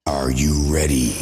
Are you ready?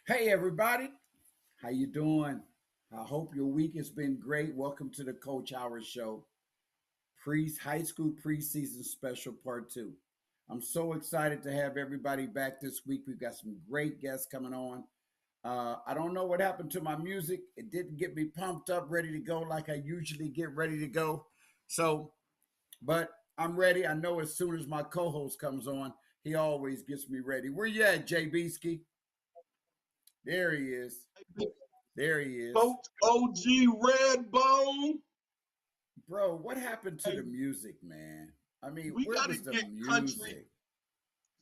Hey everybody, how you doing? I hope your week has been great. Welcome to the Coach Howard Show, high school preseason special part two. I'm so excited to have everybody back this week. We've got some great guests coming on. I don't know what happened to my music. It didn't get me pumped up, ready to go like I usually get ready to go. So, but I'm ready. I know as soon as my co-host comes on, he always gets me ready. Where you at, Jay Beesky? There he is. There he is. Coach OG Redbone. Bro, what happened to Hey, the music, man? I mean, we where got to was the get country. music?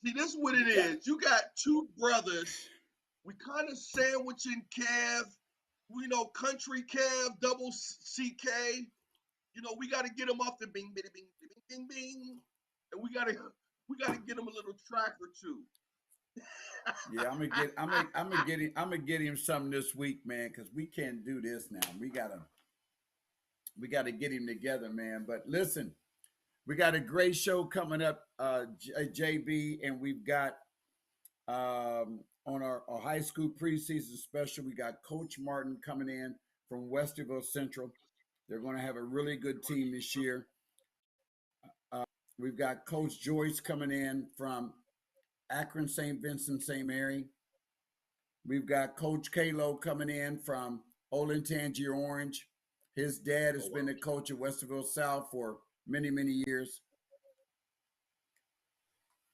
See, this is what We it got is. You got two brothers. We kind of sandwiching Kev. We know country Kev, double CK. We got to get them off the bing, bing, bing, bing, bing, bing. And we got to get them a little track or two. yeah, I'm gonna get him something this week, man, because we can't do this now. We gotta get him together, man. But listen, we got a great show coming up, JB, and we've got on our high school preseason special, we got Coach Martin coming in from Westerville Central. They're going to have a really good team this year. We've got Coach Joyce coming in from Akron, St. Vincent, St. Mary. We've got Coach Kalo coming in from Olentangy Orange. His dad Oh has been wow. the coach at Westerville South for many, many years.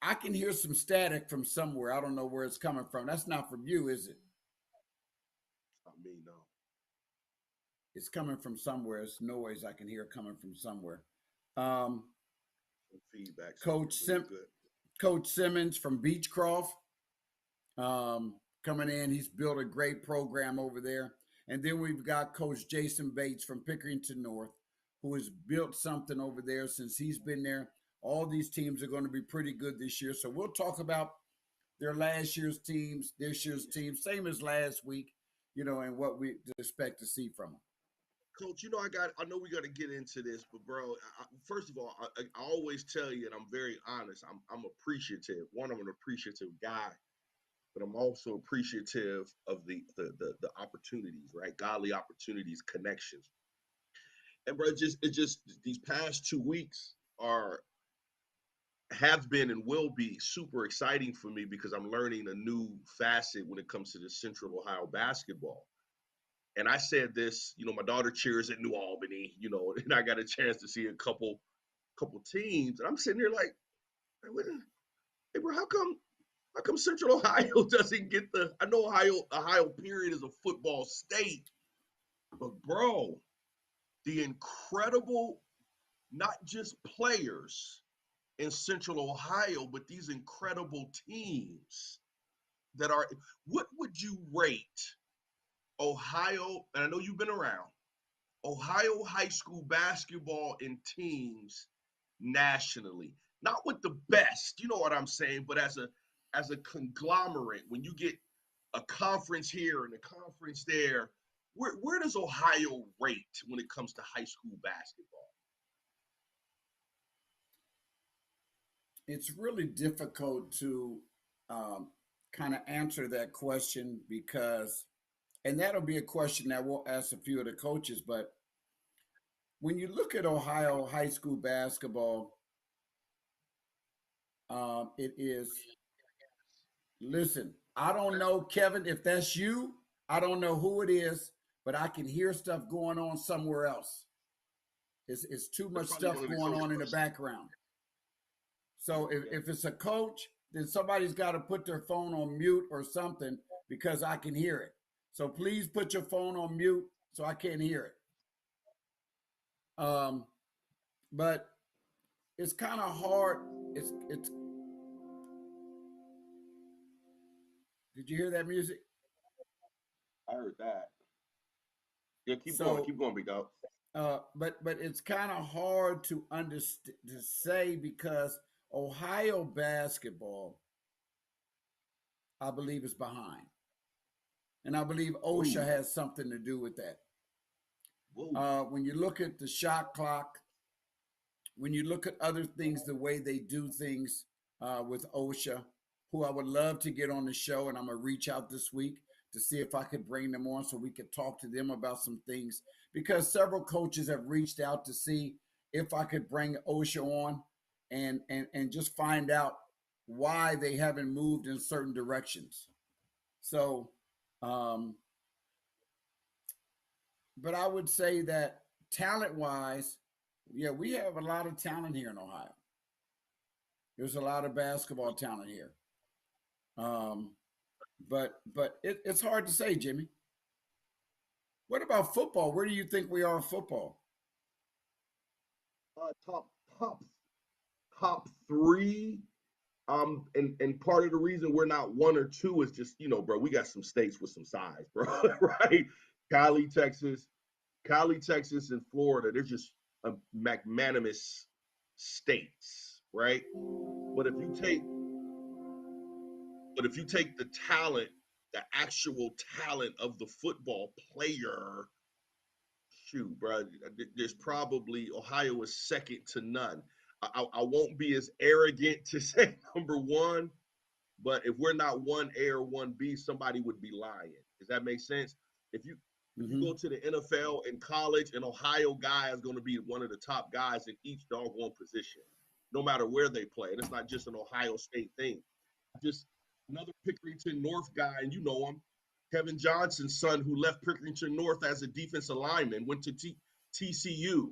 I can hear some static from somewhere. I don't know where it's coming from. That's not from you, is it? I mean, no. It's coming from somewhere. It's noise I can hear coming from somewhere. Um, Some feedback somewhere, Coach but it's Sim- good. Coach Simmons from Beechcroft coming in. He's built a great program over there. And then we've got Coach Jason Bates from Pickerington North, who has built something over there since he's been there. All these teams are going to be pretty good this year. So we'll talk about their last year's teams, this year's team, same as last week. and what we expect to see from them. Coach, I know we got to get into this, but bro, first of all, I always tell you, and I'm very honest. I'm appreciative. One, I'm an appreciative guy, but I'm also appreciative of the opportunities, right? Godly opportunities, connections, and bro, it just these past 2 weeks are have been and will be super exciting for me because I'm learning a new facet when it comes to the Central Ohio basketball. And I said this, my daughter cheers at New Albany, and I got a chance to see a couple teams, and I'm sitting here like, hey, bro, how come Central Ohio doesn't get the? I know Ohio period is a football state, but bro, the incredible, not just players in Central Ohio, but these incredible teams that are. What would you rate Ohio? And I know you've been around. Ohio high school basketball and teams nationally. Not with the best, you know what I'm saying, but as a conglomerate, when you get a conference here and a conference there, where does Ohio rate when it comes to high school basketball? It's really difficult to kind of answer that question because, and that'll be a question that we'll ask a few of the coaches. But when you look at Ohio high school basketball, it is, listen, I don't know, Kevin, if that's you, I don't know who it is, but I can hear stuff going on somewhere else. It's too That's much probably stuff one of the going coach on in the questions. background. So Yeah. if it's a coach, then somebody's got to put their phone on mute or something because I can hear it. So please put your phone on mute so I can't hear it. But it's kind of hard. It's. Did you hear that music? I heard that. Yeah, keep going, So, keep going, big dog. but it's kind of hard to understand to say because Ohio basketball, I believe, is behind, and I believe OSHA Whoa, has something to do with that. whoa. When you look at the shot clock, when you look at other things, the way they do things with OSHA, who I would love to get on the show, and I'm gonna reach out this week to see if I could bring them on so we could talk to them about some things because several coaches have reached out to see if I could bring OSHA on and just find out why they haven't moved in certain directions. So, um, but I would say that talent wise, yeah, we have a lot of talent here in Ohio. There's a lot of basketball talent here. Um, but it's hard to say, Jimmy. What about football? Where do you think we are in football? Top top three. And part of the reason we're not one or two is just, bro, we got some states with some size, bro, right? Cali, Texas, Cali, Texas, and Florida. They're just magnanimous states, right? But if you take, but if you take the talent, the actual talent of the football player, shoot, bro, there's probably Ohio is second to none. I won't be as arrogant to say number one, but if we're not one A or one B, somebody would be lying. Does that make sense? If you if you Mm-hmm. go to the NFL and college, an Ohio guy is going to be one of the top guys in each doggone position, no matter where they play. And it's not just an Ohio State thing. Just another Pickerington North guy, and you know him, Kevin Johnson's son, who left Pickerington North as a defensive lineman, went to TCU,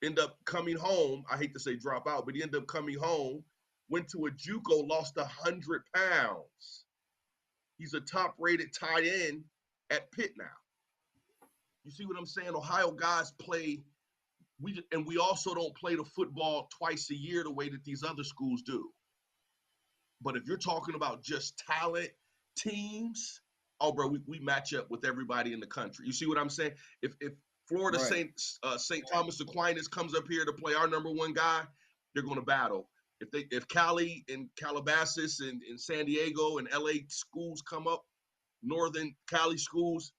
end up coming home. I hate to say drop out, but he ended up coming home, went to a JUCO, lost 100 pounds. He's a top rated tight end at Pitt now. You see what I'm saying? Ohio guys play, and we also don't play the football twice a year the way that these other schools do. But if you're talking about just talent teams, oh, bro, we match up with everybody in the country. You see what I'm saying? If Florida Right. St. Thomas Aquinas comes up here to play our number one guy, they're going to battle. If Cali and Calabasas and San Diego and LA schools come up, Northern Cali schools,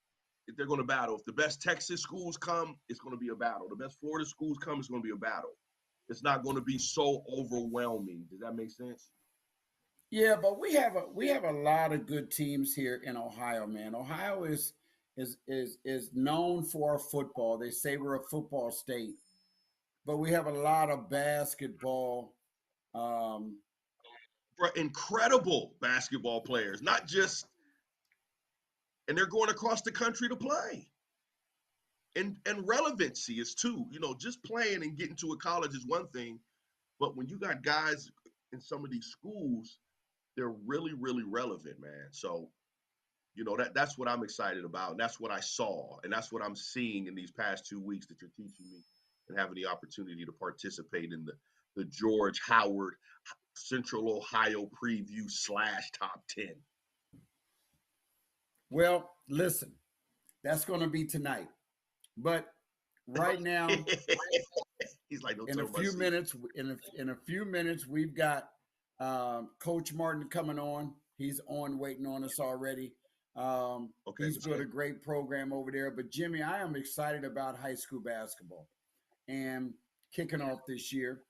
they're going to battle. If the best Texas schools come, it's going to be a battle. The best Florida schools come, it's going to be a battle. It's not going to be so overwhelming. Does that make sense? Yeah, but we have a lot of good teams here in Ohio, man. Ohio is known for our football. They say we're a football state, but we have a lot of basketball. Um, Incredible basketball players, not just, and they're going across the country to play. And relevancy is too. Just playing and getting to a college is one thing, but when you got guys in some of these schools, they're really, really relevant, man. So, that's what I'm excited about. And that's what I saw. And that's what I'm seeing in these past 2 weeks that you're teaching me and having the opportunity to participate in the George Howard Central Ohio preview / top 10. well, listen, that's going to be tonight. But right now, He's like, don't in a tell my few secret. minutes, in a few minutes, we've got Coach Martin coming on. He's on, waiting on us already. Okay, He's let's built go. a great program over there. But Jimmy, I am excited about high school basketball and kicking off this year.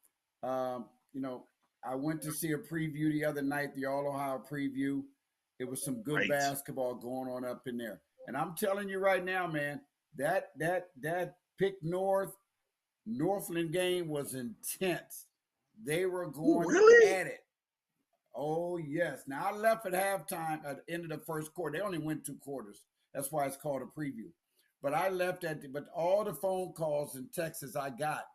Um, you know, I went to see a preview the other night, the All Ohio preview. It was some good Right. basketball going on up in there. And I'm telling you right now, man, that Pick Northland game was intense. They were Ooh, going really? at it. Oh yes. Now I left at halftime at the end of the first quarter. They only went 2 quarters. That's why it's called a preview. But I left but all the phone calls and texts I got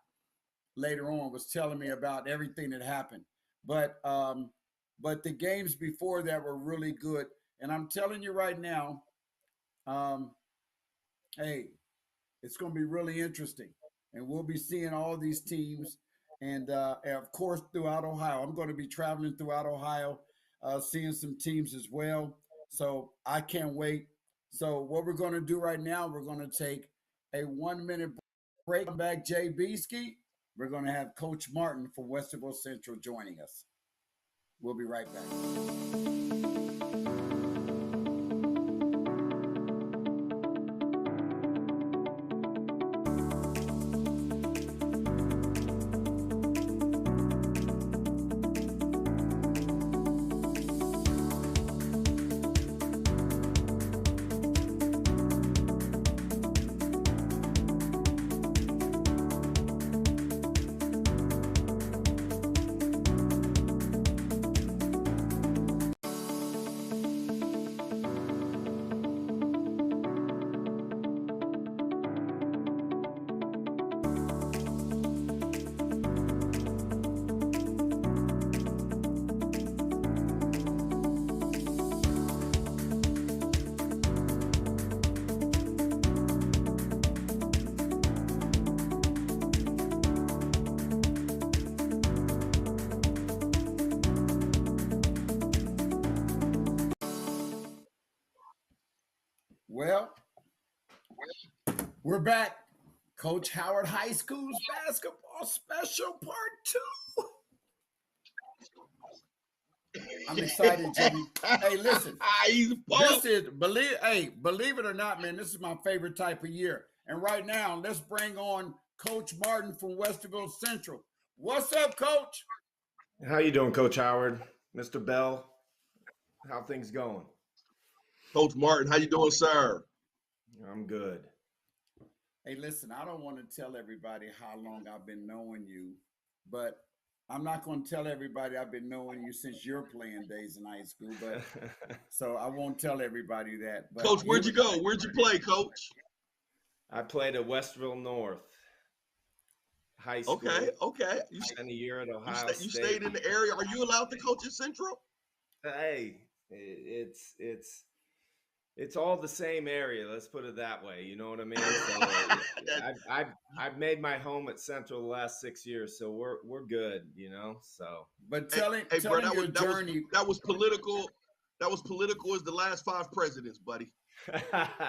later on was telling me about everything that happened. But but the games before that were really good. And I'm telling you right now, um, hey, it's going to be really interesting, and we'll be seeing all these teams, and of course throughout Ohio. I'm going to be traveling throughout Ohio, seeing some teams as well. So I can't wait. So what we're going to do right now, we're going to take a 1 minute break. Come back, Jay Beesky. We're going to have Coach Martin from Westerville Central joining us. We'll be right back. Well, we're back. Coach Howard High School's basketball special part two. I'm excited, Jimmy. Hey, listen, He's this pumped. is believe it or not, man, this is my favorite type of year. And right now, let's bring on Coach Martin from Westerville Central. What's up, Coach? How you doing, Coach Howard? Mr. Bell, how things going? Coach Martin, how you doing, sir? I'm good. Hey, listen, I don't want to tell everybody how long I've been knowing you, but I'm not going to tell everybody I've been knowing you since your playing days in high school. But so I won't tell everybody that. But Coach, where'd you go? Where'd you play, Coach? I played at Westerville North High School. Okay. Spent a year at Ohio You State. stayed in the area. Are you allowed to coach at Central? Hey, it's all the same area. Let's put it that way. You know what I mean? So I've made my home at Central the last 6 years, so we're good. You know. So. But tell him bro, your journey. That was political. That was political as the last 5 presidents, buddy.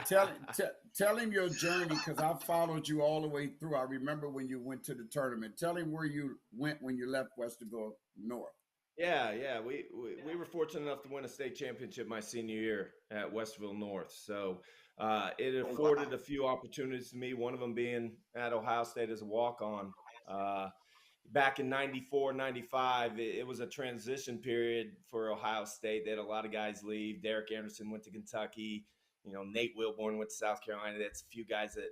Tell him your journey, because I followed you all the way through. I remember when you went to the tournament. Tell him where you went when you left Westerville North. Yeah. We were fortunate enough to win a state championship my senior year at Westville North. So it Oh afforded wow. a few opportunities to me. One of them being at Ohio State as a walk on. Uh, Back in 94, 95, it was a transition period for Ohio State. They had a lot of guys leave. Derek Anderson went to Kentucky. Nate Wilborn went to South Carolina. That's a few guys that,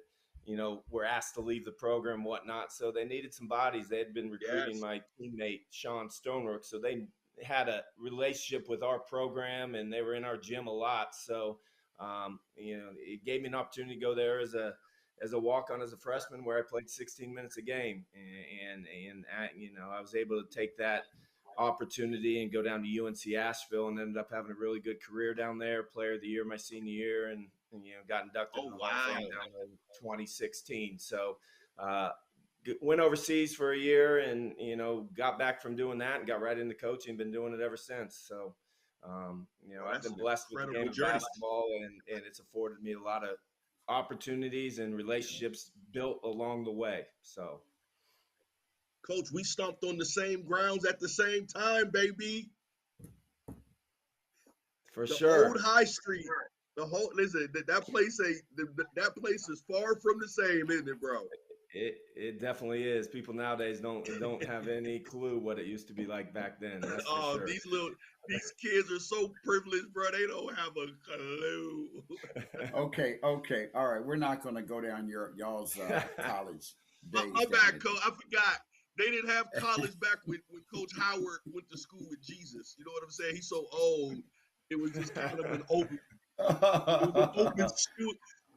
were asked to leave the program and whatnot. So they needed some bodies. They had been recruiting Yes. my teammate, Sean Stonerook. So they had a relationship with our program and they were in our gym a lot. So, it gave me an opportunity to go there as a walk on as a freshman where I played 16 minutes a game. And I was able to take that opportunity and go down to UNC Asheville and ended up having a really good career down there, player of the year my senior year, and got inducted Oh in the Hall of wow. Fame down in 2016. So, uh, went overseas for a year and, got back from doing that and got right into coaching, been doing it ever since. So, Oh, I've that's been an blessed with the incredible game of journey. basketball and it's afforded me a lot of opportunities and relationships built along the way. So Coach, we stomped on the same grounds at the same time, baby. for The old sure, High Street. The whole listen, that place that place is far from the same, isn't it, bro? it definitely is. People nowadays don't have any clue what it used to be like back then. That's for Oh, sure. these kids are so privileged, bro. They don't have a clue. Okay, all right. We're not going to go down y'all's college My days down bad, Coach. I forgot. They didn't have college back when Coach Howard went to school with Jesus. You know what I'm saying? He's so old. It was just kind of an open. It was an open. there.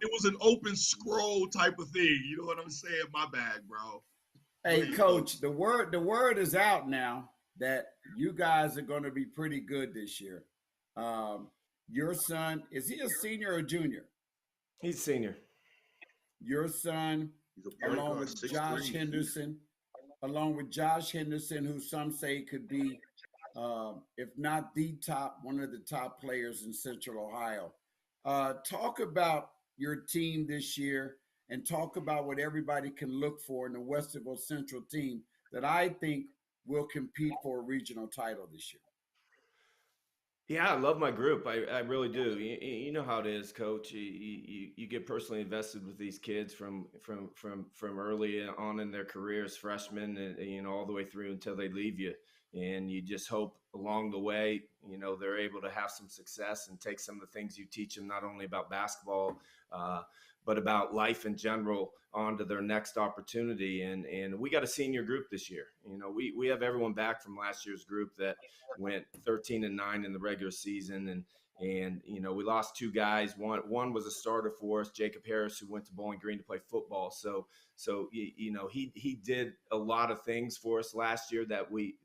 It was an open scroll type of thing. You know what I'm saying? My bad, bro. Go Hey, ahead, Coach. coach, the word is out now that you guys are going to be pretty good this year. Um, your son, is he a senior or junior? He's senior. Your son, He's a point along guard, with six Josh three. Henderson, who some say could be, if not the top, one of the top players in Central Ohio. Talk about your team this year and talk about what everybody can look for in the Westerville Central team that I think will compete for a regional title this year. Yeah, I love my group. I really do. You know how it is, Coach. You get personally invested with these kids from early on in their careers, freshmen, and all the way through until they leave you. And you just hope along the way, they're able to have some success and take some of the things you teach them, not only about basketball, uh, but about life in general, on to their next opportunity. And we got a senior group this year. We have everyone back from last year's group that went 13-9 in the regular season, and we lost two guys. One was a starter for us, Jacob Harris, who went to Bowling Green to play football. So he did a lot of things for us last year that we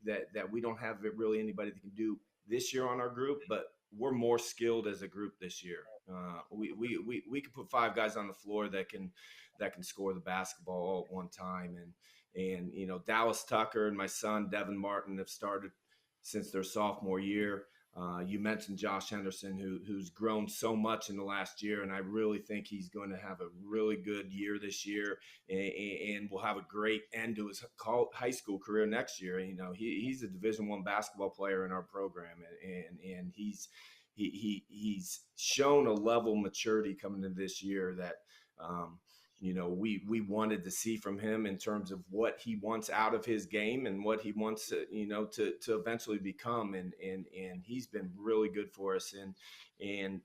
don't have really anybody that can do this year on our group, but we're more skilled as a group this year. We can put five guys on the floor that can score the basketball all at one time, and Dallas Tucker and my son Devin Martin have started since their sophomore year. You mentioned Josh Henderson, who's grown so much in the last year, and I really think he's going to have a really good year this year, and will have a great end to his high school career next year. He's a Division I basketball player in our program, and he's shown a level of maturity coming into this year that we wanted to see from him in terms of what he wants out of his game and what he wants to eventually become, and he's been really good for us. And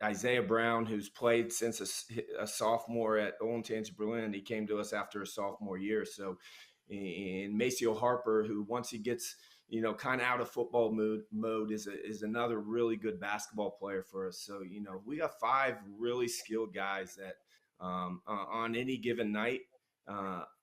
Isaiah Brown, who's played since a sophomore at Olentangy Berlin, he came to us after a sophomore year. So, and Maceo Harper, who once he gets kind of out of football mode is another really good basketball player for us. So, we got five really skilled guys that on any given night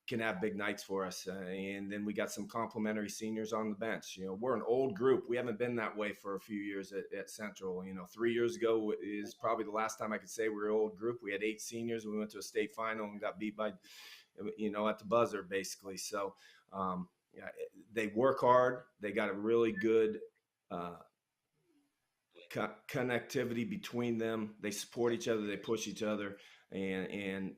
can have big nights for us. And then we got some complimentary seniors on the bench. We're an old group. We haven't been that way for a few years at Central. 3 years ago is probably the last time I could say we were an old group. We had 8 seniors. We went to a state final and got beat by, at the buzzer, basically. So, yeah, they work hard. They got a really good connectivity between them. They support each other. They push each other. And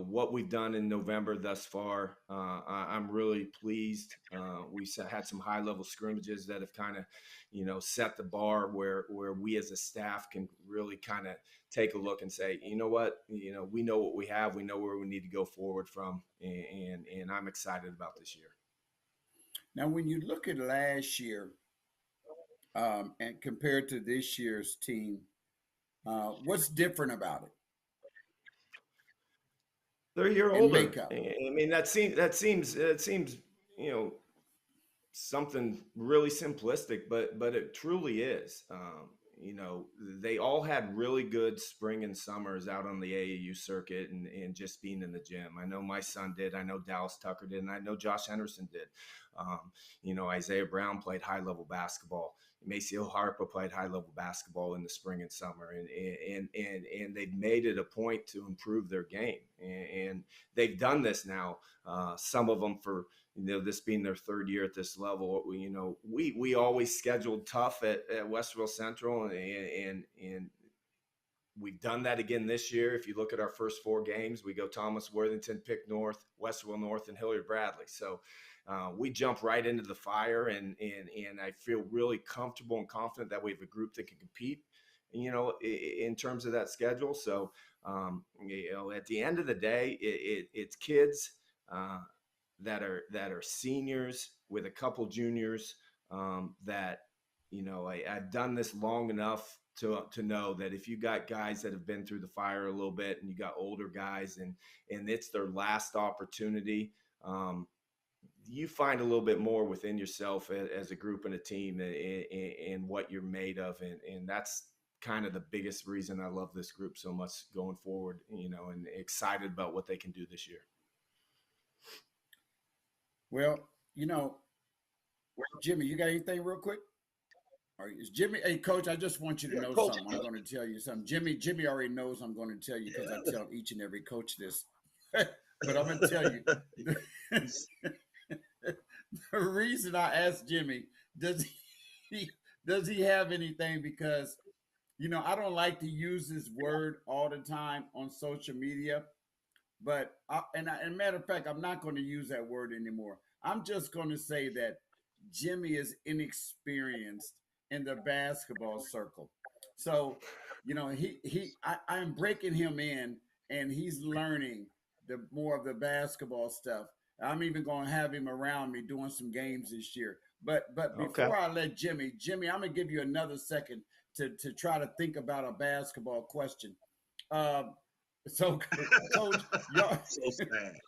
what we've done in November thus far, I'm really pleased. We had some high level scrimmages that have kind of set the bar where we as a staff can really kind of take a look and say, you know what, we know what we have, we know where we need to go forward from, and I'm excited about this year. Now, when you look at last year and compared to this year's team, what's different about it They're a year in older. makeup? I mean, that seems you know something really simplistic, but it truly is. They all had really good spring and summers out on the AAU circuit and just being in the gym. I know my son did. I know Dallas Tucker did, and I know Josh Henderson did. Isaiah Brown played high level basketball. Maceo Harper played high level basketball in the spring and summer, and they've made it a point to improve their game, and they've done this now. Some of them for this being their third year at this level. We always scheduled tough at Westerville Central, and we've done that again this year. If you look at our first four games, we go Thomas Worthington, Pick North, Westerville North, and Hilliard Bradley. So we jump right into the fire, and I feel really comfortable and confident that we have a group that can compete, in terms of that schedule. So, at the end of the day, it's kids that are seniors with a couple juniors, that I've done this long enough to know that if you got guys that have been through the fire a little bit, and you got older guys, and it's their last opportunity, you find a little bit more within yourself as a group and a team, and what you're made of, and that's kind of the biggest reason I love this group so much going forward, and excited about what they can do this year. Well, Jimmy, you got anything real quick? Or is Jimmy? Hey, Coach, I just want you to Yeah, know coach. something. I'm going to tell you something. Jimmy already knows I'm going to tell you because I Yeah. tell each and every coach this. But I'm going to tell you the reason I asked Jimmy, does he does he have anything? Because I don't like to use this word all the time on social media. But and matter of fact, I'm not going to use that word anymore. I'm just going to say that Jimmy is inexperienced in the basketball circle. So, I'm breaking him in, and he's learning the more of the basketball stuff. I'm even going to have him around me doing some games this year. But Okay. before I let Jimmy, I'm gonna give you another second to try to think about a basketball question. Um, so, Coach, y'all, So sad.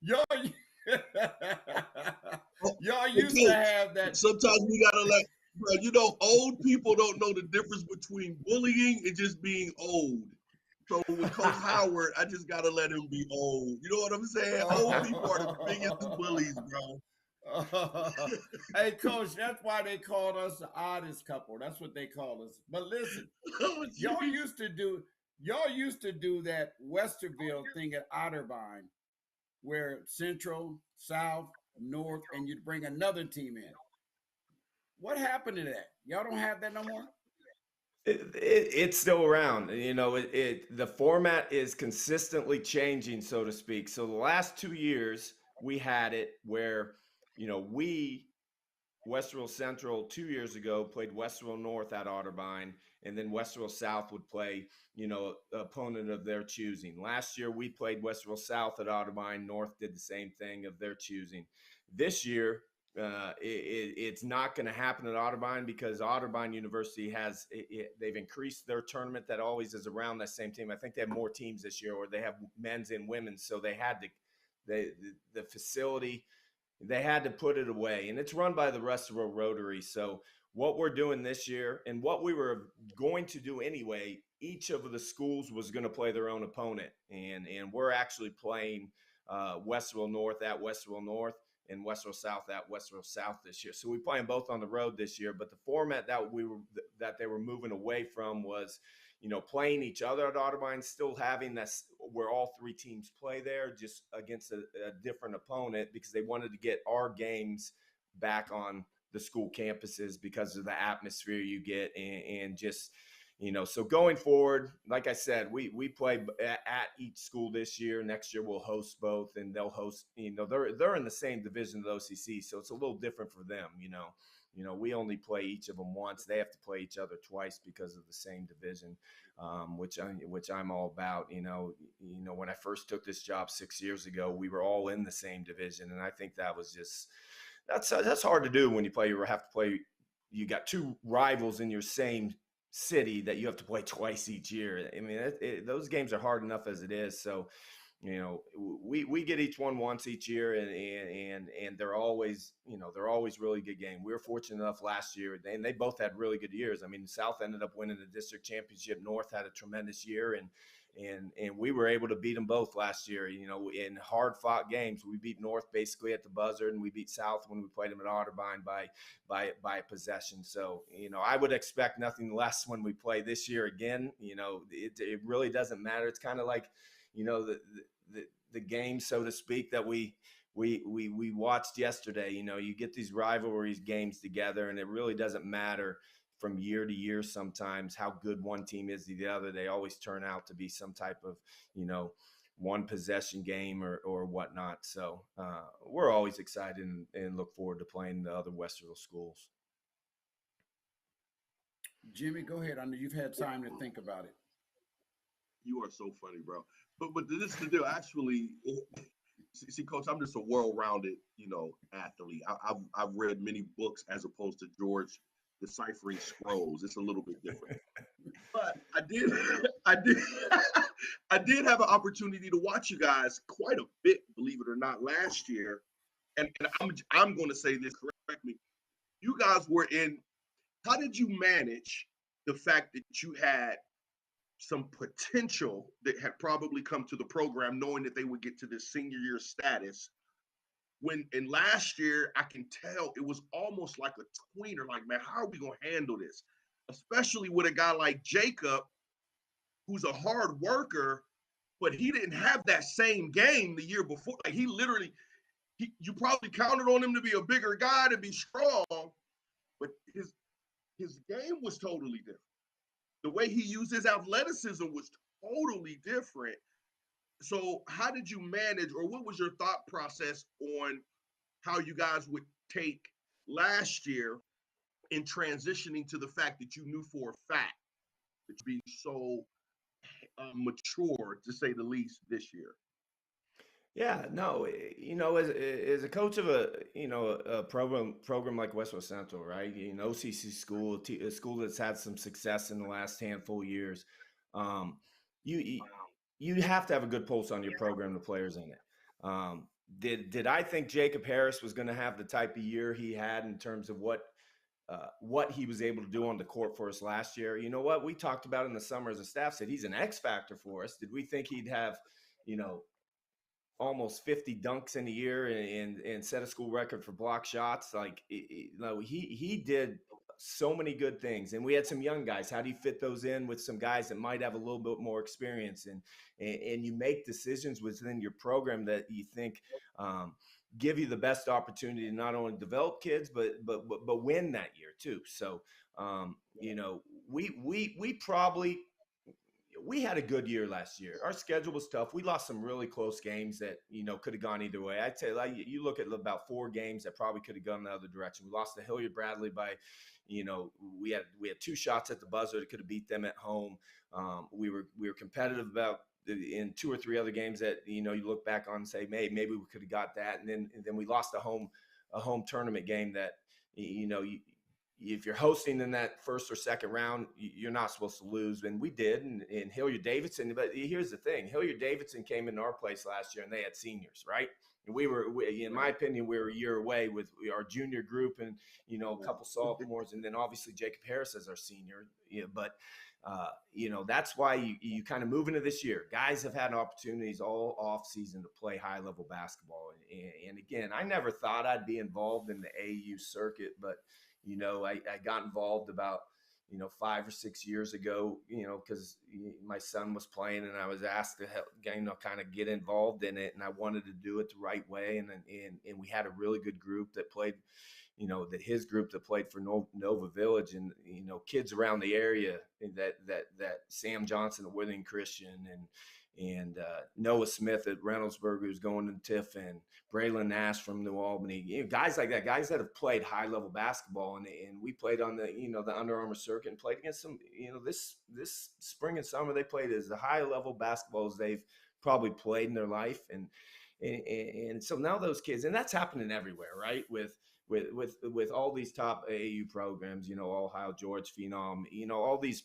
y'all, Oh, y'all hey, used to coach, have that. sometimes we gotta let, bro, old people don't know the difference between bullying and just being old. So with Coach Howard, I just gotta let him be old. You know what I'm saying? Old people are the biggest bullies, bro. Hey, Coach, that's why they called us the oddest couple. That's what they called us. But listen, Oh, y'all geez. used to do y'all used to do that Westerville thing at Otterbein, where Central, South, North, and you'd bring another team in. What happened to that? Y'all don't have that no more? It's still around. The format is consistently changing, so to speak. So the last 2 years we had it where, we Westerville Central 2 years ago played Westerville North at Otterbein, and then Westerville South would play, opponent of their choosing. Last year we played Westerville South at Otterbein. North did the same thing of their choosing. This year, it's not going to happen at Otterbein because Otterbein University they've increased their tournament that always is around that same team. I think they have more teams this year, or they have men's and women's, so they had to the facility, they had to put it away, and it's run by the Westerville Rotary. So what we're doing this year, and what we were going to do anyway, each of the schools was going to play their own opponent, and we're actually playing Westerville North at Westerville North and Westerville South at Westerville South this year. So we play them both on the road this year. But the format that they were moving away from was, playing each other at Otterbein, still having that where all three teams play there, just against a different opponent, because they wanted to get our games back on the school campuses because of the atmosphere you get, and just So going forward, like I said, we play at each school this year. Next year we'll host both, and they'll host. They're in the same division of the OCC, so it's a little different for them. We only play each of them once. They have to play each other twice because of the same division, which I'm all about. When I first took this job 6 years ago, we were all in the same division, and I think that was just that's hard to do when you have to play. You got two rivals in your same city that you have to play twice each year. I mean, those games are hard enough as it is. So, we get each one once each year, and they're always really good game. We were fortunate enough last year, and they both had really good years. I mean, South ended up winning the district championship. North had a tremendous year, and we were able to beat them both last year. In hard fought games, we beat North basically at the buzzer, and we beat South when we played them at Otterbein by possession. So I would expect nothing less when we play this year again. It really doesn't matter. It's kind of like the game, so to speak, that we watched yesterday. You get these rivalries games together, and it really doesn't matter from year to year sometimes how good one team is to the other. They always turn out to be some type of one possession game or whatnot. So we're always excited and look forward to playing the other Westerville schools. Jimmy, go ahead. I know you've had time to think about it. You are so funny, bro. But this is the deal. Actually, see, Coach, I'm just a well-rounded, athlete. I've read many books as opposed to George deciphering scrolls. It's a little bit different. But I did have an opportunity to watch you guys quite a bit, believe it or not, last year. And I'm going to say this, correct me. You guys were in. How did you manage the fact that you had some potential that had probably come to the program, knowing that they would get to this senior year status? When in last year, I can tell it was almost like a tweener, like, man, how are we going to handle this? Especially with a guy like Jacob, who's a hard worker, but he didn't have that same game the year before. Like you probably counted on him to be a bigger guy, to be strong, but his game was totally different. The way he used his athleticism was totally different. So how did you manage, or what was your thought process on how you guys would take last year in transitioning to the fact that you knew for a fact that you'd be so mature, to say the least, this year? Yeah, no, as a coach of a program like Westwood Central, right? OCC school, a school that's had some success in the last handful of years. You have to have a good pulse on your program, the players in it. Did I think Jacob Harris was going to have the type of year he had in terms of what he was able to do on the court for us last year? You know what? We talked about in the summer as a staff, said he's an X factor for us. Did we think he'd have, almost 50 dunks in a year and set a school record for block shots? Like, he did so many good things, and we had some young guys. How do you fit those in with some guys that might have a little bit more experience? And you make decisions within your program that you think give you the best opportunity to not only develop kids but win that year too. So we had a good year last year. Our schedule was tough. We lost some really close games that, could have gone either way. I'd say, like, you look at about 4 games that probably could have gone the other direction. We lost to Hilliard Bradley by, we had 2 shots at the buzzer that could have beat them at home. We were competitive about in 2 or 3 other games that, you look back on and say, maybe we could have got that. And then we lost a home tournament game that, if you're hosting in that first or second round, you're not supposed to lose. And we did. And Hilliard Davidson, but here's the thing. Hilliard Davidson came into our place last year and they had seniors, right? And in my opinion, we were a year away with our junior group and, a couple sophomores. And then obviously Jacob Harris as our senior. But that's why you kind of move into this year. Guys have had opportunities all off season to play high level basketball. And again, I never thought I'd be involved in the AU circuit, but I got involved about, 5 or 6 years ago, because my son was playing and I was asked to help, kind of get involved in it. And I wanted to do it the right way. And we had a really good group that played, that his group that played for Nova Village, and kids around the area that Sam Johnson at Withing Christian and Noah Smith at Reynoldsburg, who's going to Tiffin, Braylon Nash from New Albany, guys like that, guys that have played high level basketball, and we played on the the Under Armour circuit and played against some this spring and summer. They played as the high level basketball as they've probably played in their life, and so now those kids, and that's happening everywhere, right? With all these top AAU programs, Ohio, George, Phenom, all these,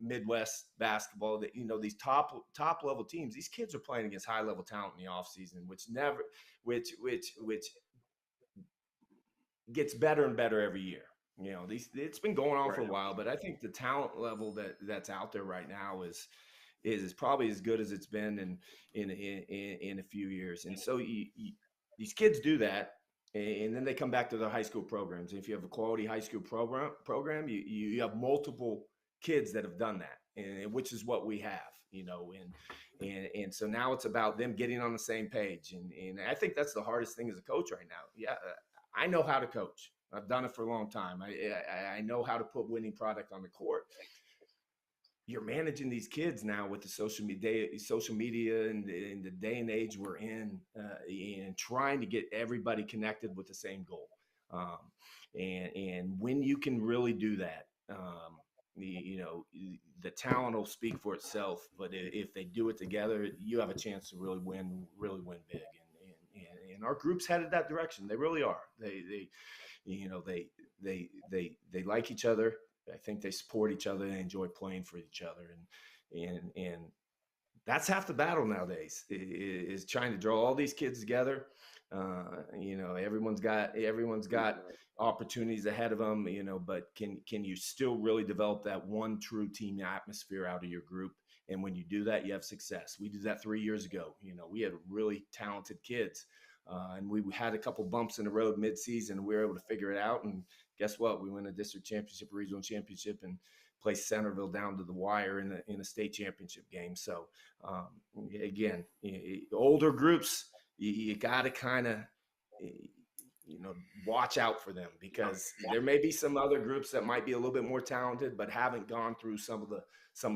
Midwest basketball, that, these top level teams, these kids are playing against high level talent in the off season, which gets better and better every year. It's been going on for a while, but I think the talent level that's out there right now is probably as good as it's been in a few years. And so these kids do that, and then they come back to their high school programs. And if you have a quality high school program, you have multiple kids that have done that, and which is what we have, and so now it's about them getting on the same page. And I think that's the hardest thing as a coach right now. Yeah, I know how to coach. I've done it for a long time. I know how to put winning product on the court. You're managing these kids now with the social media and the day and age we're in, and trying to get everybody connected with the same goal. And when you can really do that, the talent will speak for itself. But if they do it together, you have a chance to really win big. And our group's headed that direction. They really are. They like each other. I think they support each other and enjoy playing for each other, and that's half the battle nowadays, is trying to draw all these kids together. Everyone's got opportunities ahead of them, but can you still really develop that one true team atmosphere out of your group? And when you do that, you have success. We did that 3 years ago. We had really talented kids, and we had a couple bumps in the road mid-season, and we were able to figure it out. And guess what? We won a district championship, regional championship, and placed Centerville down to the wire in a state championship game. So again, older groups, you got to kind of watch out for them, because there may be some other groups that might be a little bit more talented, but haven't gone through some of the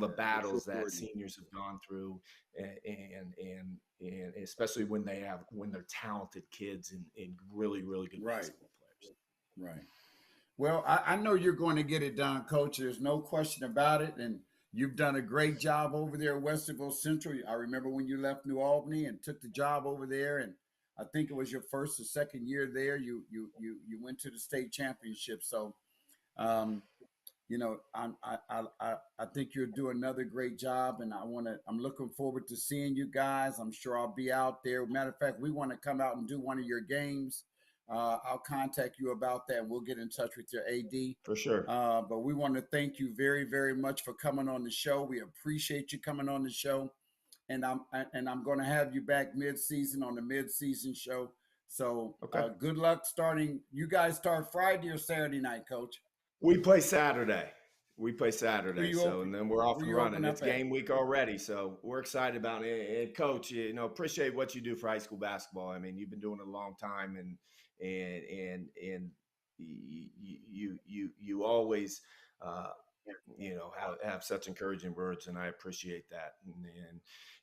battles that seniors have gone through, and especially when they're talented kids and really, really good basketball players. Right. Well, I know you're going to get it done, Coach. There's no question about it. And you've done a great job over there at Westerville Central. I remember when you left New Albany and took the job over there, and I think it was your first or second year there. You went to the state championship. So, I think you'll do another great job, and I'm looking forward to seeing you guys. I'm sure I'll be out there. Matter of fact, we want to come out and do one of your games. I'll contact you about that. We'll get in touch with your AD for sure. But we want to thank you very, very much for coming on the show. We appreciate you coming on the show, and I'm going to have you back mid-season on the mid-season show. So okay. Good luck starting. You guys start Friday or Saturday night, Coach? We play Saturday. And then we're off and running. It's game week already, so we're excited about it. And Coach, appreciate what you do for high school basketball. I mean, you've been doing it a long time, and you always have such encouraging words, and I appreciate that.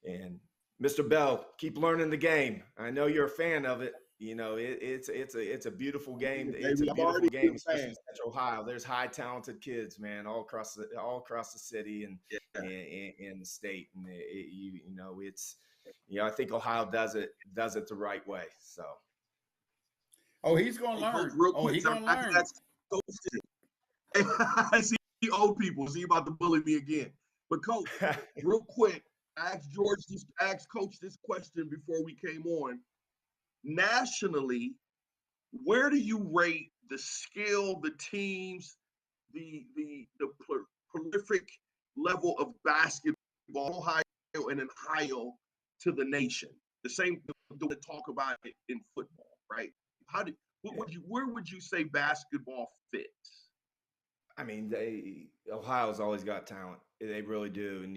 And Mr. Bell, keep learning the game. I know you're a fan of it. It's a beautiful game. It's a beautiful game, especially in Central Ohio. There's high talented kids, man, all across the city and the state. And I think Ohio does it the right way. So. Oh, he's gonna learn. He's gonna learn. I see old people. So you about to bully me again? But Coach, real quick, ask Coach this question before we came on. Nationally, where do you rate the skill, the teams, the prolific level of basketball, Ohio and Ohio to the nation? The same to talk about it in football, right? Where would you say basketball fits? I mean, Ohio's always got talent. They really do, and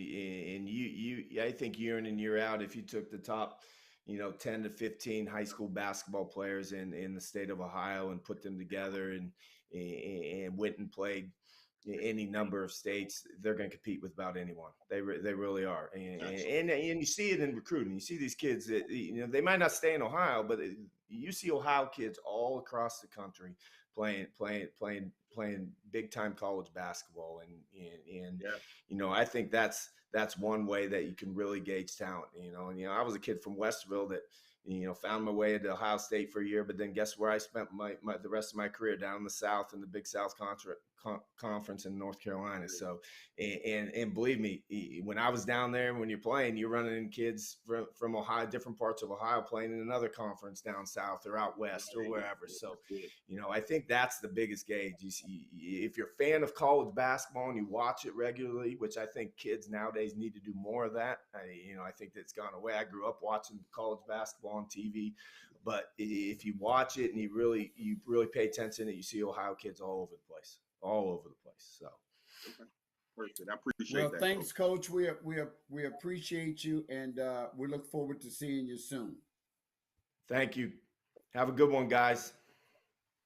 I think year in and year out, if you took the top 10 to 15 high school basketball players in the state of Ohio and put them together and went and played any number of states, they're going to compete with about anyone. They really are. And you see it in recruiting. You see these kids that, they might not stay in Ohio, but you see Ohio kids all across the country playing big time college basketball. And I think that's one way that you can really gauge talent, and I was a kid from Westerville that, found my way into Ohio State for a year, but then guess where I spent the rest of my career? Down in the South in the Big South Conference in North Carolina. So, and believe me, when I was down there, when you're playing, you're running in kids from Ohio, different parts of Ohio, playing in another conference down south or out west or wherever. So, I think that's the biggest gauge. You see, if you're a fan of college basketball and you watch it regularly, which I think kids nowadays need to do more of that. I think that's gone away. I grew up watching college basketball on TV, but if you watch it and you really pay attention, you see Ohio kids all over the place. So, perfect. I appreciate that. Well, thanks, Coach. We appreciate you, and we look forward to seeing you soon. Thank you. Have a good one, guys.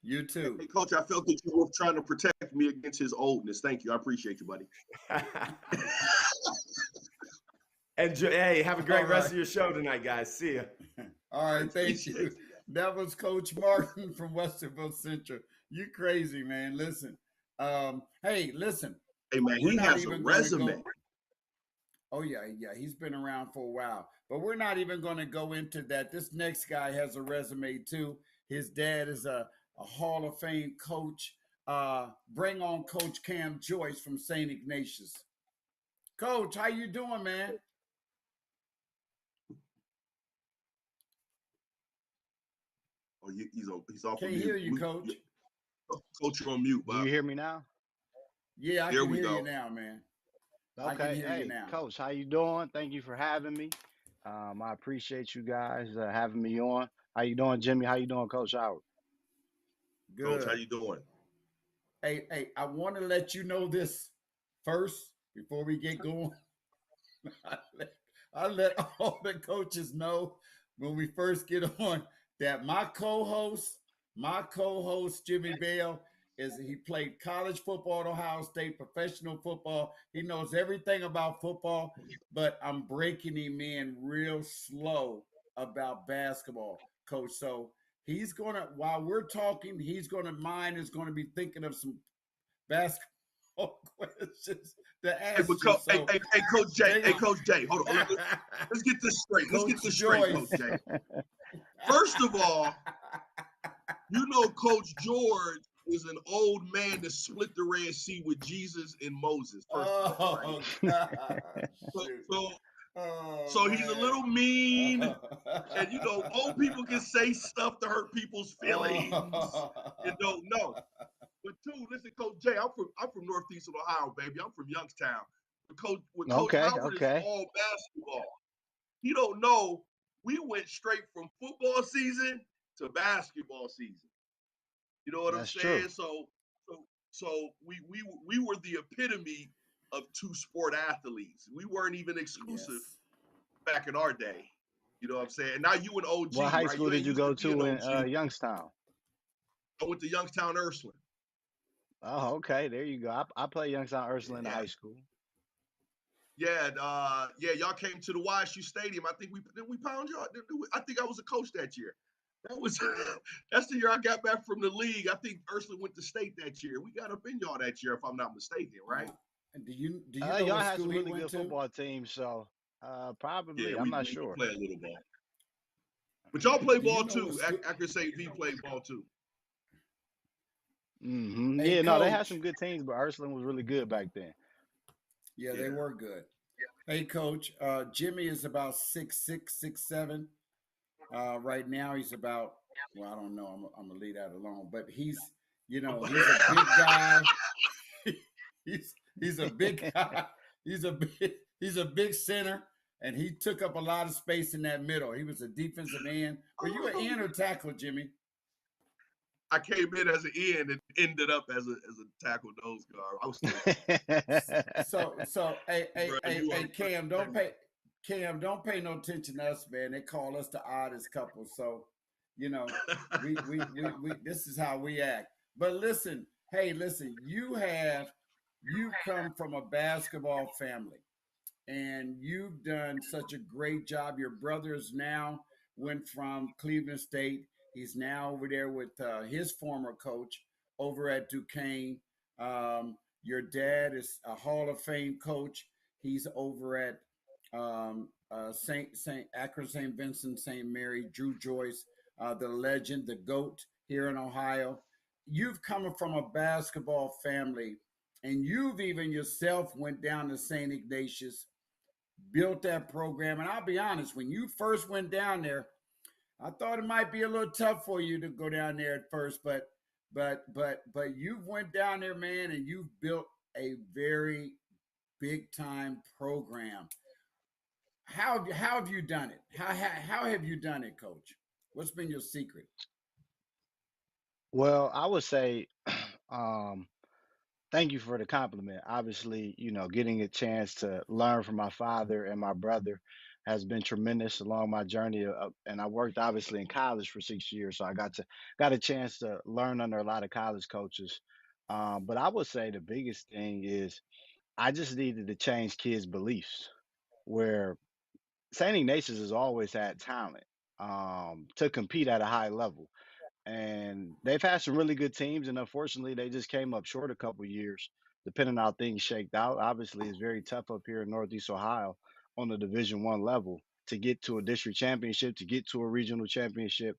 You too. Hey, Coach, I felt that you were trying to protect me against his oldness. Thank you. I appreciate you, buddy. And hey, have a great rest of your show tonight, guys. See ya. All right, thank you. That was Coach Martin from Westerville Central. You crazy, man. Listen. Hey, listen. Hey, man, he has a resume. Oh, yeah. He's been around for a while. But we're not even going to go into that. This next guy has a resume, too. His dad is a Hall of Fame coach. Bring on Coach Cam Joyce from St. Ignatius. Coach, how you doing, man? Oh, he's off. Can't hear you, Coach. Coach, you're on mute, Bob. Do you hear me now? Yeah, I can hear you now, man. Okay, hey, Coach, how you doing? Thank you for having me. I appreciate you guys having me on. How you doing, Jimmy? How you doing, Coach Howard? Good. Coach, how you doing? Hey, I want to let you know this first before we get going. I let all the coaches know when we first get on that my co-host Jimmy Bell, he played college football at Ohio State, professional football. He knows everything about football, but I'm breaking him in real slow about basketball, Coach. So he's gonna, while we're talking, mine is gonna be thinking of some basketball questions to ask you. Hey, Coach Jay. Hey, Coach Jay. Hold on. Let's get this straight. Coach Jay. First of all, Coach George is an old man that split the Red Sea with Jesus and Moses. So he's a little mean, and old people can say stuff to hurt people's feelings. No. But two, listen, Coach Jay, I'm from Northeastern Ohio, baby. I'm from Youngstown. Coach Howard is all basketball. You don't know, we went straight from football season to basketball season. You know what I'm saying? True. So we were the epitome of two sport athletes. We weren't even exclusive back in our day. You know what I'm saying? And now you and OG. What high school did you go to in Youngstown? I went to Youngstown Ursuline. Oh, okay. There you go. I played Youngstown Ursuline in high school. Yeah, y'all came to the YSU Stadium. I think we pound y'all. I think I was a coach that year. That's the year I got back from the league. I think Ursuline went to state that year. We got up in y'all that year, if I'm not mistaken, right? Do you know y'all had some really good football teams, so probably. I'm not sure. Play a little ball, but y'all play ball too. I could say V played ball too. Mm-hmm. Hey, Coach, they had some good teams, but Ursuline was really good back then. Yeah, they were good. Hey, Coach, Jimmy is about 6'6", 6'7". Right now he's about, I don't know. I'm gonna leave that alone. But he's a big guy. he's a big guy. He's a big center, and he took up a lot of space in that middle. He was a defensive end. Were you an end or tackle, Jimmy? I came in as an end and ended up as a tackle nose guard. I was so hey, Cam, Cam, don't pay no attention to us, man. They call us the oddest couple. So, you know, we this is how we act. But listen, hey, listen, you come from a basketball family and you've done such a great job. Your brother is now went from Cleveland State. He's now over there with his former coach over at Duquesne. Your dad is a Hall of Fame coach. He's over at Saint Akron Saint Vincent Saint Mary. Drew Joyce, the legend, the goat here in Ohio. You've come from a basketball family, and you've even yourself went down to Saint Ignatius, built that program. And I'll be honest, when you first went down there, I thought it might be a little tough for you to go down there at first, but you went down there, man, and you've built a very big time program. How have you done it? How have you done it, Coach? What's been your secret? Well, I would say, um, thank you for the compliment. Obviously, getting a chance to learn from my father and my brother has been tremendous along my journey. And I worked obviously in college for 6 years, so I got a chance to learn under a lot of college coaches. But I would say the biggest thing is I just needed to change kids' beliefs. Where St. Ignatius has always had talent to compete at a high level, and they've had some really good teams, and unfortunately they just came up short a couple years depending on how things shaked out. Obviously it's very tough up here in Northeast Ohio on the Division 1 level to get to a district championship, to get to a regional championship.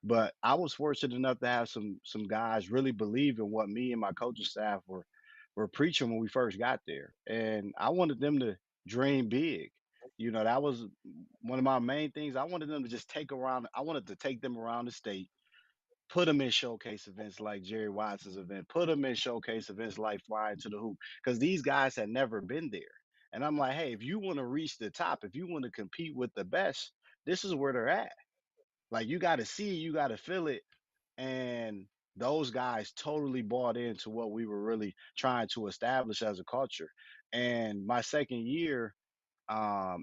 But I was fortunate enough to have some guys really believe in what me and my coaching staff were preaching when we first got there, and I wanted them to dream big. That was one of my main things. I wanted them to just take around. I wanted to take them around the state, put them in showcase events like Jerry Watson's event, put them in showcase events like Flying to the Hoop, because these guys had never been there. And I'm like, hey, if you want to reach the top, if you want to compete with the best, this is where they're at. Like, you got to see, you got to feel it. And those guys totally bought into what we were really trying to establish as a culture. And my second year,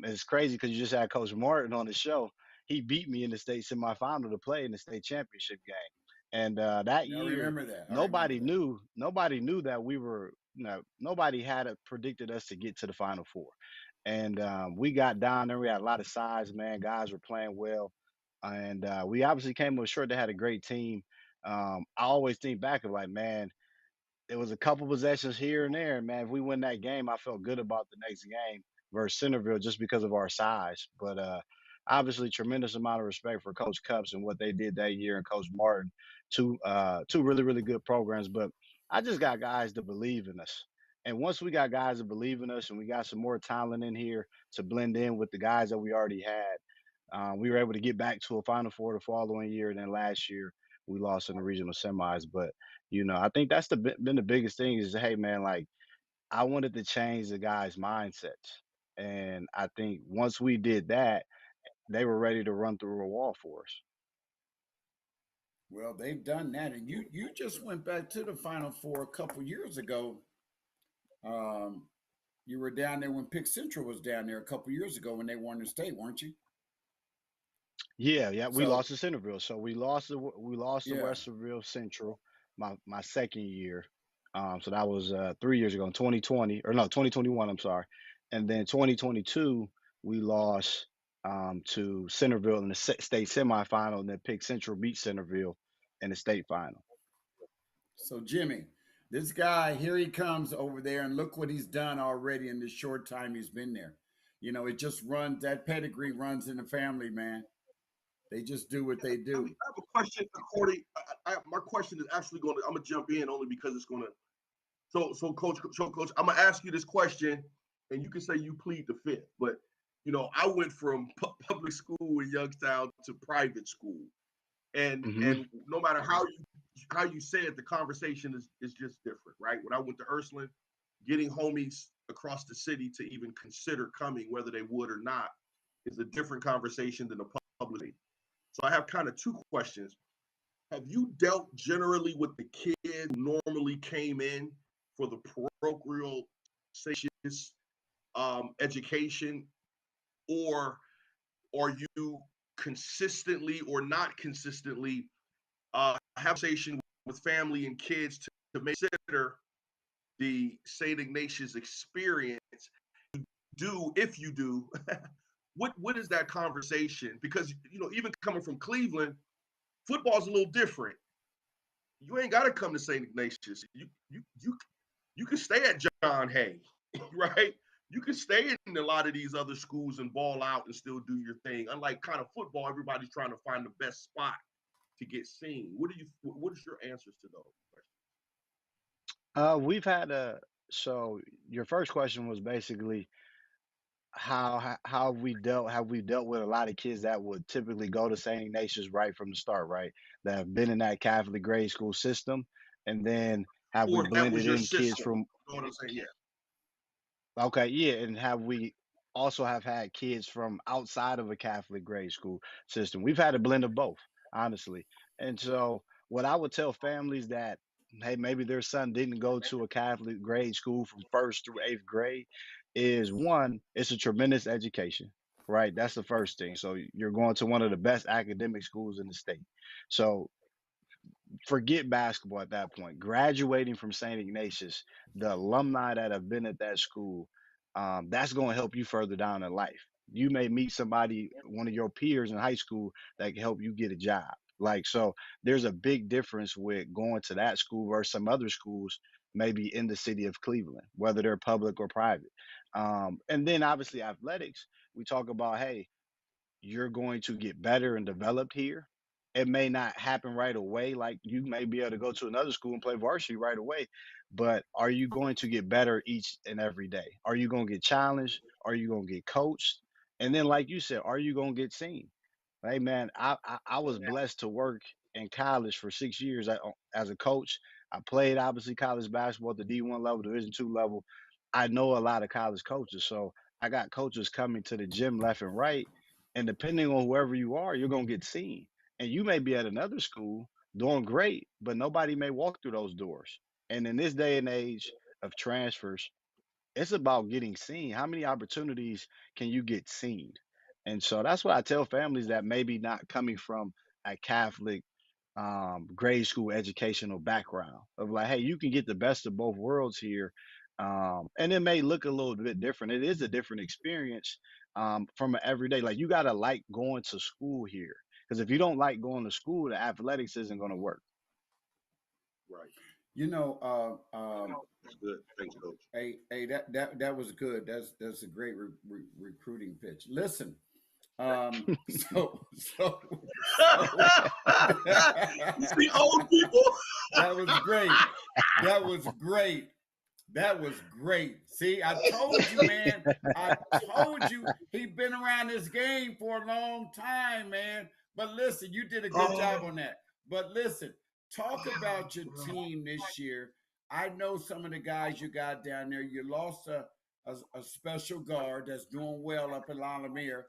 it's crazy because you just had Coach Martin on the show. He beat me in the state semifinal to play in the state championship game. And that I year, remember that. I remember nobody that. knew nobody knew that we were, nobody had predicted us to get to the Final Four. And we got down there. We had a lot of size, man. Guys were playing well, and we obviously came up short. They had a great team. I always think back of like, man, it was a couple possessions here and there. Man, if we win that game, I felt good about the next game versus Centerville just because of our size. But obviously, tremendous amount of respect for Coach Cups and what they did that year, and Coach Martin. Two really really good programs. But I just got guys to believe in us. And once we got guys to believe in us, and we got some more talent in here to blend in with the guys that we already had, we were able to get back to a Final Four the following year. And then last year we lost in the regional semis. But I think that's been the biggest thing is, hey man, like I wanted to change the guys' mindsets, and I think once we did that, they were ready to run through a wall for us. Well, they've done that, and you just went back to the Final Four a couple years ago. Um, you were down there when Pick Central was down there a couple years ago when they won the state, weren't you? Yeah, yeah, we So lost to Centerville, so we lost to yeah, Westerville Central my second year. So that was 3 years ago in 2020, or no, 2021. I'm sorry, and then 2022 we lost to Centerville in the state semifinal, and then Pick Central beat Centerville in the state final. so Jimmy, this guy here he comes over there, and look what he's done already in this short time he's been there. It just runs that pedigree runs in the family, man. They just do what they I do. mean, I have a question according. My question is actually going to. I'm gonna jump in only because it's going to. Coach, I'm gonna ask you this question, and you can say you plead the fifth. But I went from public school in Youngstown to private school, and Hmm. and no matter how you say it, the conversation is just different, right? When I went to Ursuline, getting homies across the city to even consider coming, whether they would or not, is a different conversation than the public. So I have kind of two questions. Have you dealt generally with the kid who normally came in for the parochial education or are you consistently or not consistently have a conversation with family and kids to make consider the St. Ignatius experience? Do if you do, what is that conversation? Because even coming from Cleveland, football's a little different. You ain't got to come to St. Ignatius. You can stay at John Hay, right? You can stay in a lot of these other schools and ball out and still do your thing. Unlike kind of football, everybody's trying to find the best spot to get seen. What is your answers to those We've had a so your first question was basically how have we dealt with a lot of kids that would typically go to St. Ignatius right from the start, right? That have been in that Catholic grade school system, and then have we or if that was blended your in kids system? from You know what I'm saying? Yeah. okay, yeah, and have we also have had kids from outside of a Catholic grade school system? We've had a blend of both, honestly. And so what I would tell families that hey, maybe their son didn't go to a Catholic grade school from first through eighth grade is one, it's a tremendous education, right? That's the first thing. So you're going to one of the best academic schools in the state. So forget basketball at that point. Graduating from St. Ignatius, the alumni that have been at that school, that's going to help you further down in life. You may meet somebody, one of your peers in high school, that can help you get a job. Like, so there's a big difference with going to that school versus some other schools, maybe in the city of Cleveland, whether they're public or private. And then obviously athletics, we talk about, hey, you're going to get better and developed here. It may not happen right away. Like you may be able to go to another school and play varsity right away, but are you going to get better each and every day? Are you going to get challenged? Are you going to get coached? And then, like you said, are you going to get seen? Hey man, I was blessed to work in college for 6 years as a coach. I played obviously college basketball at the D1 level, Division II level. I know a lot of college coaches, so I got coaches coming to the gym left and right. And depending on whoever you are, you're gonna get seen. And you may be at another school doing great, but nobody may walk through those doors. And in this day and age of transfers, it's about getting seen. How many opportunities can you get seen? And so that's what I tell families that maybe not coming from a Catholic grade school educational background of like, hey, you can get the best of both worlds here. And it may look a little bit different. It is a different experience from an everyday. Like you gotta like going to school here. Because if you don't like going to school, the athletics isn't gonna work. Right. You know, That's good. Thanks, Coach. that was good. That's a great recruiting pitch. Listen, so so so You see old people. that was great. That was great. That was great. See, I told you, man. I told you he been around this game for a long time, man. But listen, you did a good job Oh, on that. But listen, talk about your team this year. I know some of the guys you got down there. You lost a special guard that's doing well up in Lalamere.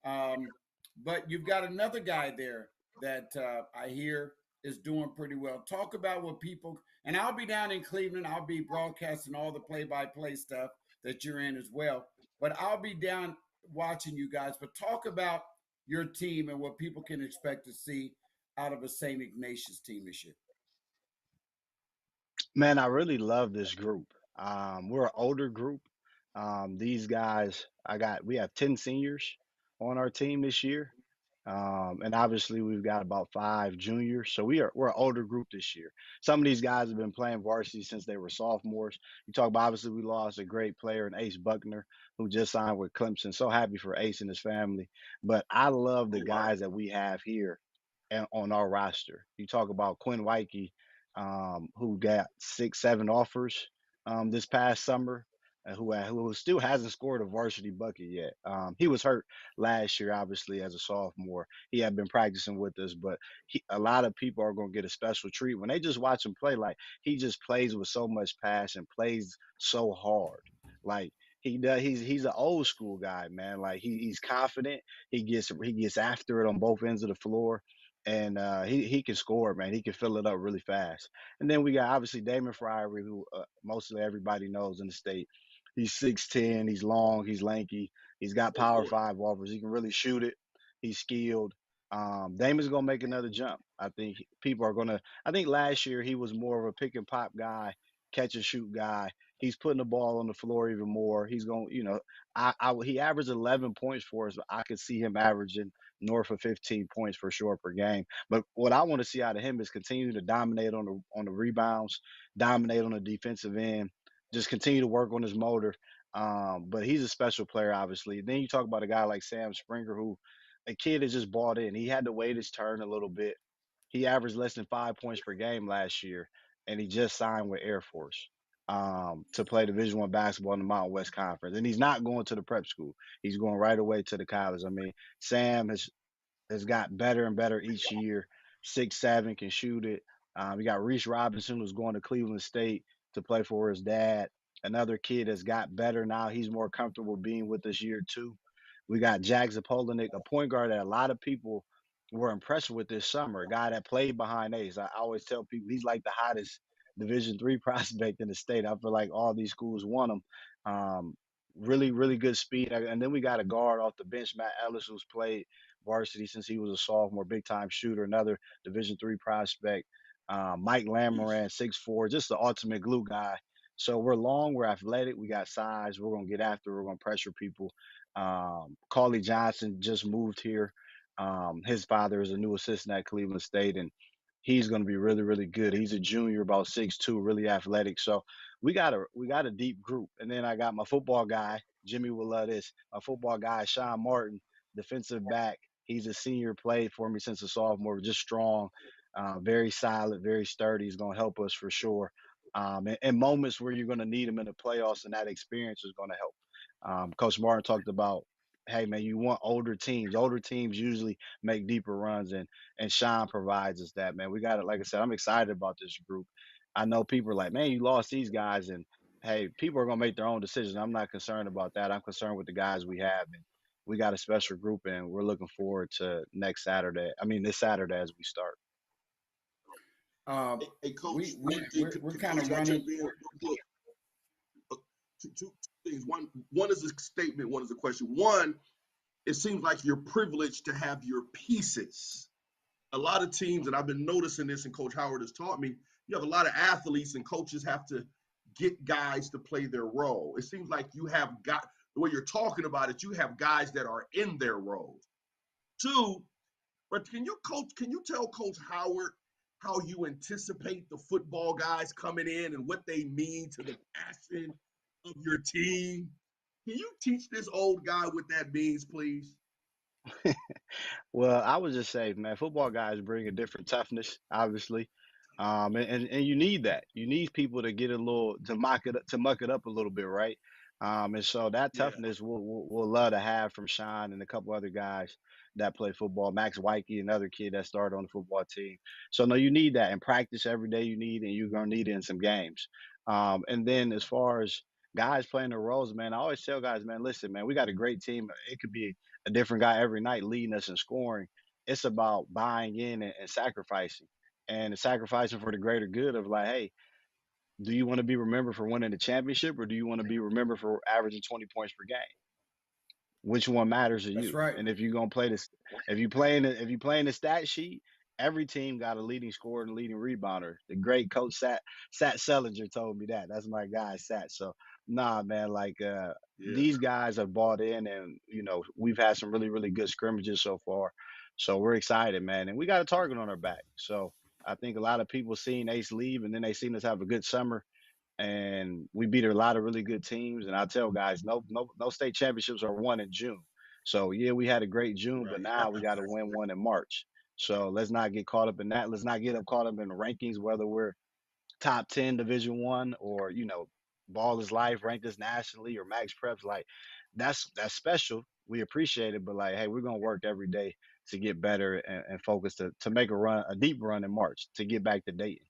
Um, but you've got another guy there that I hear is doing pretty well. Talk about what people, and I'll be down in Cleveland. I'll be broadcasting all the play-by-play stuff that you're in as well. But I'll be down watching you guys. But talk about your team and what people can expect to see out of a St. Ignatius team this year. Man, I really love this group. We're an older group. These guys, we have 10 seniors on our team this year. And obviously we've got about 5 juniors. So we're an older group this year. Some of these guys have been playing varsity since they were sophomores. You talk about obviously we lost a great player in Ace Buckner who just signed with Clemson. So happy for Ace and his family. But I love the oh wow. guys that we have here and on our roster. You talk about Quinn Wyke, who got 6, 7 offers this past summer, who still hasn't scored a varsity bucket yet. He was hurt last year, obviously as a sophomore. He had been practicing with us, but a lot of people are going to get a special treat when they just watch him play. Like he just plays with so much passion, plays so hard. Like he does. He's an old school guy, man. Like he's confident. He gets after it on both ends of the floor, and he can score, man. He can fill it up really fast. And then we got obviously Damon Fryery, who mostly everybody knows in the state. He's 6'10", he's long, he's lanky, he's got Oh power Lord. five offers. He can really shoot it. He's skilled. Damon's gonna make another jump. I think people are gonna. I think last year he was more of a pick and pop guy, catch and shoot guy. He's putting the ball on the floor even more. He's going, he averaged 11 points for us. But I could see him averaging north of 15 points for sure per game. But what I want to see out of him is continue to dominate on the rebounds, dominate on the defensive end, just continue to work on his motor. But he's a special player, obviously. Then you talk about a guy like Sam Springer, who a kid has just bought in. He had to wait his turn a little bit. He averaged less than 5 points per game last year, and he just signed with Air Force to play Division One basketball in the Mountain West Conference. And he's not going to the prep school. He's going right away to the college. I mean, Sam has got better and better each year. 6'7", can shoot it. We got Reese Robinson, who's going to Cleveland State to play for his dad. Another kid has got better now. He's more comfortable being with this year too. We got Jack Zapolnik, a point guard that a lot of people were impressed with this summer. A guy that played behind Ace. I always tell people he's like the hottest Division III prospect in the state. I feel like all these schools want him. Really, really good speed. And then we got a guard off the bench, Matt Ellis, who's played varsity since he was a sophomore, big time shooter, another Division III prospect. Mike Lamoran, 6'4", just the ultimate glue guy. So we're long, we're athletic, we got size, we're gonna get after, we're gonna pressure people. Cauley Johnson just moved here. His father is a new assistant at Cleveland State, and he's gonna be really, really good. He's a junior, about 6'2", really athletic. So we got a deep group. And then I got my football guy, Jimmy will love this. My football guy, Sean Martin, defensive back. He's a senior, played for me since a sophomore, just strong, very solid, very sturdy. He's going to help us for sure. And moments where you're going to need him in the playoffs, and that experience is going to help. Coach Martin talked about, hey, man, you want older teams. Older teams usually make deeper runs, and Sean provides us that, man. We got it. Like I said, I'm excited about this group. I know people are like, man, you lost these guys, and hey, people are going to make their own decisions. I'm not concerned about that. I'm concerned with the guys we have, and we got a special group, and we're looking forward to this Saturday as we start. Hey, Coach, we're kind of Coach, I jump running. in? Look, two things. One is a statement, one is a question. One, it seems like you're privileged to have your pieces. A lot of teams, and I've been noticing this, and Coach Howard has taught me, you have a lot of athletes and coaches have to get guys to play their role. It seems like you have got, the way you're talking about it, you have guys that are in their roles. Two, but can you tell Coach Howard how you anticipate the football guys coming in and what they mean to the passion of your team? Can you teach this old guy what that means, please? Well, I would just say, man, football guys bring a different toughness, obviously. And you need that. You need people to get a little to muck it up a little bit, right? And so that Yeah, toughness we'll love to have from Sean and a couple other guys that play football. Max Wyke, another kid that started on the football team. So no, you need that in practice every day. You need, and you're gonna need it in some games. And then as far as guys playing their roles, man, I always tell guys, man, listen, man, we got a great team. It could be a different guy every night leading us in scoring. It's about buying in and sacrificing and sacrificing for the greater good of like, hey, do you want to be remembered for winning the championship, or do you want to be remembered for averaging 20 points per game? Which one matters to That's you? right. And if you're gonna play this, if you playing the stat sheet, every team got a leading scorer and a leading rebounder. The great coach Sat Sellinger told me that. That's my guy, Sat. So nah, man, like yeah. these guys have bought in, and we've had some really, really good scrimmages so far. So we're excited, man, and we got a target on our back. So I think a lot of people seen Ace leave, and then they seen us have a good summer, and we beat a lot of really good teams. And I tell guys, no state championships are won in June. So yeah, we had a great June, but Right. now we got to win one in March. So let's not get caught up in that. Let's not get caught up in the rankings, whether we're top 10 Division I, or Ball is Life ranked us nationally, or Max Preps. Like that's special. We appreciate it, but like, hey, we're gonna work every day to get better and focus to make a deep run in March to get back to Dayton.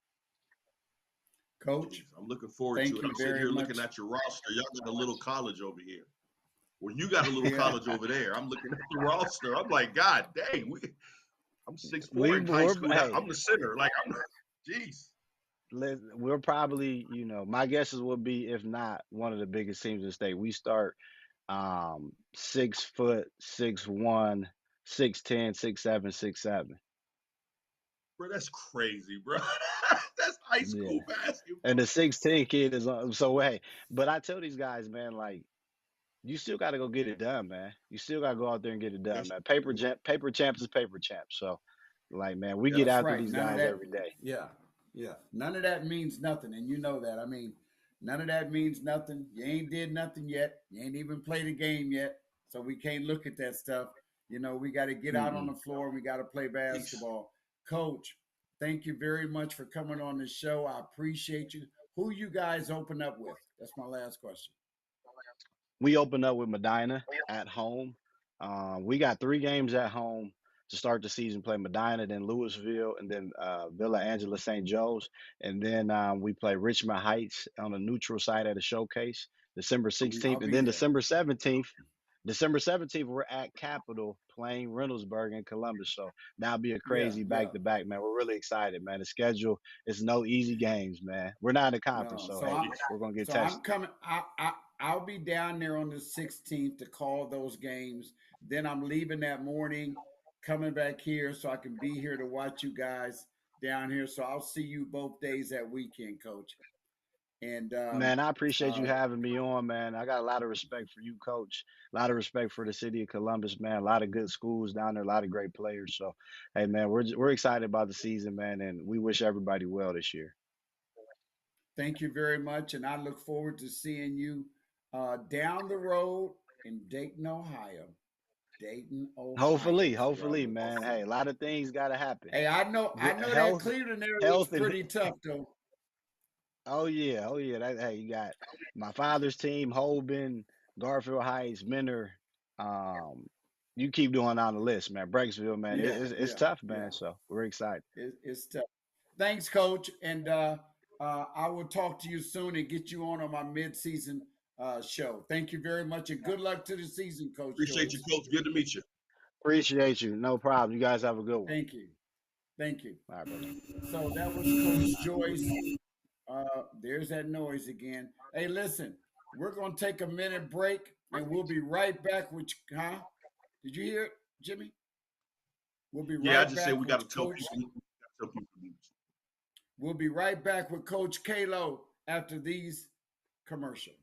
Coach, I'm looking forward to thank it. you I'm sitting very here looking much. at your roster. Y'all got a little college over here. Well, you got a little Yeah. college over there. I'm looking at the roster. I'm like, God dang, I'm 6'4" We in high we're school. hey, I'm the center. Like, jeez. we're probably, my guesses would be, if not one of the biggest teams in the state. We start 6 foot, 6'1", 6'10", 6'7", 6'7". Bro, that's crazy, bro. That's high Yeah. school basketball. And the 6'10" kid is on. So hey, but I tell these guys, man, like, you still got to go get it done, man. You still got to go out there and get it done, That's man. true. Paper champs is paper champs. So, like, man, we get Yep. That's after right. these None of guys that. every day. Yeah, yeah. None of that means nothing, and you know that. I mean, none of that means nothing. You ain't did nothing yet. You ain't even played a game yet, so we can't look at that stuff. We got to get out on Mm-mm. the floor and we got to play Peace. basketball. Coach, thank you very much for coming on the show. I appreciate you. Who you guys open up with? That's my last question. We open up with Medina at home. We got 3 games at home to start the season. Play Medina, then Louisville, and then Villa Angela St. Joe's, and then we play Richmond Heights on a neutral site at a showcase, December I'll 16th, and be then there. December 17th, we're at Capitol playing Reynoldsburg in Columbus. So that'll be a Yeah, crazy back yeah. to back, man. We're really excited, man. The schedule is no easy games, man. We're not in the conference, No, so so hey, I'm Peace. we're gonna get so I'm tested. coming. I'll be down there on the 16th to call those games. Then I'm leaving that morning, coming back here so I can be here to watch you guys down here. So I'll see you both days that weekend, Coach. And Man, I appreciate you uh, having me on, man. I got a lot of respect for you, coach. A lot of respect for the city of Columbus, man. A lot of good schools down there, a lot of great players. So, hey, man, we're excited about the season, man, and we wish everybody well this year. thank you very much. And I look forward to seeing you down the road in Dayton, Ohio. Dayton, Ohio is where I Hopefully, look to man. see Hey, a you. lot of things got to happen. Hey, I know that Health, Cleveland area is health, and pretty tough, though. oh yeah. Hey, you got my father's team, Holben, Garfield Heights, Menor. Um, you keep doing on the list, man. Breaksville, man. Yeah, It's yeah, tough, yeah. man. So we're excited. It's tough. Thanks, Coach, and I will talk to you soon and get you on my mid-season show. Thank you very much, and good luck to the season, Coach Appreciate you, Joyce. coach. Good to meet you. Appreciate you. No problem. You guys have a good one. Thank you, thank you. All right, brother. So that was Coach Joyce. There's that noise again. Hey, listen, we're gonna take a minute break, and we'll be right back with huh? Did you hear it, Jimmy? We'll be Yeah, I right just said back we got to with tell Coach. people. We gotta tell people news. We'll be right back with Coach Kalo after these commercials.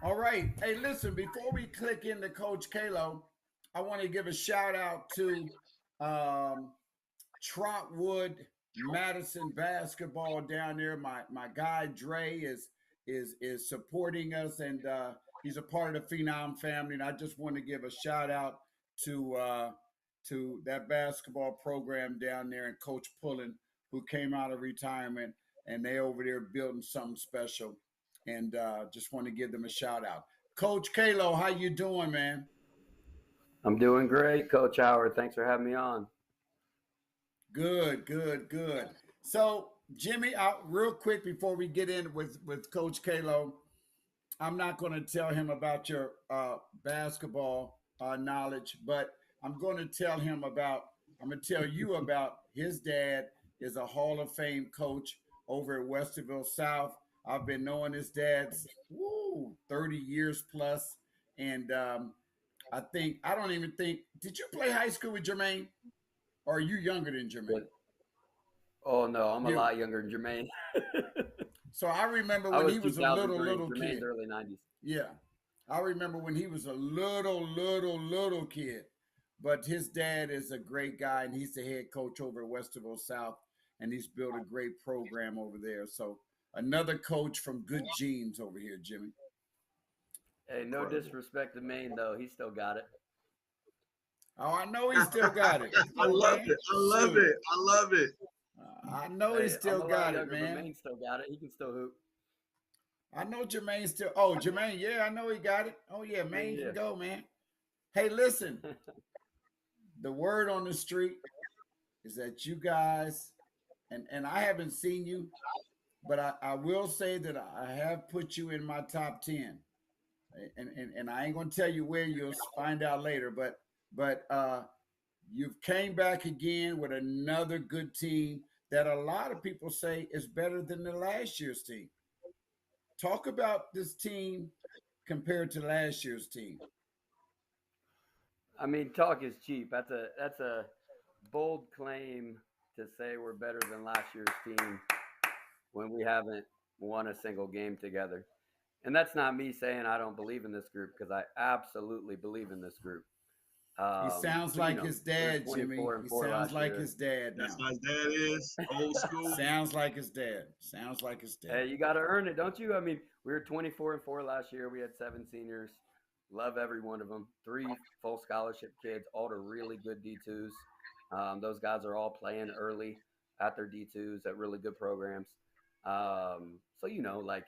All right. Hey, listen, before we click into Coach Kalo, I want to give a shout out to um, Trotwood Madison basketball down there. My guy Dre is supporting us, and he's a part of the Phenom family. And I just want to give a shout out to uh, to that basketball program down there and Coach Pullen, who came out of retirement, and they over there building something special. And just want to give them a shout out. Coach Kalo, how you doing, man? I'm doing great, Coach Howard. Thanks for having me on. Good, good, good. So, Jimmy, real quick before we get in with Coach Kalo, I'm not going to tell him about your basketball knowledge, but I'm going to tell him about. I'm going to tell you about his dad is a Hall of Fame coach over at Westerville South. I've been knowing his dad's 30 years plus, and I don't even think. Did you play high school with Jermaine, or are you younger than Jermaine? But oh no, I'm a You. lot younger than Jermaine. So I remember I when was he was a 2003. little Jermaine's kid. early 90s. Yeah, I remember when he was a little kid. But his dad is a great guy, and he's the head coach over at Westerville South, and he's built a great program over there. So another coach from good genes over here, Jimmy. Hey, no Incredible. disrespect to Maine though, he still got it. Oh, I know he still got it. Come I on, love man. it. I love Shoot. it. I love it. I know he Hey, I'm still a lot got it, younger, but man. Maine still got it. He can still hoop. I know Jermaine still. Oh, Jermaine, yeah, I know he got it. Oh, yeah, Yeah, Maine can yeah. go, man. Hey, listen, the word on the street is that you guys, and I haven't seen you, but I will say that I have put you in my top 10. And I ain't gonna tell you where, you'll find out later, but you've came back again with another good team that a lot of people say is better than the last year's team. Talk about this team compared to last year's team. I mean, talk is cheap. That's a bold claim to say we're better than last year's team when we haven't won a single game together. And that's not me saying I don't believe in this group because I absolutely believe in this group. He sounds But like his we were dad, Jimmy. 24 and He four sounds last like year. his dad That's now. how his dad is. Old school. Sounds like his dad. Sounds like his dad. Hey, you got to earn it, don't you? I mean, we were 24 and four last year. We had 7 seniors. Love every one of them. 3 full scholarship kids, all to really good D2s. Those guys are all playing early at their D2s at really good programs. So like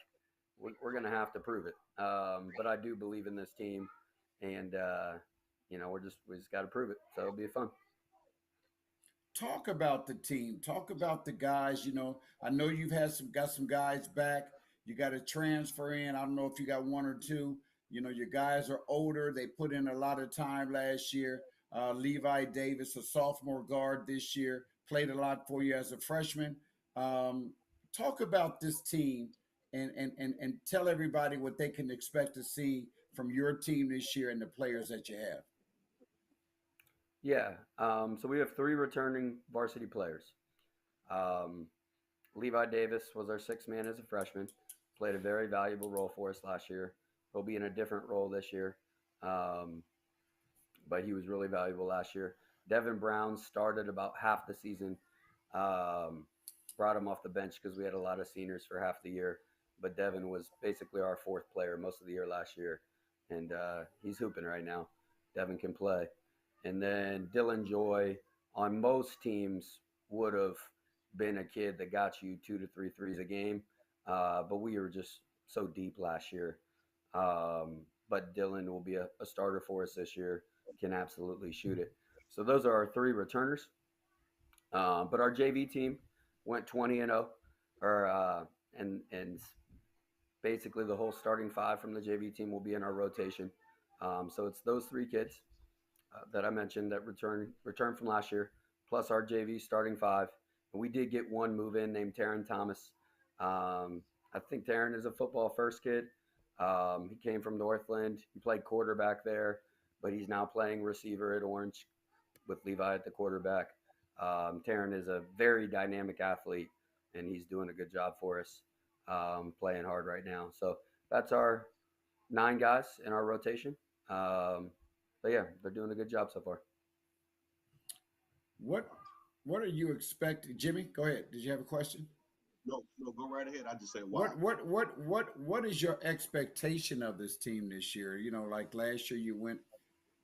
we're gonna have to prove it. But I do believe in this team, and we just got to prove it. So it'll be fun. Talk about the team. Talk about the guys. I know you've got some guys back. You got to transfer in. I don't know if you got one or two. Your guys are older. They put in a lot of time last year. Levi Davis, a sophomore guard this year, played a lot for you as a freshman. Um, Talk about this team and tell everybody what they can expect to see from your team this year and the players that you have. Yeah. So we have 3 returning varsity players. Um, Levi Davis was our 6th man as a freshman. Played a very valuable role for us last year. He'll be in a different role this year, um, but he was really valuable last year. Devin Brown started about half the season. Um, Brought him off the bench because we had a lot of seniors for half the year. But Devin was basically our 4th player most of the year last year, and he's hooping right now. Devin can play. And then Dylan Joy on most teams would have been a kid that got you 2 to 3 threes a game. But we were just so deep last year. But Dylan will be a starter for us this year, can absolutely shoot it. So those are our 3 returners. But our JV team went 20-0, and basically the whole starting 5 from the JV team will be in our rotation. So it's those 3 kids that I mentioned that returned from last year, plus our JV starting 5. And we did get one move in named Taryn Thomas. I think Taryn is a football first kid. He came from Northland. He played quarterback there, but he's now playing receiver at Orange with Levi at the quarterback. Taryn is a very dynamic athlete, and he's doing a good job for us, playing hard right now. So that's our 9 guys in our rotation. But yeah, they're doing a good job so far. What What are you expecting, Jimmy? Go ahead. Did you have a question? No, no, go right ahead. I just say wow. What is your expectation of this team this year? Like last year,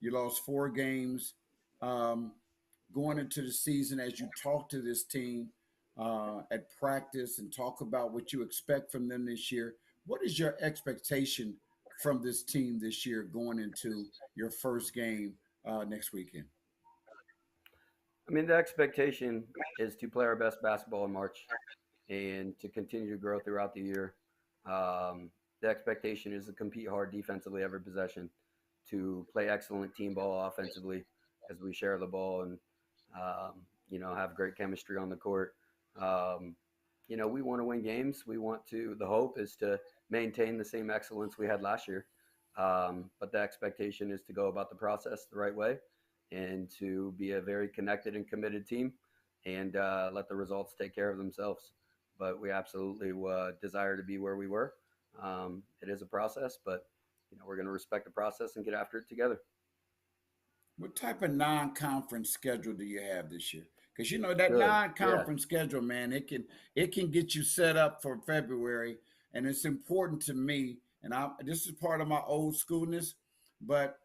you lost 4 games. Um, Going into the season, as you talk to this team at practice and talk about what you expect from them this year, what is your expectation from this team this year going into your first game next weekend? I mean, the expectation is to play our best basketball in March and to continue to grow throughout the year. The expectation is to compete hard defensively every possession, to play excellent team ball offensively as we share the ball and have great chemistry on the court. We want to win games. The hope is to maintain the same excellence we had last year. But the expectation is to go about the process the right way and to be a very connected and committed team and let the results take care of themselves. But we absolutely desire to be where we were. It is a process, but we're going to respect the process and get after it together. What type of non-conference schedule do you have this year? Because that Good. Yeah. non-conference schedule, man, it can get you set up for February, and it's important to me. And this is part of my old schoolness, but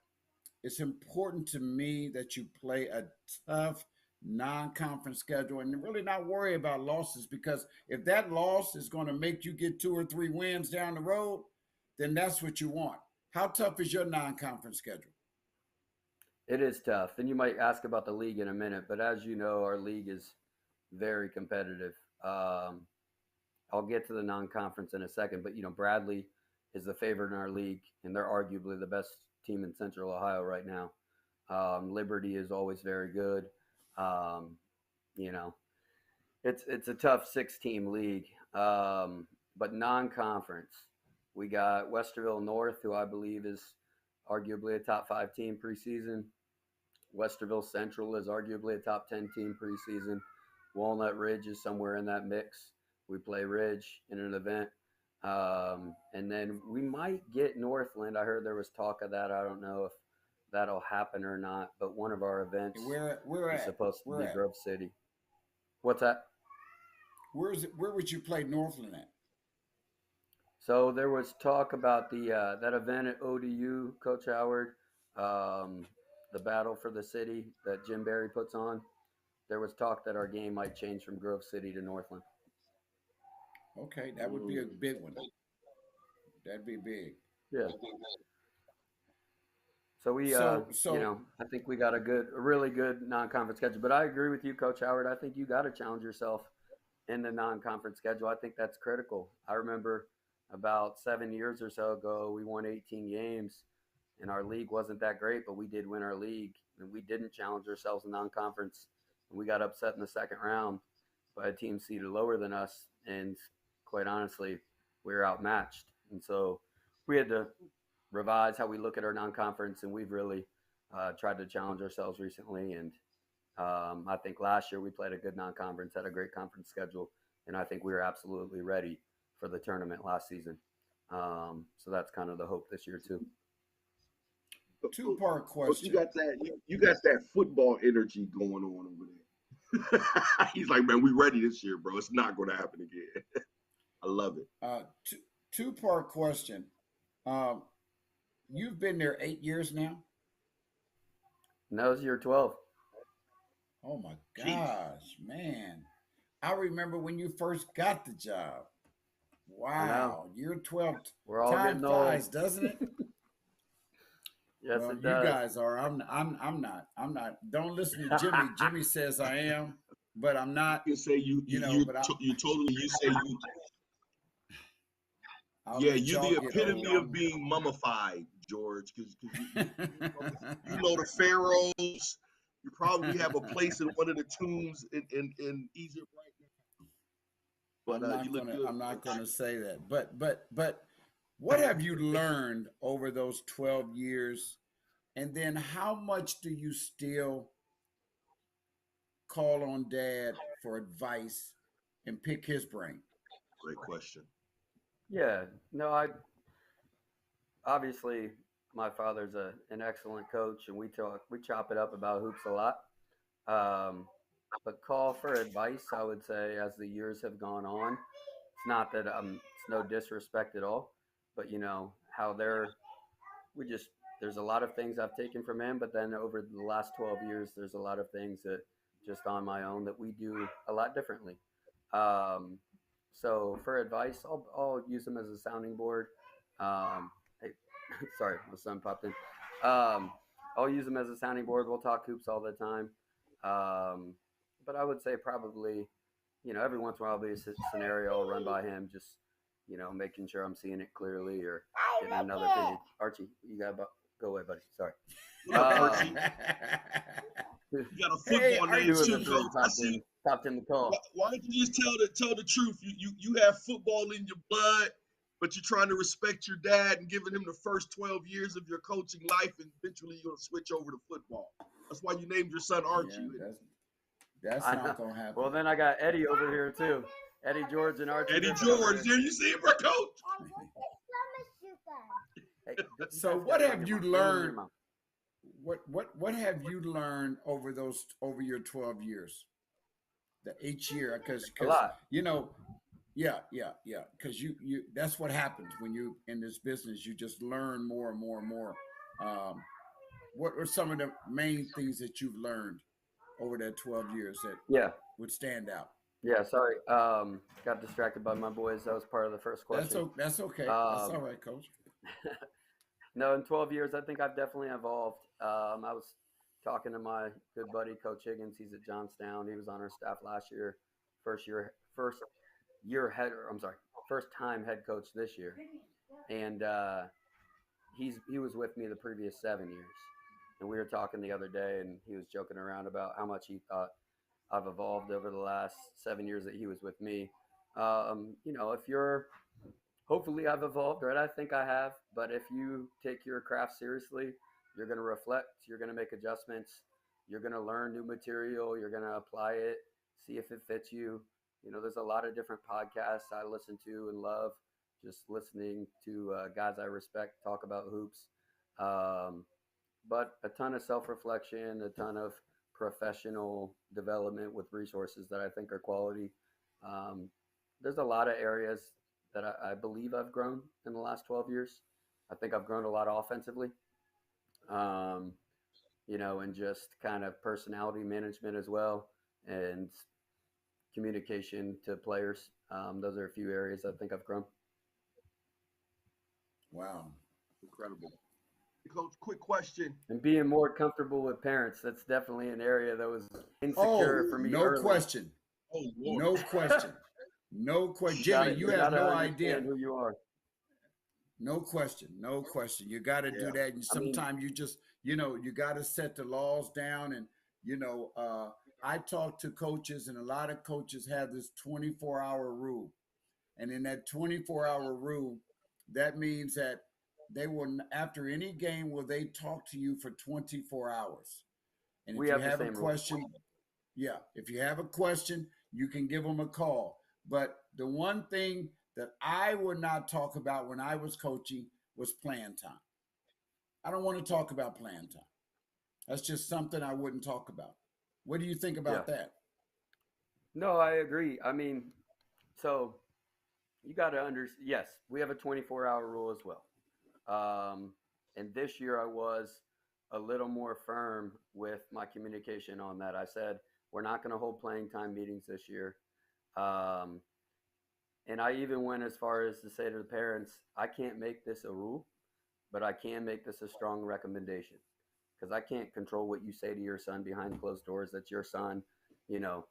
it's important to me that you play a tough non-conference schedule and really not worry about losses, because if that loss is going to make you get 2 or 3 wins down the road, then that's what you want. How tough is your non-conference schedule? It is tough. And you might ask about the league in a minute, but as you know, our league is very competitive. I'll get to the non-conference in a second, but Bradley is the favorite in our league, and they're arguably the best team in Central Ohio right now. Liberty is always very good. It's a tough 6-team league. But non-conference, we got Westerville North, who I believe is arguably a top 5 team preseason. Westerville Central is arguably a top 10 team preseason. Walnut Ridge is somewhere in that mix. We play Ridge in an event. And then we might get Northland. I heard there was talk of that. I don't know if that'll happen or not, but one of our events is supposed to be Grove City. What's that? Where would you play Northland at? So there was talk about the that event at ODU, Coach Howard, the Battle for the City that Jim Barry puts on. There was talk that our game might change from Grove City to Northland. Okay, that would be a big one. That'd be big. Yeah. So we, I think we got a really good non-conference schedule. But I agree with you, Coach Howard. I think you got to challenge yourself in the non-conference schedule. I think that's critical. I remember about 7 years or so ago, we won 18 games, and our league wasn't that great, but we did win our league, and we didn't challenge ourselves in non-conference. And we got upset in the second round by a team seated lower than us, and quite honestly, we were outmatched. And so we had to revise how we look at our non-conference, and we've really tried to challenge ourselves recently. And I think last year we played a good non-conference, had a great conference schedule, and I think we were absolutely ready for the tournament last season. So that's kind of the hope this year too. 2-part question. You got that football energy going on over there. He's like, man, we ready this year, bro. It's not going to happen again. I love it. 2-part question. You've been there 8 years now? No, it's year 12. Oh my gosh, man. I remember when you first got the job. Wow, year 12. We're all time getting flies, old. doesn't it? Yes, well, it does. You guys are. I'm not. Don't listen to Jimmy. Jimmy says I am, but I'm not. You say you totally. You say you. Yeah, you're the epitome of being mummified, George, because you know the pharaohs. You probably have a place in one of the tombs in Egypt right now. But I'm not going to say that. But what have you learned over those 12 years? And then how much do you still call on Dad for advice and pick his brain? Great question. Yeah, no, obviously my father's an excellent coach, and we chop it up about hoops a lot. But call for advice, I would say, as the years have gone on. It's not that it's no disrespect at all, but how there's a lot of things I've taken from him, but then over the last 12 years, there's a lot of things that just on my own that we do a lot differently. So for advice, I'll use him as a sounding board. Hey, sorry, my son popped in. I'll use him as a sounding board. We'll talk hoops all the time. But I would say probably, every once in a while there'll be a scenario I'll run by him, just, making sure I'm seeing it clearly or getting another opinion. Archie, you got to go away, buddy. Sorry. Archie. You got a football name too, Coach. Popped in the call. Why don't you just tell the truth? You have football in your blood. but you're trying to respect your dad and giving him the first 12 years of your coaching life, and eventually you're gonna switch over to football. That's why you named your son Archie. Yeah, that's I know. not gonna happen. Well, then I got Eddie over here too. Eddie George and Archie. Eddie Griffin over George, here. there you see him, bro, coach. Hey, you So guys what got it have on you your mouth. Put it in your learned? mouth. What have you learned over your 12 years? Each year, because A lot. you know, yeah, because you that's what happens when you in this business. You just learn more and more and more. Um, what are some of the main things that you've learned over that 12 years that Yeah. would stand out? Yeah. Sorry. Got distracted by my boys. That was part of the first question. That's okay. That's all right, Coach. No, in 12 years, I think I've definitely evolved. I was talking to my good buddy, Coach Higgins. He's at Johnstown. He was on our staff last year. First time head coach this year. And he was with me the previous 7 years. And we were talking the other day, and he was joking around about how much he thought I've evolved over the last 7 years that he was with me. Hopefully I've evolved, right? I think I have. But if you take your craft seriously, you're going to reflect, you're going to make adjustments, you're going to learn new material, you're going to apply it, see if it fits you. There's a lot of different podcasts I listen to and love, just listening to guys I respect talk about hoops. But a ton of self-reflection, a ton of professional development with resources that I think are quality. There's a lot of areas that I believe I've grown in the last 12 years. I think I've grown a lot offensively, and just kind of personality management as well, and communication to players. Those are a few areas I think I've grown. Wow. Incredible. Coach, quick question. And being more comfortable with parents, that's definitely an area that was insecure for me no early. question. Oh, Lord. No question. No question. Jimmy, you have no idea who you are. No question. You got to do that. And sometimes you just, you got to set the laws down. And, I talk to coaches, and a lot of coaches have this 24-hour rule. And in that 24-hour rule, that means that they will, after any game, will they talk to you for 24 hours. And if you have a question, if you have a question, you can give them a call. But the one thing that I would not talk about when I was coaching was playing time. I don't want to talk about playing time. That's just something I wouldn't talk about. What do you think about that? No, I agree. I mean, so you got to understand, yes, we have a 24-hour rule as well. And this year I was a little more firm with my communication on that. I said, we're not going to hold playing time meetings this year. And I even went as far as to say to the parents, I can't make this a rule, but I can make this a strong recommendation, because I can't control what you say to your son behind closed doors. That's your son. You're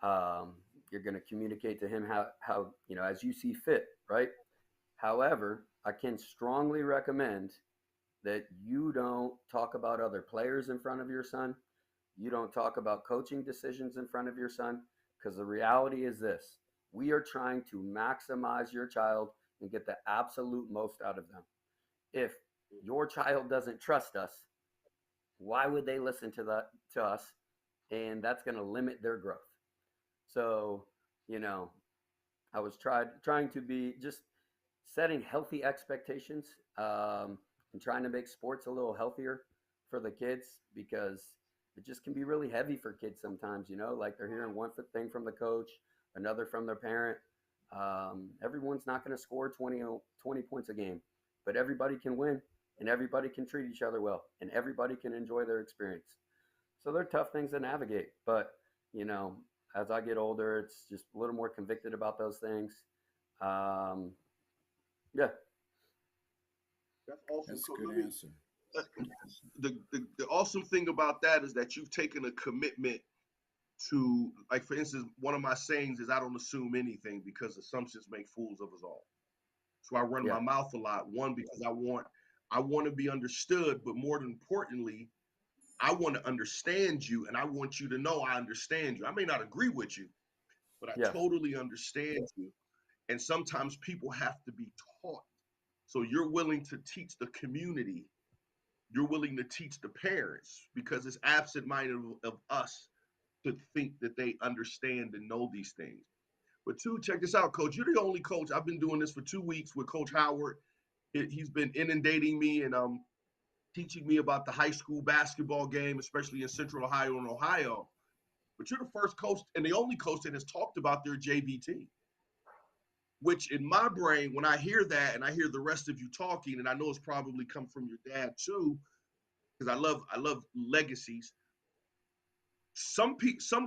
going to communicate to him how as you see fit, right? However, I can strongly recommend that you don't talk about other players in front of your son. You don't talk about coaching decisions in front of your son, because the reality is this: we are trying to maximize your child and get the absolute most out of them. If your child doesn't trust us, why would they listen to us? And that's going to limit their growth. So, I was trying to be just setting healthy expectations, and trying to make sports a little healthier for the kids, because it just can be really heavy for kids sometimes, like they're hearing one thing from the coach, another from their parent. Everyone's not going to score 20 points a game, but everybody can win, and everybody can treat each other well, and everybody can enjoy their experience. So they're tough things to navigate, but as I get older, it's just a little more convicted about those things. That's awesome. That's a good answer. The awesome thing about that is that you've taken a commitment to, like, for instance, one of my sayings is, I don't assume anything, because assumptions make fools of us all. So I run my mouth a lot. One, because I want to be understood, but more importantly, I want to understand you, and I want you to know I understand you. I may not agree with you, but I totally understand you. And sometimes people have to be taught. So you're willing to teach the community. You're willing to teach the parents because it's absent-minded of us to think that they understand and know these things. But two, check this out, Coach. You're the only coach. I've been doing this for 2 weeks with Coach Howard. He's been inundating me and teaching me about the high school basketball game, especially in Central Ohio and Ohio. But you're the first coach and the only coach that has talked about their JV team. Which in my brain, when I hear that and I hear the rest of you talking, and I know it's probably come from your dad too, because I love legacies. Some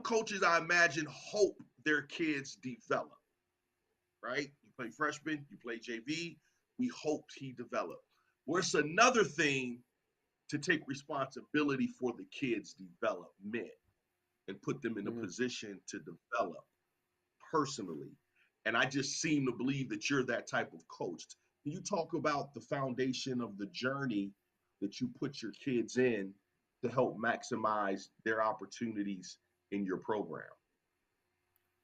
coaches I imagine hope their kids develop, right? You play freshman, you play JV, we hoped he developed. Well, it's another thing to take responsibility for the kids' development and put them in a position to develop personally. And I just seem to believe that you're that type of coach. Can you talk about the foundation of the journey that you put your kids in to help maximize their opportunities in your program?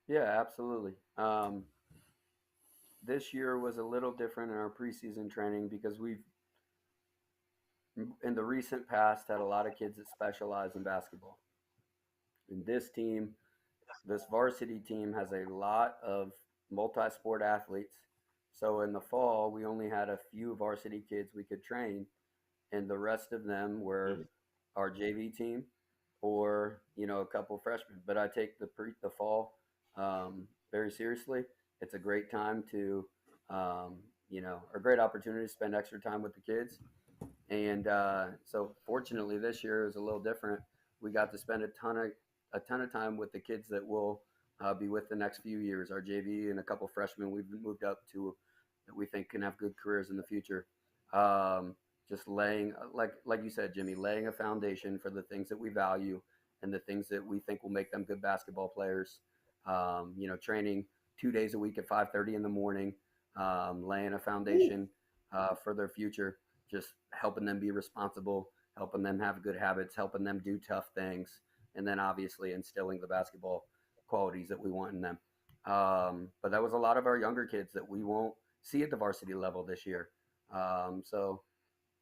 Yeah, absolutely. This year was a little different in our preseason training because we've, in the recent past, had a lot of kids that specialize in basketball. And this varsity team has a lot of multi-sport athletes. So in the fall, we only had a few varsity kids we could train, and the rest of them were our JV team or, a couple freshmen. But I take the fall very seriously. It's a great time to, a great opportunity to spend extra time with the kids. And so fortunately this year is a little different. We got to spend a ton of time with the kids that will be with the next few years. Our JV and a couple freshmen we've moved up to that we think can have good careers in the future. Just laying, like you said, Jimmy, laying a foundation for the things that we value and the things that we think will make them good basketball players. Training 2 days a week at 5:30 in the morning, laying a foundation for their future, just helping them be responsible, helping them have good habits, helping them do tough things, and then obviously instilling the basketball qualities that we want in them. But that was a lot of our younger kids that we won't see at the varsity level this year. So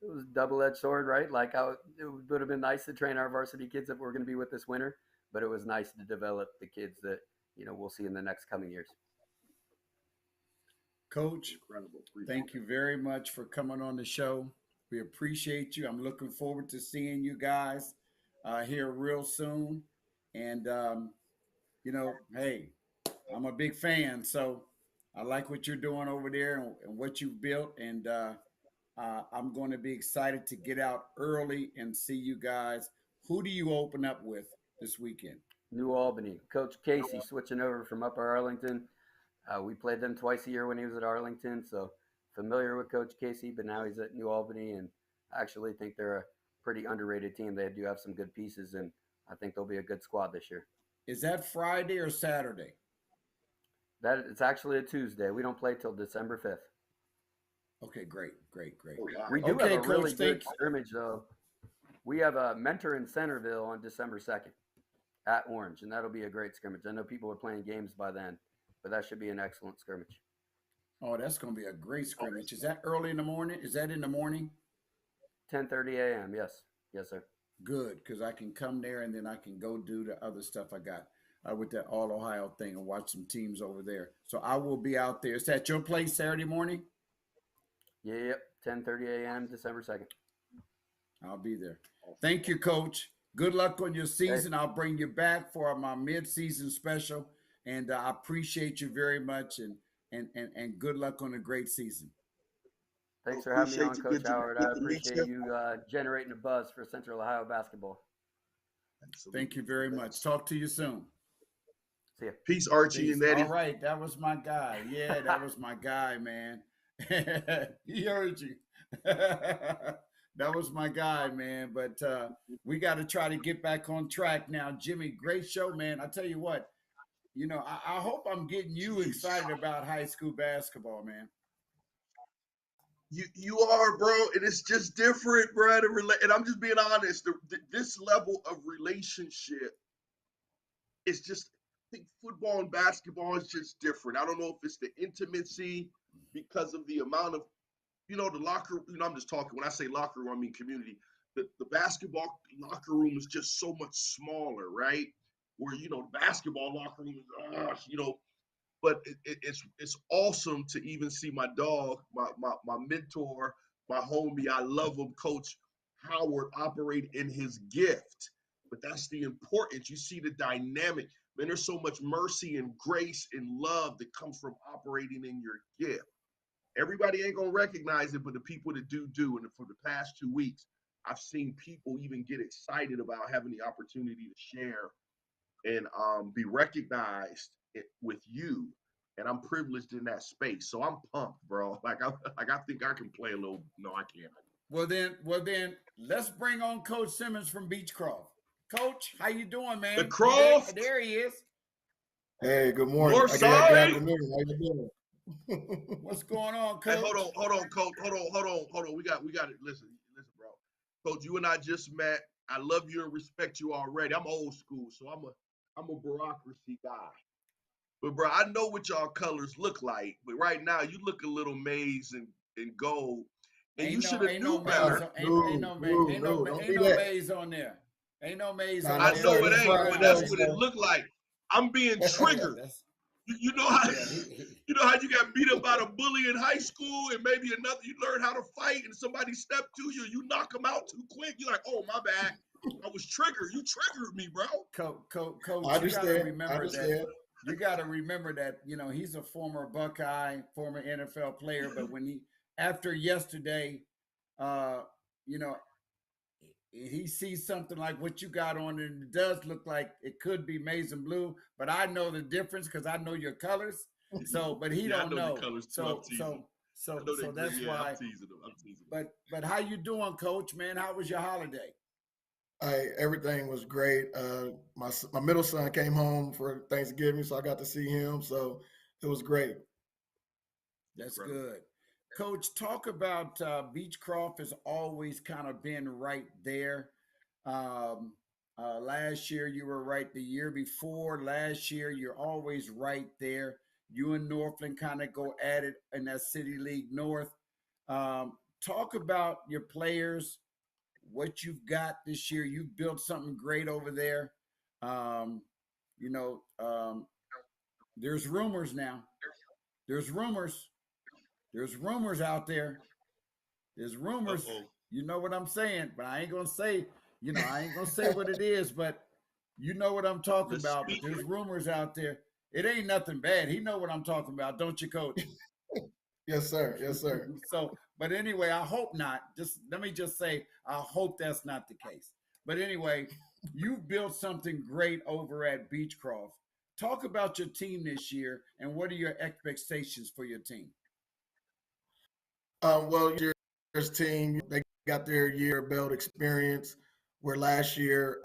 it was a double-edged sword, right? Like it would have been nice to train our varsity kids that we're going to be with this winter, but it was nice to develop the kids that, we'll see in the next coming years. Coach, thank you very much for coming on the show. We appreciate you. I'm looking forward to seeing you guys here real soon. And, hey, I'm a big fan. So I like what you're doing over there and what you've built. And I'm going to be excited to get out early and see you guys. Who do you open up with this weekend? New Albany. Coach Casey switching over from Upper Arlington. We played them twice a year when he was at Arlington, so familiar with Coach Casey, but now he's at New Albany, and I actually think they're a pretty underrated team. They do have some good pieces, and I think they'll be a good squad this year. Is that Friday or Saturday? It's actually a Tuesday. We don't play till December 5th. Okay, great. We do have a really good scrimmage, though. We have a Mentor in Centerville on December 2nd at Orange, and that'll be a great scrimmage. I know people are playing games by then, but that should be an excellent scrimmage. Oh, that's going to be a great scrimmage. Is that early in the morning? Is that in the morning? 10:30 a.m. Yes, sir. Good, because I can come there and then I can go do the other stuff I got with that All Ohio thing and watch some teams over there. So I will be out there. Is that your place Saturday morning? Yep, 10:30 a.m. December 2nd. I'll be there. Thank you, Coach. Good luck on your season. I'll bring you back for my mid-season special. And I appreciate you very much, and good luck on a great season. Thanks for having me on, Coach Howard. I appreciate you generating a buzz for Central Ohio basketball. Thank you very much. Talk to you soon. See ya. Peace, Archie. Peace. And Eddie. All right, that was my guy. Yeah, that was my guy, man. He heard you. That was my guy, man. But we got to try to get back on track now. Jimmy, great show, man. I tell you what. I hope I'm getting you excited about high school basketball, man. You are, bro, and it's just different, bro. And I'm just being honest. This level of relationship is just think football and basketball is just different. I don't know if it's the intimacy because of the amount of, the locker, I'm just talking, when I say locker room, I mean community. The basketball locker room is just so much smaller, right? Where, the basketball locker room is, but it's awesome to even see my dog, my mentor, my homie, I love him, Coach Howard, operate in his gift. But that's the importance. You see the dynamic. Man, there's so much mercy and grace and love that comes from operating in your gift. Everybody ain't gonna recognize it, but the people that do. And for the past 2 weeks, I've seen people even get excited about having the opportunity to share and be recognized with you. And I'm privileged in that space, so I'm pumped, bro. Like I think I can play a little. No, I can't. Well then, let's bring on Coach Simmons from Beechcroft. Coach, how you doing, man? The Croft. There he is. Hey, good morning. North Good side. afternoon. How you doing? What's going on, Coach? Hey, hold on, Coach. Hold on. We got it. Listen, bro. Coach, you and I just met. I love you and respect you already. I'm old school, so I'm a bureaucracy guy. But bro, I know what y'all colors look like. But right now, you look a little maize and gold. And you should have knew better. Ain't no maize on there. Ain't no maize on there. I know it ain't, but that's what it looked like. I'm being triggered. You know how you got beat up by a bully in high school, and maybe you learn how to fight, and somebody stepped to you, you knock them out too quick. You're like, oh my bad, I was triggered. You triggered me, bro. Coach, I understand. that. You got to remember that he's a former Buckeye, former NFL player, but after yesterday, he sees something like what you got on, and it does look like it could be maize and blue, but I know the difference because I know your colors. So, but he don't know. The colors too. So that's why. I'm teasing him. But how you doing, Coach? Man, how was your holiday? Everything was great. My middle son came home for Thanksgiving, so I got to see him. So it was great. That's good. Coach, talk about Beechcroft has always kind of been right there. Last year you were right. The year before last year, you're always right there. You and Northland kind of go at it in that City League North. Talk about your players, what you've got this year. You've built something great over there. There's rumors now. There's rumors out there. There's rumors. Uh-oh. You know what I'm saying, but I ain't gonna say. I ain't gonna say what it is, but you know what I'm talking about. But there's rumors out there. It ain't nothing bad. He know what I'm talking about, don't you, Coach? Yes, sir. Yes, sir. So, but anyway, I hope not. Let me just say, I hope that's not the case. But anyway, you've built something great over at Beechcroft. Talk about your team this year, and what are your expectations for your team? Well, your team, they got their year belt experience, where last year,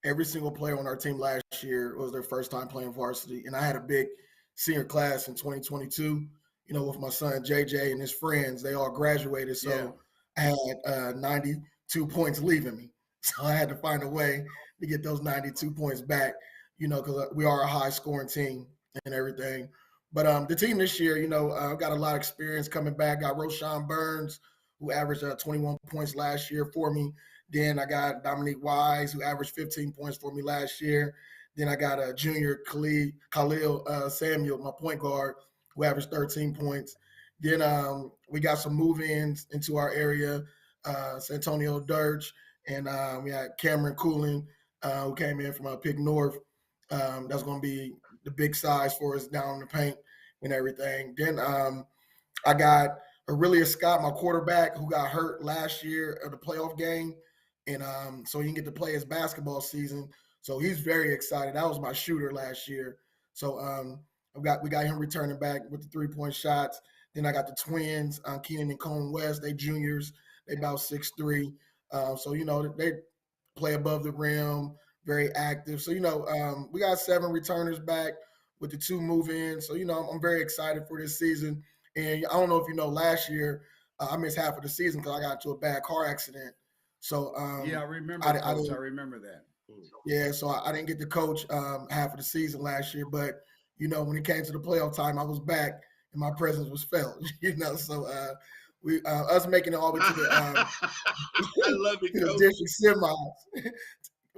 every single player on our team last year was their first time playing varsity. And I had a big senior class in 2022, with my son JJ and his friends. They all graduated. So I had 92 points leaving me. So I had to find a way to get those 92 points back, because we are a high scoring team and everything. But the team this year, got a lot of experience coming back. Got Roshan Burns, who averaged 21 points last year for me. Then I got Dominique Wise, who averaged 15 points for me last year. Then I got a junior Khalil Samuel, my point guard, who averaged 13 points. Then we got some move-ins into our area, Santonio Dirch, and we had Cameron Coolin, who came in from Pick North. That's going to be the big size for us down in the paint and everything. Then I got Aurelia Scott, my quarterback, who got hurt last year at the playoff game. And so he didn't get to play his basketball season. So he's very excited. That was my shooter last year. So we got him returning back with the 3-point shots. Then I got the twins, Keenan and Cone West. They juniors. They about 6'3". So, they play above the rim, very active. So, we got 7 returners back with the 2 move-ins. So, I'm very excited for this season. And I don't know if you know, last year I missed half of the season because I got into a bad car accident. So I remember. I remember that. Mm. Yeah, so I didn't get to coach half of the season last year, but when it came to the playoff time, I was back and my presence was felt. So we us making it all the way to I love it, to the coach. district semis,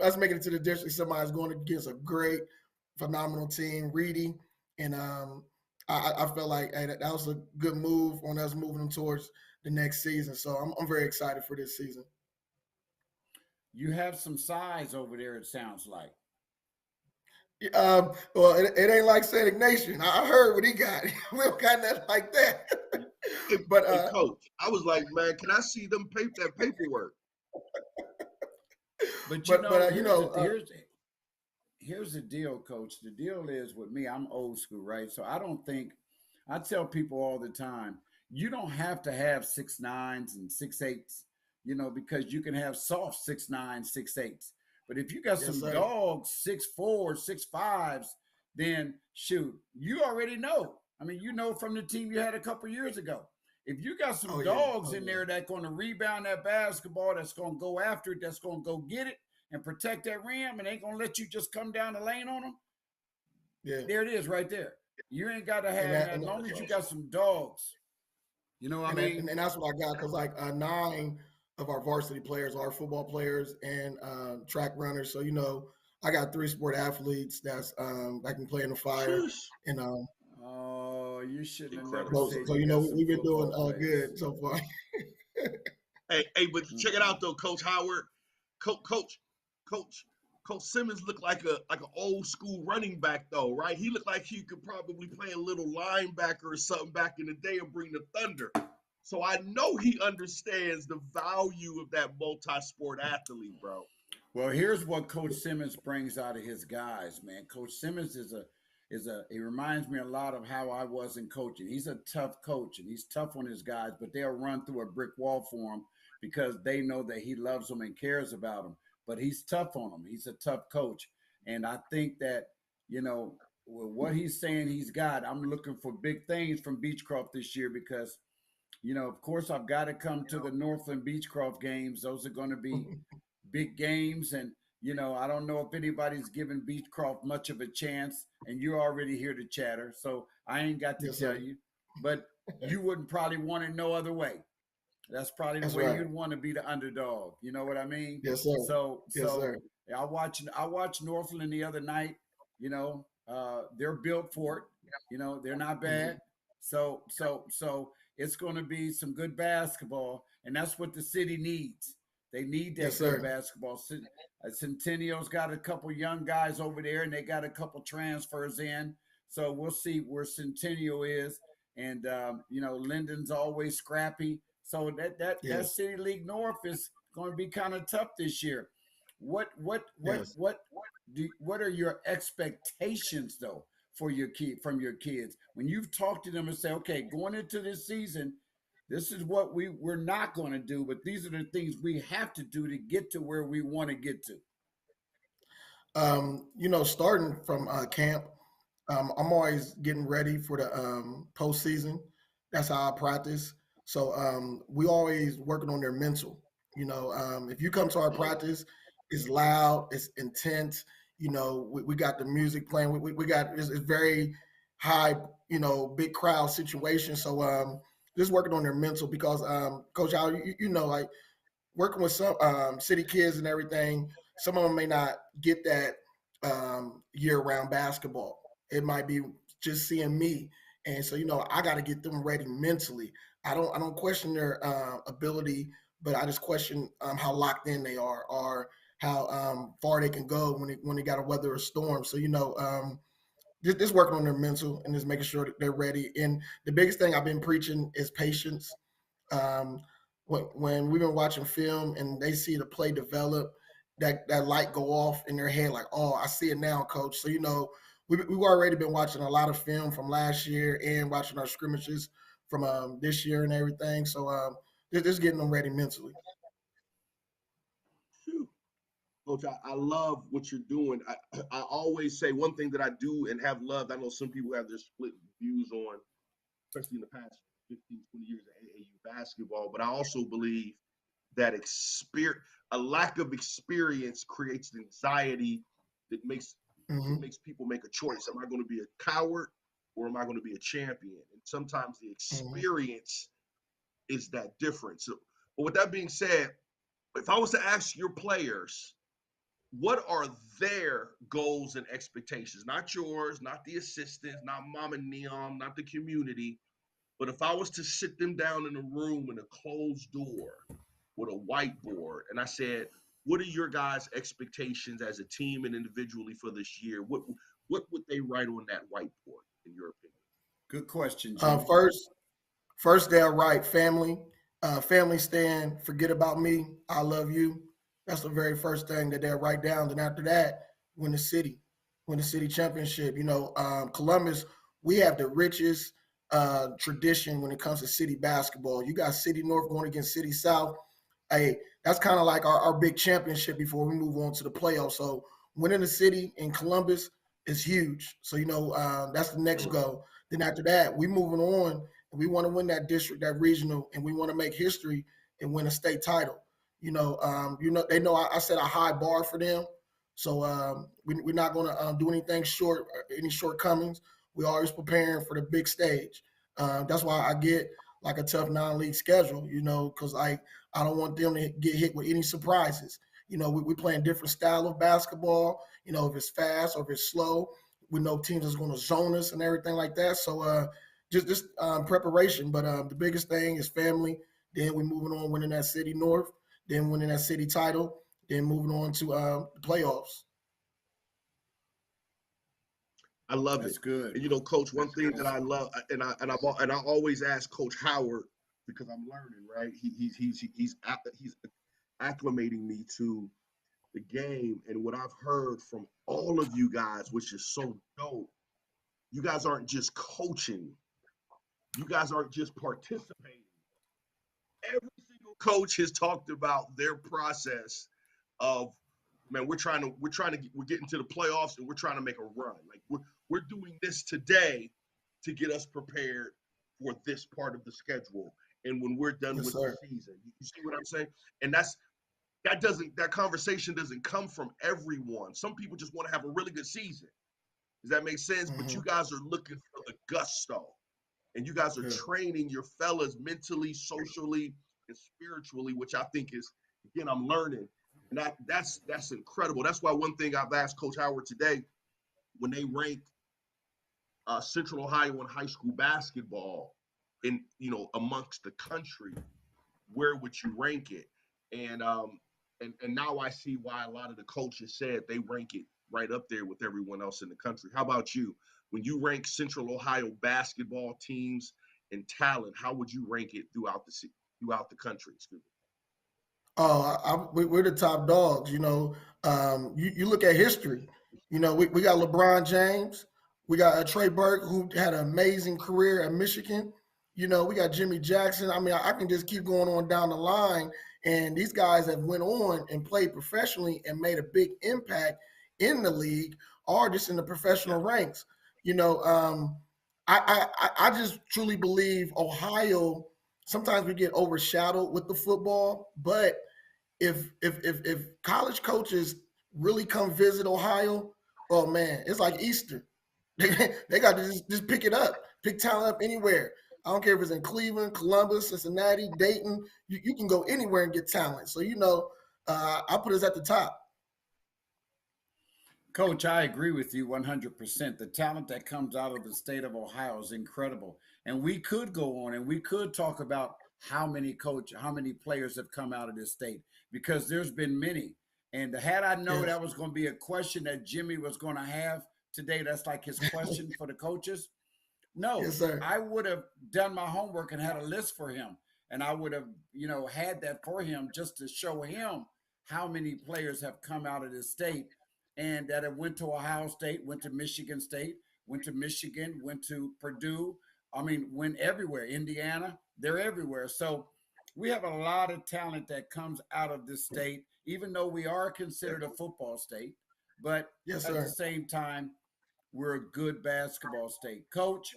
us making it to the district semis, going against a great, phenomenal team, Reedy, and I felt like hey, that was a good move on us moving them towards the next season. So I'm very excited for this season. You have some size over there, it sounds like. Well, it ain't like St. Ignatius. I heard what he got. We don't got nothing like that. Hey, But hey, coach, I was like, man, can I see them that paperwork? But but here's the deal, coach. The deal is with me, I'm old school, right? So I tell people all the time, you don't have to have 6'9s and 6'8s, because you can have soft 6'9, 6'8s. But if you got yes, some sir. dogs, 6'4, 6'5s, then shoot, you already know. I mean, from the team you had a couple years ago. If you got some Oh yeah. dogs Oh in yeah. there that's going to rebound that basketball, that's going to go after it, that's going to go get it and protect that rim, and ain't going to let you just come down the lane on them, Yeah. there it is right there. You ain't got to have, as long as you got some dogs. You know what I mean? And that's what I got because like 9 of our varsity players are football players and track runners. So I got 3 sport athletes that can play in the fire, Sheesh. and Oh, you shouldn't have never Incredible. said so you got some we've been doing football players. good so far. Hey, but check it out though, Coach Howard. Coach Coach Simmons looked like an old school running back though, right? He looked like he could probably play a little linebacker or something back in the day and bring the thunder. So I know he understands the value of that multi-sport athlete, bro. Well, here's what Coach Simmons brings out of his guys, man. Coach Simmons he reminds me a lot of how I was in coaching. He's a tough coach and he's tough on his guys, but they'll run through a brick wall for him because they know that he loves them and cares about them. But he's tough on them. He's a tough coach. And I think that, with what he's saying he's got, I'm looking for big things from Beechcroft this year because of course, I've got to come to the Northland Beechcroft games. Those are going to be big games. And, I don't know if anybody's given Beechcroft much of a chance. And you're already here to chatter. So I ain't got to Yes, tell sir. you. But you wouldn't probably want it no other way. That's probably the That's way right. you'd want to be the underdog. You know what I mean? Yes, sir. So, Yes, sir. I watched Northland the other night. They're built for it. They're not Mhm. bad. So it's going to be some good basketball, and that's what the city needs. They need Yes, that good sir. basketball. Centennial's got a couple young guys over there, and they got a couple transfers in. So we'll see where Centennial is, and Linden's always scrappy. So that Yes. City League North is going to be kind of tough this year. What what what Yes. what what are your expectations though for your kid from your kids when you've talked to them and say, okay, going into this season, this is what we're not going to do, but these are the things we have to do to get to where we want to get to. Starting from camp, I'm always getting ready for the postseason. That's how I practice. So we always working on their mental. If you come to our Mm. practice, it's loud, it's intense. We got the music playing. We got it's very high, big crowd situation. So just working on their mental because Coach Al, like working with some city kids and everything, some of them may not get that year-round basketball. It might be just seeing me, and so I got to get them ready mentally. I don't question their ability, but I just question how locked in they are or how far they can go when they got to weather a storm. So just working on their mental and just making sure that they're ready. And the biggest thing I've been preaching is patience. Um, when we've been watching film and they see the play develop, that light go off in their head, like, oh, I see it now, coach. So we've already been watching a lot of film from last year and watching our scrimmages from this year and everything. So just getting them ready mentally. Phew. Coach, I love what you're doing. I always say one thing that I do and have loved. I know some people have their split views on, especially in the past 15, 20 years of AAU basketball, but I also believe that a lack of experience creates anxiety that makes people make a choice. Am I going to be a coward or am I going to be a champion? And sometimes the experience is that difference. So, but with that being said, if I was to ask your players, what are their goals and expectations? Not yours, not the assistants, not Mama Neon, not the community. But if I was to sit them down in a room in a closed door with a whiteboard and I said, what are your guys' expectations as a team and individually for this year? What would they write on that whiteboard, in your opinion? Good question, Jimmy. First they'll write family. Family stand, forget about me. I love you. That's the very first thing that they'll write down. Then after that, win the city championship. Columbus, we have the richest tradition when it comes to city basketball. You got City North going against City South. Hey, that's kind of like our big championship before we move on to the playoffs. So winning the city in Columbus is huge. So, that's the next goal. Then after that, we moving on and we want to win that district, that regional, and we want to make history and win a state title. They know I set a high bar for them. So we're not going to do anything short, any shortcomings. We're always preparing for the big stage. That's why I get like a tough non-league schedule, because I don't want them to get hit with any surprises. We're playing different style of basketball. If it's fast or if it's slow, we know teams is going to zone us and everything like that. So just preparation. But the biggest thing is family. Then we're moving on, winning that City North, then winning that city title, then moving on to the playoffs. I love That's it. good. And Coach, one thing that I love, and I always ask Coach Howard because I'm learning, right? He's acclimating me to the game and what I've heard from all of you guys, which is so dope. You guys aren't just coaching. You guys aren't just participating. Every single coach has talked about their process of, man, we're getting to the playoffs and we're trying to make a run. Like we're doing this today to get us prepared for this part of the schedule. And when we're done with the season, you see what I'm saying? And that conversation doesn't come from everyone. Some people just want to have a really good season. Does that make sense? But you guys are looking for the gusto. And you guys are training your fellas mentally, socially, and spiritually, which I think is, again, I'm learning. And that's incredible. That's why one thing I've asked Coach Howard today, when they rank Central Ohio in high school basketball in amongst the country, where would you rank it? And now I see why a lot of the coaches said they rank it right up there with everyone else in the country. How about you? When you rank Central Ohio basketball teams and talent, how would you rank it throughout the country? Excuse me. Oh, we're the top dogs. You look at history. We got LeBron James. We got Trey Burke, who had an amazing career at Michigan. We got Jimmy Jackson. I mean, I can just keep going on down the line. And these guys have went on and played professionally and made a big impact in the league or just in the professional ranks. I just truly believe Ohio. Sometimes we get overshadowed with the football, but if college coaches really come visit Ohio, oh man, it's like Easter. They got to just pick it up, pick talent up anywhere. I don't care if it's in Cleveland, Columbus, Cincinnati, Dayton. You can go anywhere and get talent. So I put us at the top. Coach, I agree with you 100%. The talent that comes out of the state of Ohio is incredible. And we could go on and we could talk about how many players have come out of this state because there's been many. And had I known that was going to be a question that Jimmy was going to have today, that's like his question for the coaches. No, yes, sir. I would have done my homework and had a list for him. And I would have, had that for him just to show him how many players have come out of this state and that have went to Ohio State, went to Michigan State, went to Michigan, went to Purdue. I mean, went everywhere. Indiana, they're everywhere. So we have a lot of talent that comes out of this state, even though we are considered a football state. But yes, at the same time, we're a good basketball state. Coach,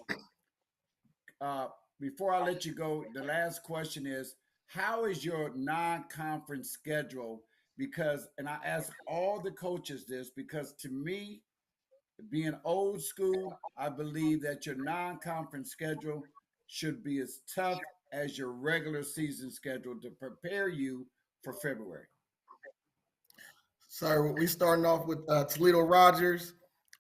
before I let you go, the last question is, how is your non-conference schedule? Because, and I ask all the coaches this because to me, being old school, I believe that your non-conference schedule should be as tough as your regular season schedule to prepare you for February. So we starting off with Toledo Rogers.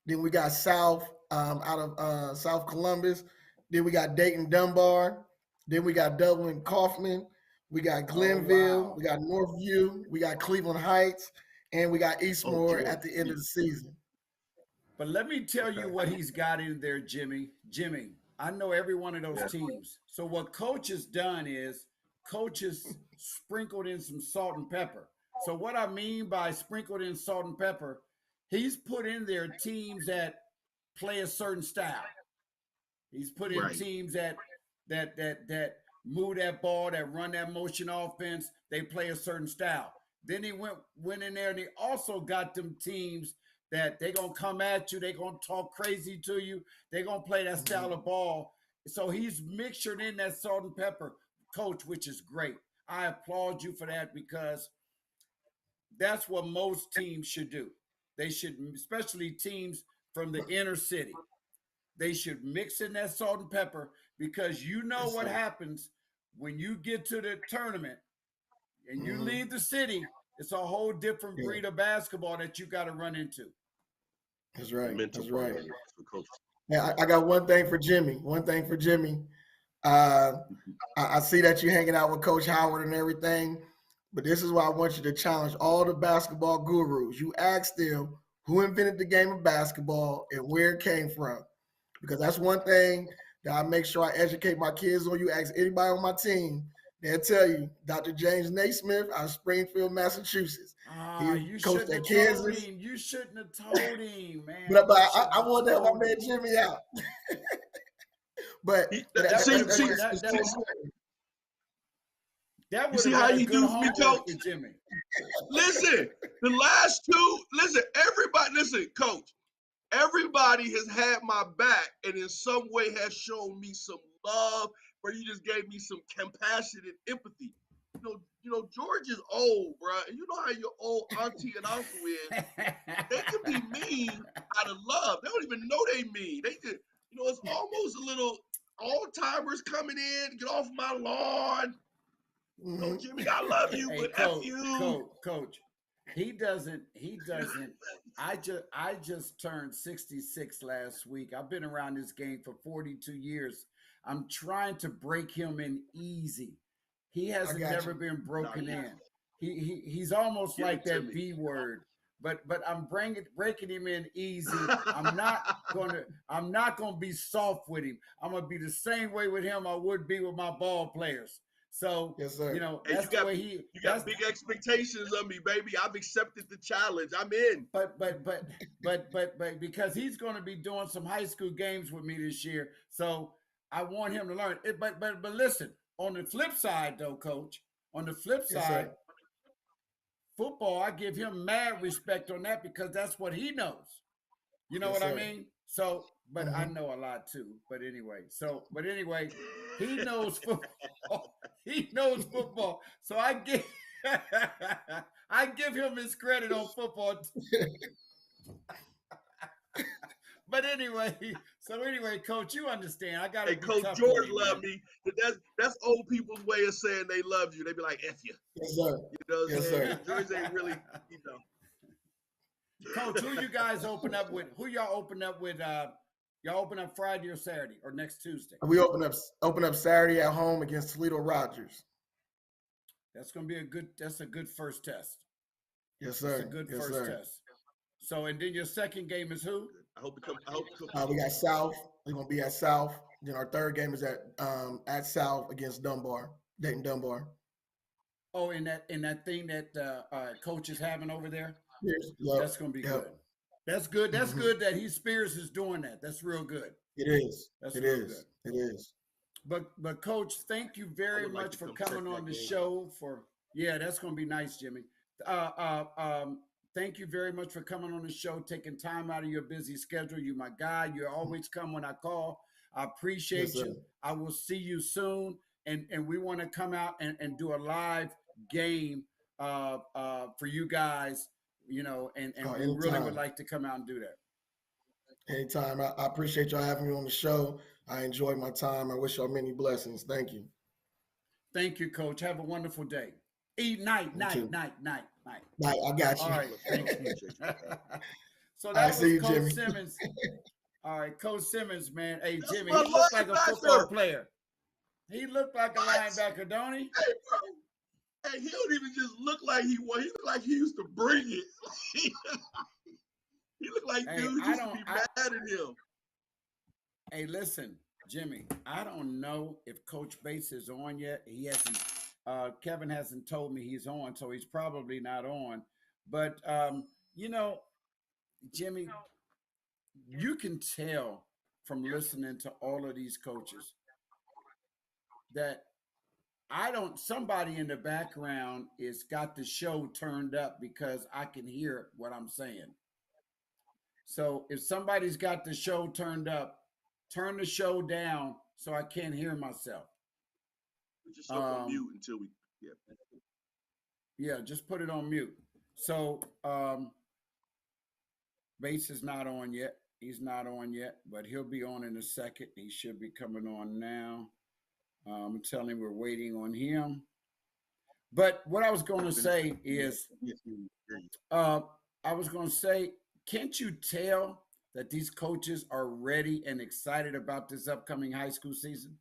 Then we got South out of South Columbus. Then we got Dayton Dunbar. Then we got Dublin Kaufman. We got Oh Glenville. wow! We got Northview. We got Cleveland Heights. And we got Oh, Eastmore George. at the end of the season. But let me tell you what he's got in there, Jimmy. Jimmy, I know every one of those Yeah. teams. So what coach has done is coach has sprinkled in some salt and pepper. So what I mean by sprinkled in salt and pepper, he's put in there teams that play a certain style. He's put in Right. teams that move that ball, that run that motion offense. They play a certain style. Then he went in there and he also got them teams that they gonna come at you, they gonna talk crazy to you, they gonna play that style of ball. So he's mixtured in that salt and pepper, coach, which is great. I applaud you for that because that's what most teams should do. They should, especially teams from the inner city, they should mix in that salt and pepper because you know Yes, what sir. happens when you get to the tournament and you Mhm. leave the city. It's a whole different Yeah. breed of basketball that you got to run into. That's The right. mental That's part right. of it for coach. Yeah, I got one thing for Jimmy. One thing for Jimmy. Uh, I see that you're hanging out with Coach Howard and everything, but this is why I want you to challenge all the basketball gurus. You ask them who invented the game of basketball and where it came from, because that's one thing that I make sure I educate my kids on. You ask anybody on my team, they'll tell you Dr. James Naismith out of Springfield, Massachusetts. Ah, He you coached shouldn't at have told Kansas, him. You shouldn't have told him, man. but You I shouldn't have want to help my told man him. Jimmy out. But He, but That would see, have that's see, been just that it's that true. that you would see have how been a he good do me, homework coach? for Jimmy. Listen, the last two, listen, coach. Everybody has had my back and in some way has shown me some love, where you just gave me some compassion and empathy. George is old, bro. And you know how your old auntie and uncle is. They can be mean out of love. They don't even know they mean. They just, it's almost a little old timers coming in, get off my lawn. Mhm. Jimmy, I love you, Hey, but F coach, you. coach. He doesn't. I just turned 66 last week. I've been around this game for 42 years. I'm trying to break him in easy. He I hasn't got never you. been No, broken yeah. in. He's almost Give like it to that me. B word. But I'm breaking him in easy. I'm not gonna be soft with him. I'm gonna be the same way with him I would be with my ball players. So Yes, sir. Hey, that's the way he. you That's got big expectations of me, baby. I've accepted the challenge. I'm in. but because he's going to be doing some high school games with me this year, so I want him to learn it. But listen, on the flip side, though, coach, on the flip Yes, side, sir. football, I give him mad respect on that because that's what he knows. You know Yes, what I sir. mean? So, but I Mhm. know a lot too. But anyway, he knows football. He knows football. So I give I give him his credit on football. But anyway, coach, you understand. I gotta Hey, be Coach tough on George him, love man. me. That's old people's way of saying they love you. They be like, F you. Yes, sir. You know what I'm Yes, saying? sir. George ain't really, Coach, who you guys open up with? Who y'all open up with? Y'all open up Friday or Saturday or next Tuesday? We open up Saturday at home against Toledo Rogers. That's gonna be a good. That's a good first test. Yes, That's a sir. good Yes, first sir. test. So, and then your second game is who? I hope it comes. We got South. We're gonna be at South. Then our third game is at South against Dunbar, Dayton Dunbar. Oh, in that thing that coach is having over there. Yes. Yep. That's gonna be Yep. good. That's good. That's Mhm. good that Spears is doing that. That's real good. It is. That's It real is. good. It is. But coach, thank you I very would like much to for come check coming on that the game out. show. That's gonna be nice, Jimmy. Thank you very much for coming on the show, taking time out of your busy schedule. You're my guy. You always come when I call. I appreciate Yes, sir. you. I will see you soon. and we want to come out and do a live game for you guys, and Oh, we really would anytime. like to come out and do that. Anytime. I appreciate y'all having me on the show. I enjoyed my time. I wish y'all many blessings. Thank you. Thank you, Coach. Have a wonderful day. Eat night, You night, too. night, night, night. Bye. I got All you. right, thank you. So I that see was you, Coach Jimmy. Simmons. All right, Coach Simmons, man. Hey, That's Jimmy, my he looked like a football linebacker. player. He looked like a What? linebacker, don't he? Hey, bro. Hey, he don't even just look like he was. He looked like he used to bring it. He looked like Hey, dude I used to don't. be mad at him. Hey, listen, Jimmy. I don't know if Coach Bates is on yet. He hasn't. Kevin hasn't told me he's on, so he's probably not on. But you know, Jimmy, you can tell from listening to all of these coaches that I don't. Somebody in the background is got the show turned up because I can hear what I'm saying. So if somebody's got the show turned up, turn the show down so I can't hear myself. Put yourself on Um, mute until we. Yeah. yeah, just put it on mute. So Bates is not on yet. He's not on yet, but he'll be on in a second. He should be coming on now. I'm telling him we're waiting on him. But what I was going to say is, uh, I was going to say, can't you tell that these coaches are ready and excited about this upcoming high school season?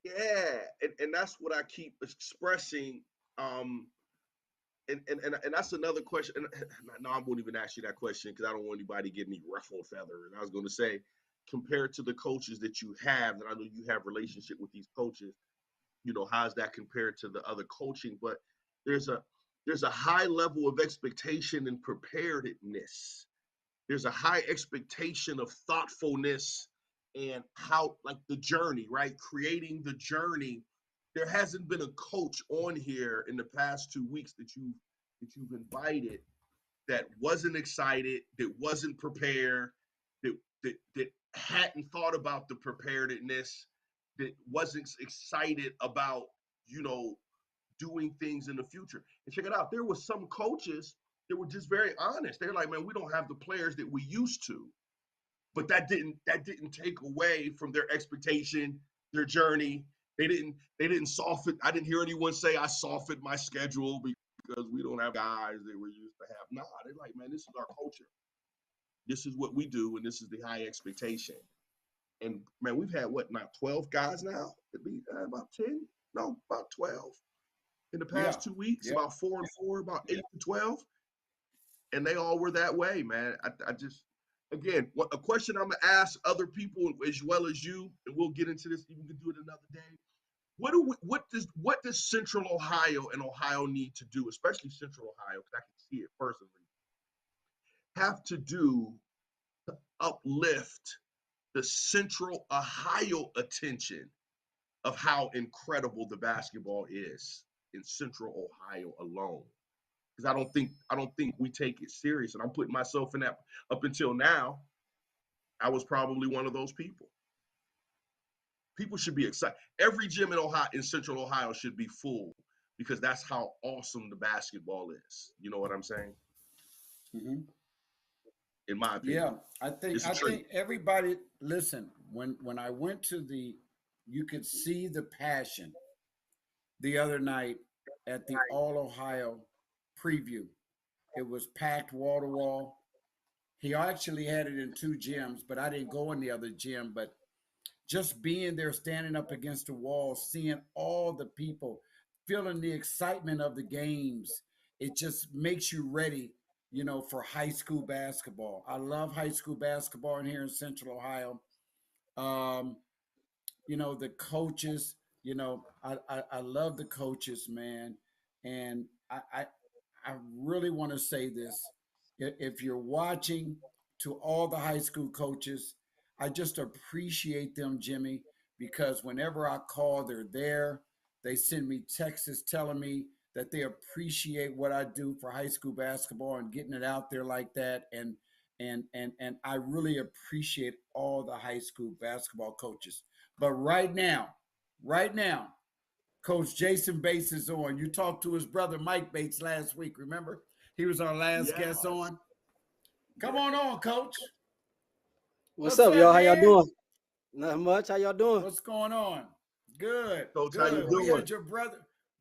Yeah, and that's what I keep expressing. Um, and that's another question. And no, I won't even ask you that question because I don't want anybody to get any ruffled feathers. I was going to say, compared to the coaches that you have, and I know you have relationship with these coaches, how's that compared to the other coaching? But there's a there's a high level of expectation and preparedness. There's a high expectation of thoughtfulness and how, like, the journey, right? Creating the journey. There hasn't been a coach on here in the past 2 weeks that you've invited that wasn't excited, that wasn't prepared, that hadn't thought about the preparedness, that wasn't excited about, you know, doing things in the future. And check it out, there was some coaches that were just very honest. They're like, man, we don't have the players that we used to. But that didn't take away from their expectation, their journey. They didn't soften. I didn't hear anyone say I softened my schedule because we don't have guys that we used to have. Nah, they're like, man, this is our culture. This is what we do, and this is the high expectation. And man, we've had what, now 12 guys now? It'd be about 10? No, about 12 in the Yeah, past 2 weeks. yeah, About 4 and 4, about yeah. 8 and 12, and they all were that way, man. I just, again, a question I'm gonna ask other people as well as you, and we'll get into this. We can do it another day. What does Central Ohio and Ohio need to do, especially Central Ohio, because I can see it personally, have to do to uplift the Central Ohio attention of how incredible the basketball is in Central Ohio alone? Because I don't think we take it serious, and I'm putting myself in that. Up until now, I was probably one of those people. People should be excited. Every gym in Ohio, in Central Ohio, should be full because that's how awesome the basketball is. You know what I'm saying? Hmm. In my Yeah, opinion, I think it's a I treat. think everybody listen. When I went to you could see the passion the other night at the All Ohio preview. It was packed wall to wall. He actually had it in two gyms, but I didn't go in the other gym. But just being there, standing up against the wall, seeing all the people, feeling the excitement of the games, it just makes you ready, for high school basketball. I love high school basketball in here in Central Ohio. Um, the coaches, I love the coaches, man. And I really want to say this. If you're watching, to all the high school coaches, I just appreciate them, Jimmy, because whenever I call, they're there. They send me texts telling me that they appreciate what I do for high school basketball and getting it out there like that. And I really appreciate all the high school basketball coaches. But right now, right now, Coach Jason Bates is on. You talked to his brother Mike Bates last week, remember? He was our last guest Yes. on. Come on, Coach. What's up, y'all? How y'all doing? Not much. How y'all doing? What's going on? Good. Coach, good. how you doing?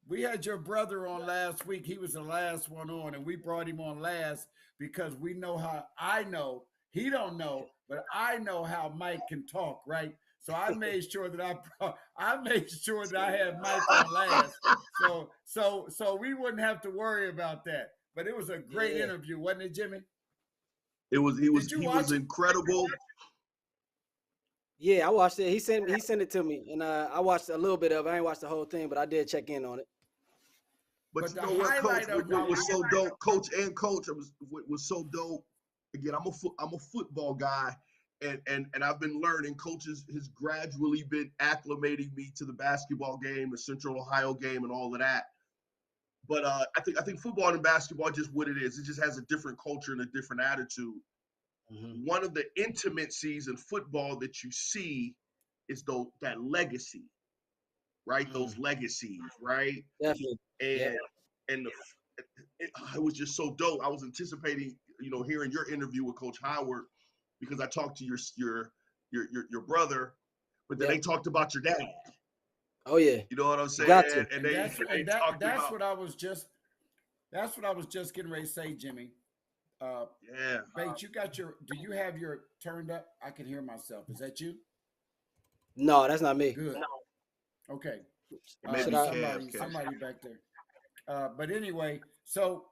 We had your brother on last week. He was the last one on, and we brought him on last because we know how I know. He don't know, but I know how Mike can talk, right? So I made sure that I had Mike on last. So we wouldn't have to worry about that. But it was a great interview, wasn't it, Jimmy? He was incredible. Yeah, I watched it. He sent it to me, and I watched a little bit of it. I ain't watched the whole thing, but I did check in on it. But you know what, Coach? What was so dope, Coach, was so dope. Again, I'm a football guy, and I've been learning. Coach has gradually been acclimating me to the basketball game, the Central Ohio game, and all of that. But I think football and basketball are just what it is. It just has a different culture and a different attitude. Mm-hmm. One of the intimacies in football that you see is that legacy, right? Mm-hmm. Those legacies, right? Definitely. And it was just so dope. I was anticipating, hearing your interview with Coach Howard because I talked to your brother, but then they talked about your dad. Oh yeah. You know what I'm saying? That's what I was just getting ready to say, Jimmy. Bates, do you have your turned up? I can hear myself. Is that you? No, that's not me. Good. Okay. Somebody back there. But anyway, so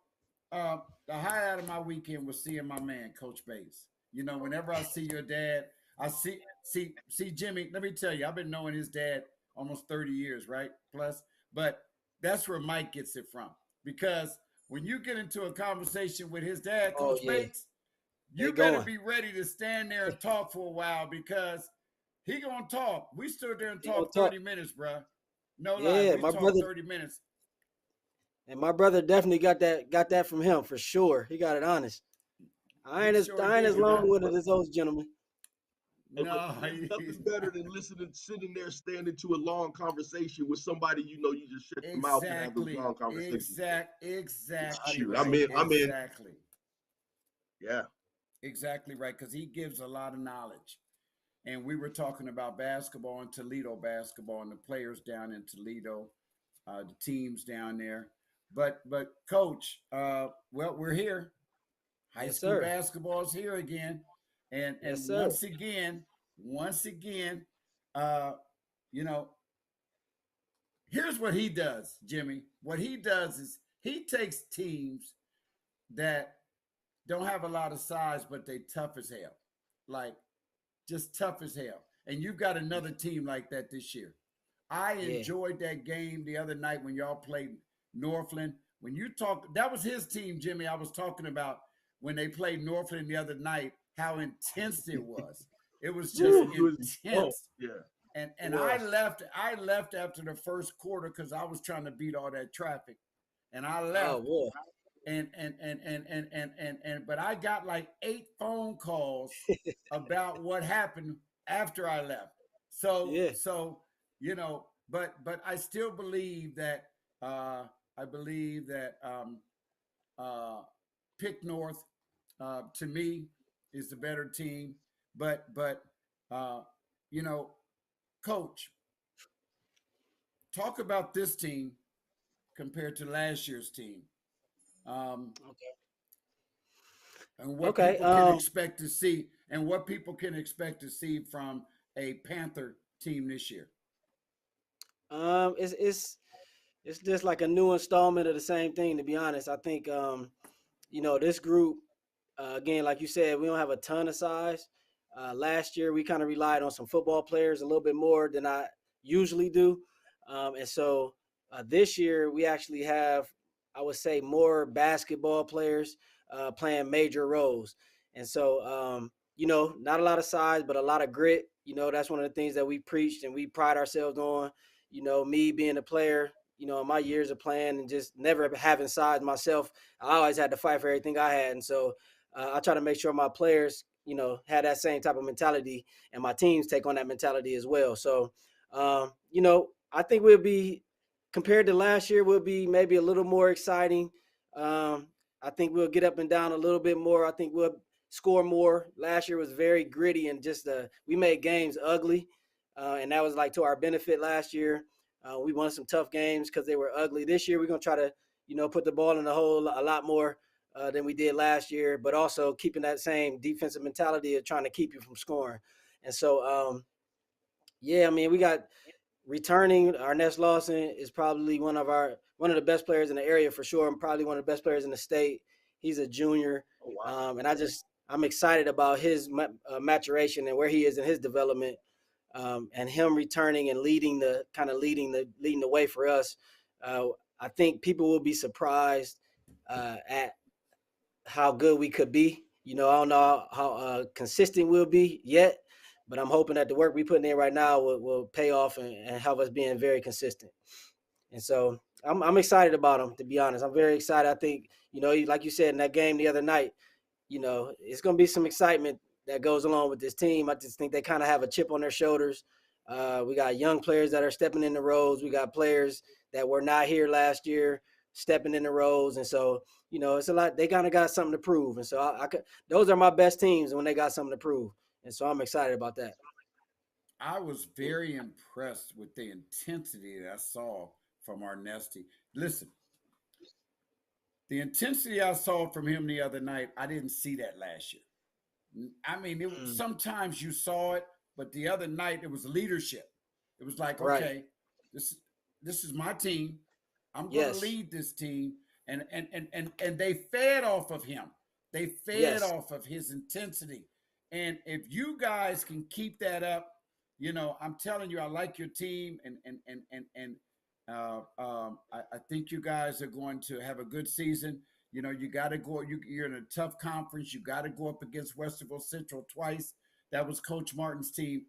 the highlight of my weekend was seeing my man, Coach Bates. Whenever I see your dad, I see Jimmy. Let me tell you, I've been knowing his dad almost 30 years, right? Plus, but that's where Mike gets it from. Because when you get into a conversation with his dad, Coach Bates, you better be ready to stand there and talk for a while because he gonna talk. We stood there and talked 30 minutes, bro. No lie, we talked 30 minutes. And my brother definitely got that from him for sure. He got it honest. I ain't as long with it as those gentlemen. No, nothing's better than sitting there, standing to a long conversation with somebody you just shut your mouth and have a long conversation. Exactly. Shoot, I'm in. Exactly. Yeah. Exactly right, because he gives a lot of knowledge. And we were talking about basketball and Toledo basketball and the players down in Toledo, the teams down there. But Coach, we're here. High school basketball is here again. And once again, here's what he does, Jimmy. What he does is he takes teams that don't have a lot of size, but they tough as hell. Like, just tough as hell. And you've got another team like that this year. I enjoyed that game the other night when y'all played Northland. When you talk, that was his team, Jimmy. I was talking about when they played Northland the other night, how intense it was. It was just intense. Yeah. And I left after the first quarter because I was trying to beat all that traffic. And I left. Oh, but I got like 8 phone calls about what happened after I left. So but I still believe that Pick North to me is the better team. But Coach, talk about this team compared to last year's team. And what people can expect to see, and what people can expect to see from a Panther team this year. It's just like a new installment of the same thing, to be honest. I think this group, again, like you said, we don't have a ton of size. Last year we kind of relied on some football players a little bit more than I usually do. And so this year we actually have, I would say, more basketball players playing major roles. And so, not a lot of size, but a lot of grit. That's one of the things that we preached and we pride ourselves on. Me being a player, in my years of playing and just never having size myself, I always had to fight for everything I had. And so I try to make sure my players, had that same type of mentality and my teams take on that mentality as well. So, I think we'll be, compared to last year, we'll be maybe a little more exciting. I think we'll get up and down a little bit more. I think we'll score more. Last year was very gritty and just we made games ugly, and that was like to our benefit last year. We won some tough games because they were ugly. This year we're gonna try to, put the ball in the hole a lot more than we did last year, but also keeping that same defensive mentality of trying to keep you from scoring. And so, yeah, I mean, we got returning. Arnett Lawson is probably one of the best players in the area for sure, and probably one of the best players in the state. He's a junior, Oh, wow. and I'm excited about his maturation and where he is in his development, and him returning and leading the way for us. I think people will be surprised at how good we could be. I don't know how consistent we'll be yet, but I'm hoping that the work we putting in right now will pay off and help us being very consistent. And so I'm excited about them, to be honest. I'm very excited. I think, like you said in that game the other night, it's going to be some excitement that goes along with this team. I just think they kind of have a chip on their shoulders. We got young players that are stepping in the roles. We got players that were not here last year stepping in the roles. And so, it's a lot. They kind of got something to prove. And so those are my best teams when they got something to prove. And so I'm excited about that. I was very impressed with the intensity that I saw from Arnesti. Listen, the intensity I saw from him the other night, I didn't see that last year. I mean, sometimes you saw it, but the other night it was leadership. It was like, Right. okay, this is my team. I'm going to Yes. lead this team, and they fed off of him. They fed Yes. off of his intensity, and if you guys can keep that up, I'm telling you, I like your team, and I think you guys are going to have a good season. You got to go. You're in a tough conference. You got to go up against Westerville Central twice. That was Coach Martin's team,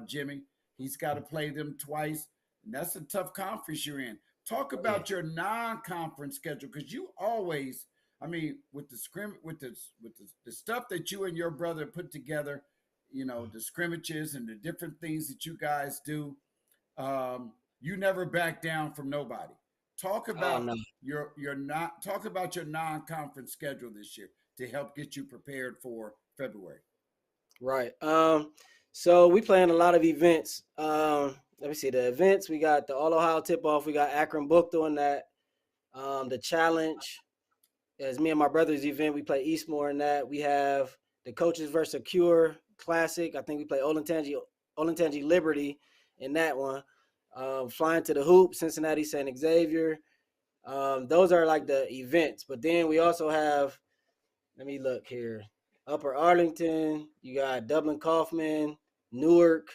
Jimmy. He's got to play them twice, and that's a tough conference you're in. Talk about your non-conference schedule, because you always, I mean, with the stuff that you and your brother put together, the scrimmages and the different things that you guys do, you never back down from nobody. Talk about no. talk about your non-conference schedule this year to help get you prepared for February. Right. So we playing a lot of events. Let me see the events. We got the All Ohio Tip Off. We got Akron Book doing that. The challenge is me and my brother's event. We play Eastmore in that. We have the Coaches versus Cure Classic. I think we play Olentangy Liberty in that one. Flying to the Hoop, Cincinnati St. Xavier. Those are like the events. But then we also have, let me look here. Upper Arlington, you got Dublin Kaufman, Newark,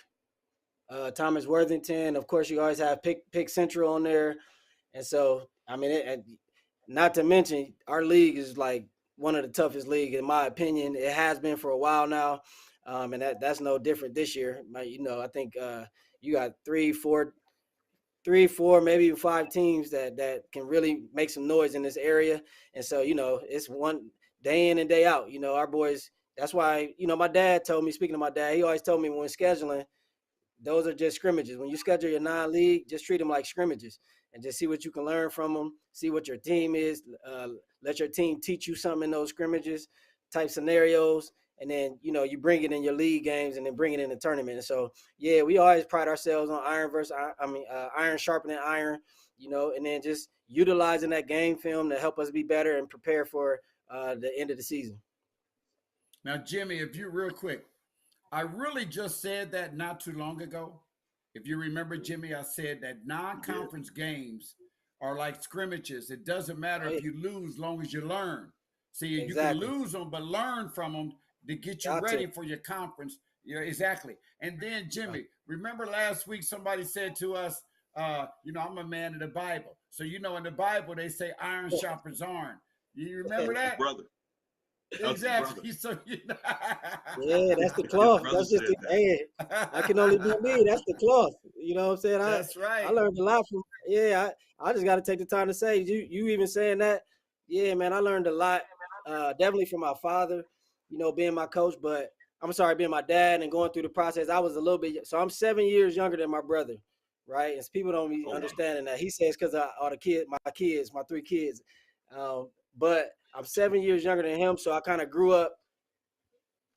Thomas Worthington. Of course, you always have Pick Central on there. And so, I mean, not to mention, our league is like one of the toughest leagues, in my opinion. It has been for a while now, and that's no different this year. I think you got three, four, maybe even 5 teams that can really make some noise in this area. And so, it's one day in and day out. Our boys, that's why, my dad told me, speaking of my dad, he always told me when scheduling, those are just scrimmages. When you schedule your non-league, just treat them like scrimmages and just see what you can learn from them, see what your team is, let your team teach you something in those scrimmages type scenarios. And then, you bring it in your league games and then bring it in the tournament. And so, yeah, we always pride ourselves on iron sharpening iron, and then just utilizing that game film to help us be better and prepare for the end of the season. Now, Jimmy, if you real quick, I really just said that not too long ago. If you remember, Jimmy, I said that non-conference games are like scrimmages. It doesn't matter if you lose, as long as you learn. See, Exactly. you can lose them, but learn from them to get you Got ready to. for your conference. Yeah, exactly. And then, Jimmy, remember last week somebody said to us, I'm a man of the Bible. So, in the Bible, they say iron sharpens iron. You remember that? Brother. Exactly. So, Yeah, that's the cloth. brother That's just said I can only be me. That's the cloth. You know what I'm saying? That's I right. learned a lot from. Yeah, I just got to take the time to say you even saying that. Yeah, man, I learned a lot. Definitely from my father, being my coach, but I'm sorry, being my dad and going through the process. I was a little bit. So I'm 7 years younger than my brother. right? And people don't be Oh wow. understanding that. He says because of all the kids, my 3 kids. But I'm 7 years younger than him, so I kind of grew up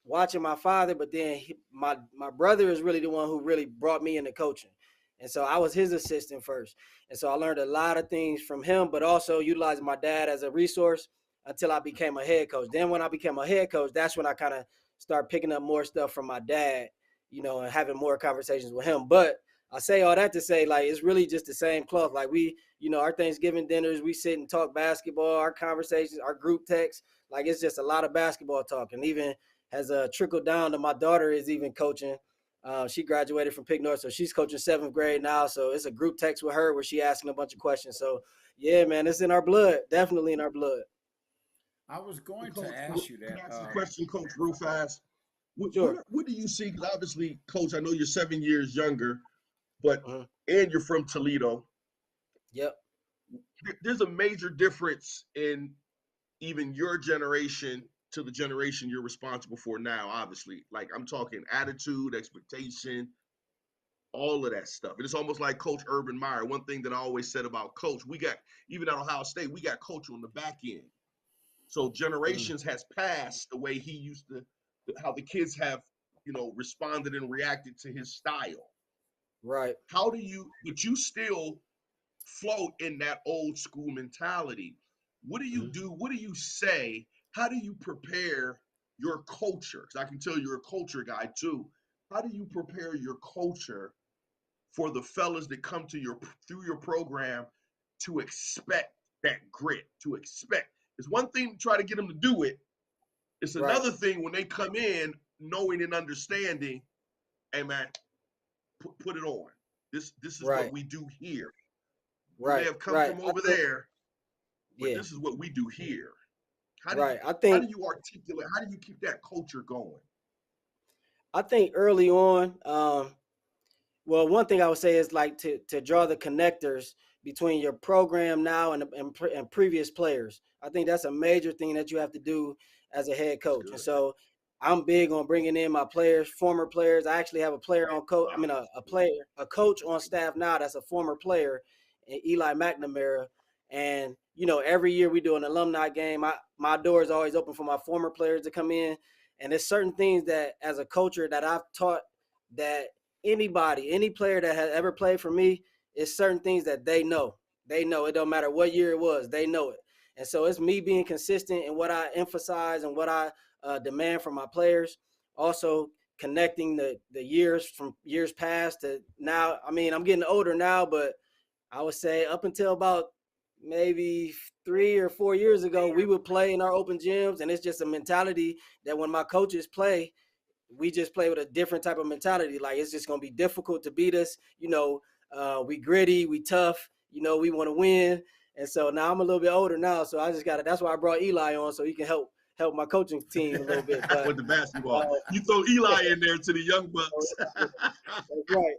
watching my father. But then my brother is really the one who really brought me into coaching, and so I was his assistant first, and so I learned a lot of things from him, but also utilizing my dad as a resource until I became a head coach. Then when I became a head coach, that's when I kind of started picking up more stuff from my dad, and having more conversations with him. But I say all that to say, like, it's really just the same cloth. Like our Thanksgiving dinners, we sit and talk basketball, our conversations, our group texts, like it's just a lot of basketball talk. And even has trickled down to my daughter is even coaching. She graduated from Pick North, so she's coaching 7th grade now. So it's a group text with her where she asking a bunch of questions. So yeah, man, it's in our blood, definitely in our blood. I was going Coach, to ask you can I that. ask a question, Coach, real fast? Sure. What do you see? Because obviously, Coach, I know you're 7 years younger, but Mhm. and you're from Toledo. Yep. There's a major difference in even your generation to the generation you're responsible for now, obviously. Like I'm talking attitude, expectation, all of that stuff. And it's almost like Coach Urban Meyer. One thing that I always said about Coach, we got, even at Ohio State, we got Coach on the back end. So generations has passed the way he used to, how the kids have, responded and reacted to his style. Right. But you still float in that old school mentality. What do you Mhm. do? What do you say? How do you prepare your culture? Because I can tell you're a culture guy too. How do you prepare your culture for the fellas that come to through your program to expect that grit, to expect? It's one thing to try to get them to do it. It's Right. another thing when they come in knowing and understanding, hey man, put it on. This is what Right. we do here. You may Right. have come Right. from I over think, there, but yeah. this is what we do here. How do you Right. I how think do you articulate? How do you keep that culture going? I think early on, well, one thing I would say is like to draw the connectors between your program now and previous players. I think that's a major thing that you have to do as a head That's coach. And good. so I'm big on bringing in my players, former players. I actually have a player on coach. I mean, a coach on staff now that's a former player, Eli McNamara. And every year we do an alumni game. My door is always open for my former players to come in. And there's certain things that, as a coacher, that I've taught that any player that has ever played for me, is certain things that they know. They know it don't matter what year it was, they know it. And so it's me being consistent in what I emphasize and what I demand from my players. Also connecting the years from years past to now. I mean, I'm getting older now, but I would say up until about maybe 3 or 4 years ago, we would play in our open gyms, and it's just a mentality that when my coaches play, we just play with a different type of mentality. Like it's just gonna be difficult to beat us. We gritty, we tough. We want to win. And so now I'm a little bit older now, so I just got to. That's why I brought Eli on, so he can help my coaching team a little bit. But With the basketball, uh, you throw Eli in there to the young bucks. that's right.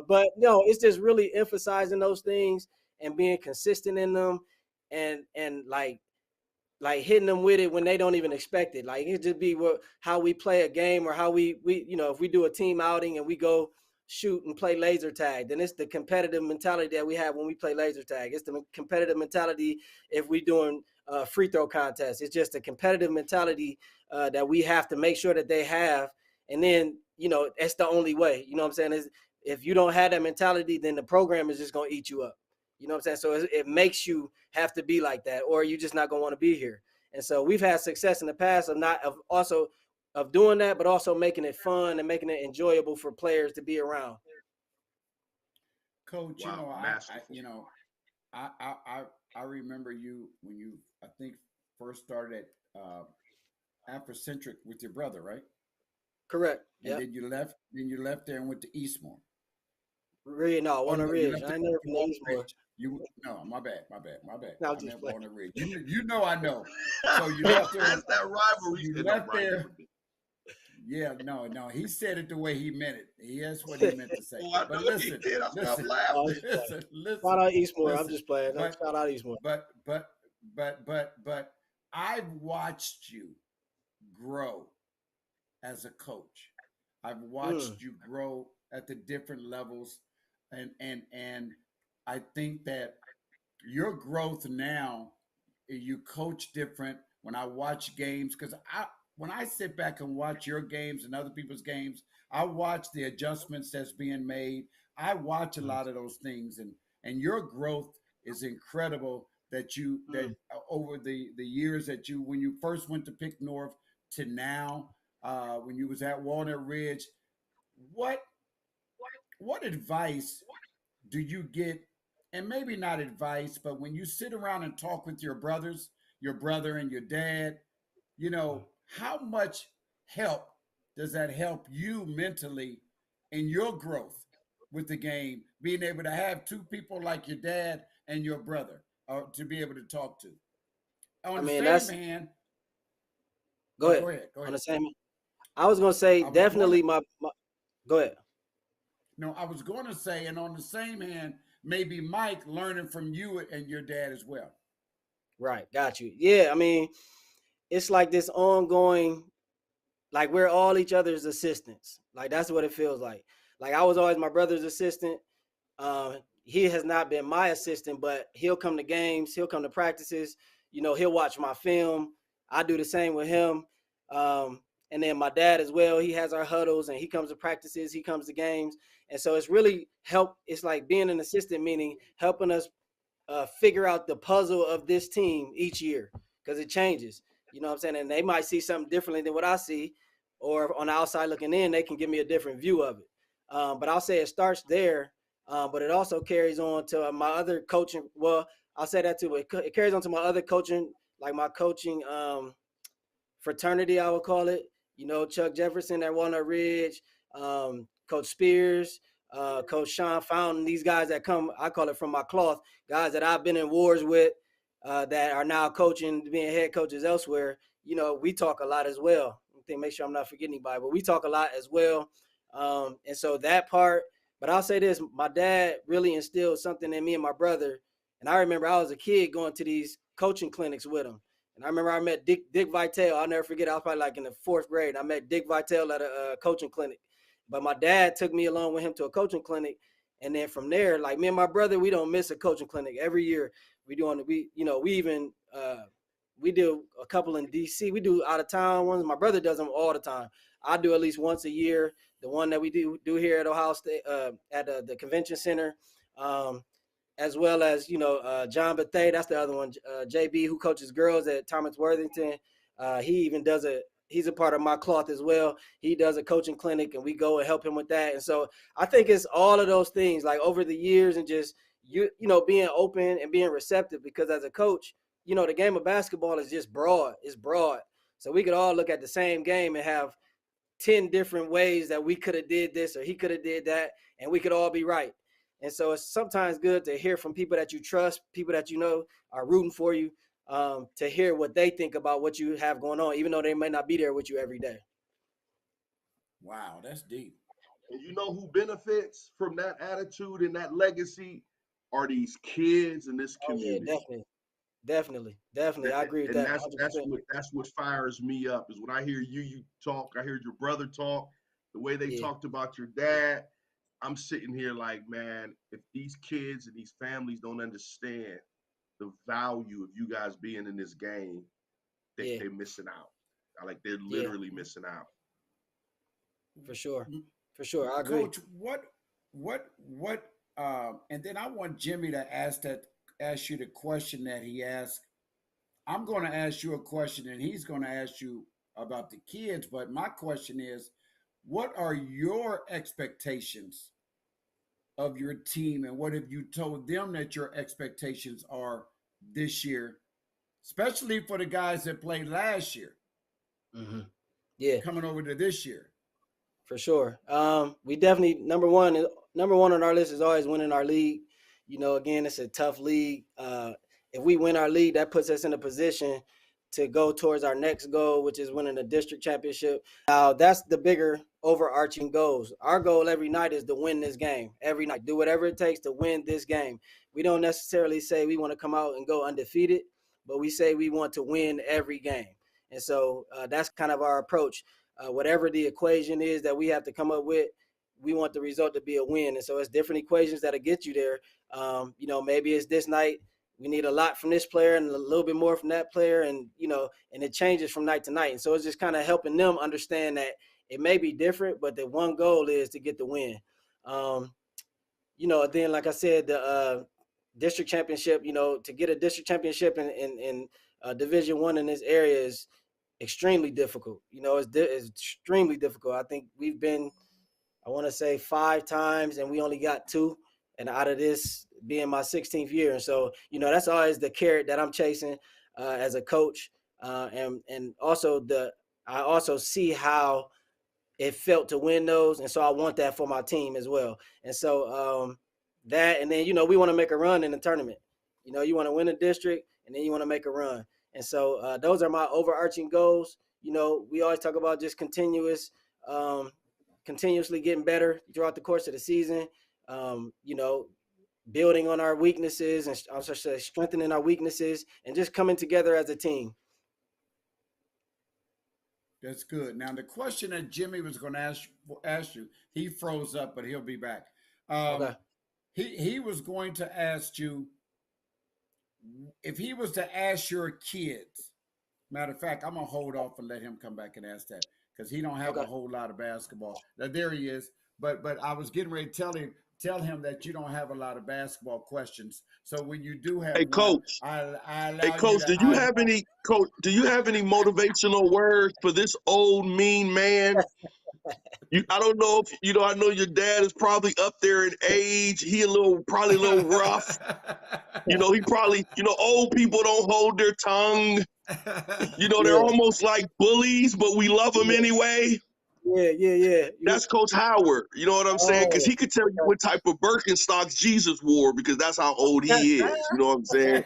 But no, it's just really emphasizing those things and being consistent in them, and like hitting them with it when they don't even expect it. Like it just be how we play a game, or how we if we do a team outing and we go shoot and play laser tag, then it's the competitive mentality that we have when we play laser tag. It's the competitive mentality if we doing free throw contests. It's just a competitive mentality that we have to make sure that they have. And then that's the only way. You know what I'm saying? Is if you don't have that mentality, then the program is just gonna eat you up. You know what I'm saying? So it makes you have to be like that, or you're just not gonna want to be here. And so we've had success in the past of doing that, but also making it fun and making it enjoyable for players to be around. Coach, Wow, masterful. I remember you when you, I think, first started at Afrocentric with your brother, right? Correct. And Yep. then you left there and went to Eastmore. Ridge, no, Oh Walnut no, you Ridge. left I to ain't never to been to Walnut Eastmore. Ridge. You no, my bad, my bad, my bad. No, I'm I just meant playing. Walnut Ridge. You know I know. So you left there. That's that rivalry. You No, left Brian there. never been. Yeah, no. He said it the way he meant it. That's what he meant to say. Oh, I But know he listen, did. I stopped listen, No, I'm laughing. just playing. listen, Shout out Eastmore. I'm listen. just playing. But Shout out Eastmore. but I've watched you grow as a coach. I've Mm. watched you grow at the different levels and I think that your growth now, you coach different. When I watch games, because when I sit back and watch your games and other people's games, I watch the adjustments that's being made. I watch a lot of those things, and your growth is incredible. That you that Mm. over the years that you when you first went to Pick North to now, when you was at Walnut Ridge, what what advice do you get, and maybe not advice, but when you sit around and talk with your brothers, your brother and your dad, how much help does that help you mentally in your growth with the game, being able to have two people like your dad and your brother to be able to talk to? I On the mean, same that's hand, go ahead. go ahead, go On ahead. the same, I was gonna say I was going to definitely my go ahead. no, I was going to say, and on the same hand, maybe Mike learning from you and your dad as well. Right, got you. Yeah, I mean, it's like this ongoing, like we're all each other's assistants. Like that's what it feels like. Like I was always my brother's assistant. He has not been my assistant, but he'll come to games, he'll come to practices. He'll watch my film. I do the same with him. And then my dad as well. He has our huddles, and he comes to practices. He comes to games, and so it's really help. It's like being an assistant, meaning helping us figure out the puzzle of this team each year because it changes. You know what I'm saying? And they might see something differently than what I see, or on the outside looking in, they can give me a different view of it. But I'll say it starts there, but it also carries on to my other coaching. Well, I'll say that too, but it carries on to my other coaching, like my coaching fraternity, I would call it. Chuck Jefferson at Walnut Ridge, Coach Spears, Coach Sean Fountain, these guys that come, I call it from my cloth, guys that I've been in wars with that are now coaching, being head coaches elsewhere. We talk a lot as well. I think make sure I'm not forgetting anybody, but we talk a lot as well. And so that part, but I'll say this, my dad really instilled something in me and my brother. And I remember I was a kid going to these coaching clinics with him. And I remember I met Dick Vitale. I'll never forget. I was probably like in the 4th grade. I met Dick Vitale at a coaching clinic. But my dad took me along with him to a coaching clinic. And then from there, like me and my brother, we don't miss a coaching clinic every year. We do a couple in DC. We do out of town ones. My brother does them all the time. I do at least once a year. The one that we do here at Ohio State at the convention center. As well as, John Bethay, that's the other one, JB, who coaches girls at Thomas Worthington. He even he's a part of my cloth as well. He does a coaching clinic, and we go and help him with that. And so I think it's all of those things, like over the years, and just, being open and being receptive, because as a coach, the game of basketball is just broad. It's broad. So we could all look at the same game and have 10 different ways that we could have did this or he could have did that, and we could all be right. And so it's sometimes good to hear from people that you trust, people that are rooting for you, to hear what they think about what you have going on, even though they may not be there with you every day. Wow, that's deep. And you know who benefits from that attitude and that legacy are these kids in this Oh yeah, community. definitely. I agree with And that that's 100%. what fires me up is when I hear you talk, I heard your brother talk, the way they Yeah, talked about your dad. I'm sitting here like, man, if these kids and these families don't understand the value of you guys being in this game, yeah, they're missing out. Like they're yeah, literally missing out. for sure. For sure. I agree. Coach, and then I want Jimmy to ask you the question that he asked. I'm going to ask you a question, and he's going to ask you about the kids. But my question is, what are your expectations of your team, and what have you told them that your expectations are this year, especially for the guys that played last year, Hmm. Yeah, coming over to this year? for sure. We definitely number one on our list is always winning our league. Again, it's a tough league. If we win our league, that puts us in a position to go towards our next goal, which is winning the district championship. Now, that's the bigger overarching goals. Our goal every night is to win this game. Every night, do whatever it takes to win this game. We don't necessarily say we want to come out and go undefeated, but we say we want to win every game. And so that's kind of our approach. Whatever the equation is that we have to come up with, we want the result to be a win. And so it's different equations that'll get you there. You know, maybe it's this night we need a lot from this player and a little bit more from that player, and you know, and it changes from night to night. And so it's just kind of helping them understand that it may be different, but the one goal is to get the win. You know, then like I said, the district championship, you know, to get a district championship in Division I in this area is extremely difficult. You know, it's extremely difficult. I think we've been, I want to say 5 times, and we only got 2. And out of this being my 16th year. And so, you know, that's always the carrot that I'm chasing as a coach. And also I also see how it felt to win those. And so I want that for my team as well. And so that, and then, you know, we want to make a run in the tournament. You know, you want to win a district and then you want to make a run. And so those are my overarching goals. You know, we always talk about just continuously getting better throughout the course of the season. You know, building on our weaknesses and also strengthening our weaknesses and just coming together as a team. That's good. Now, the question that Jimmy was going to ask you, he froze up, but he'll be back. Okay. He was going to ask you if he was to ask your kids. Matter of fact, I'm going to hold off and let him come back and ask that because he don't have a whole lot of basketball. Now, there he is. But I was getting ready to tell him that you don't have a lot of basketball questions. So when you do have, Hey, Coach. Hey, Coach. Do you have any motivational words for this old mean man? I don't know if you know. I know your dad is probably up there in age. He probably a little rough. You know, he probably, you know, old people don't hold their tongue. You know, they're almost like bullies, but we love them anyway. Yeah. That's Coach Howard. You know what I'm saying? Because he could tell you what type of Birkenstocks Jesus wore because that's how old he is. You know what I'm saying?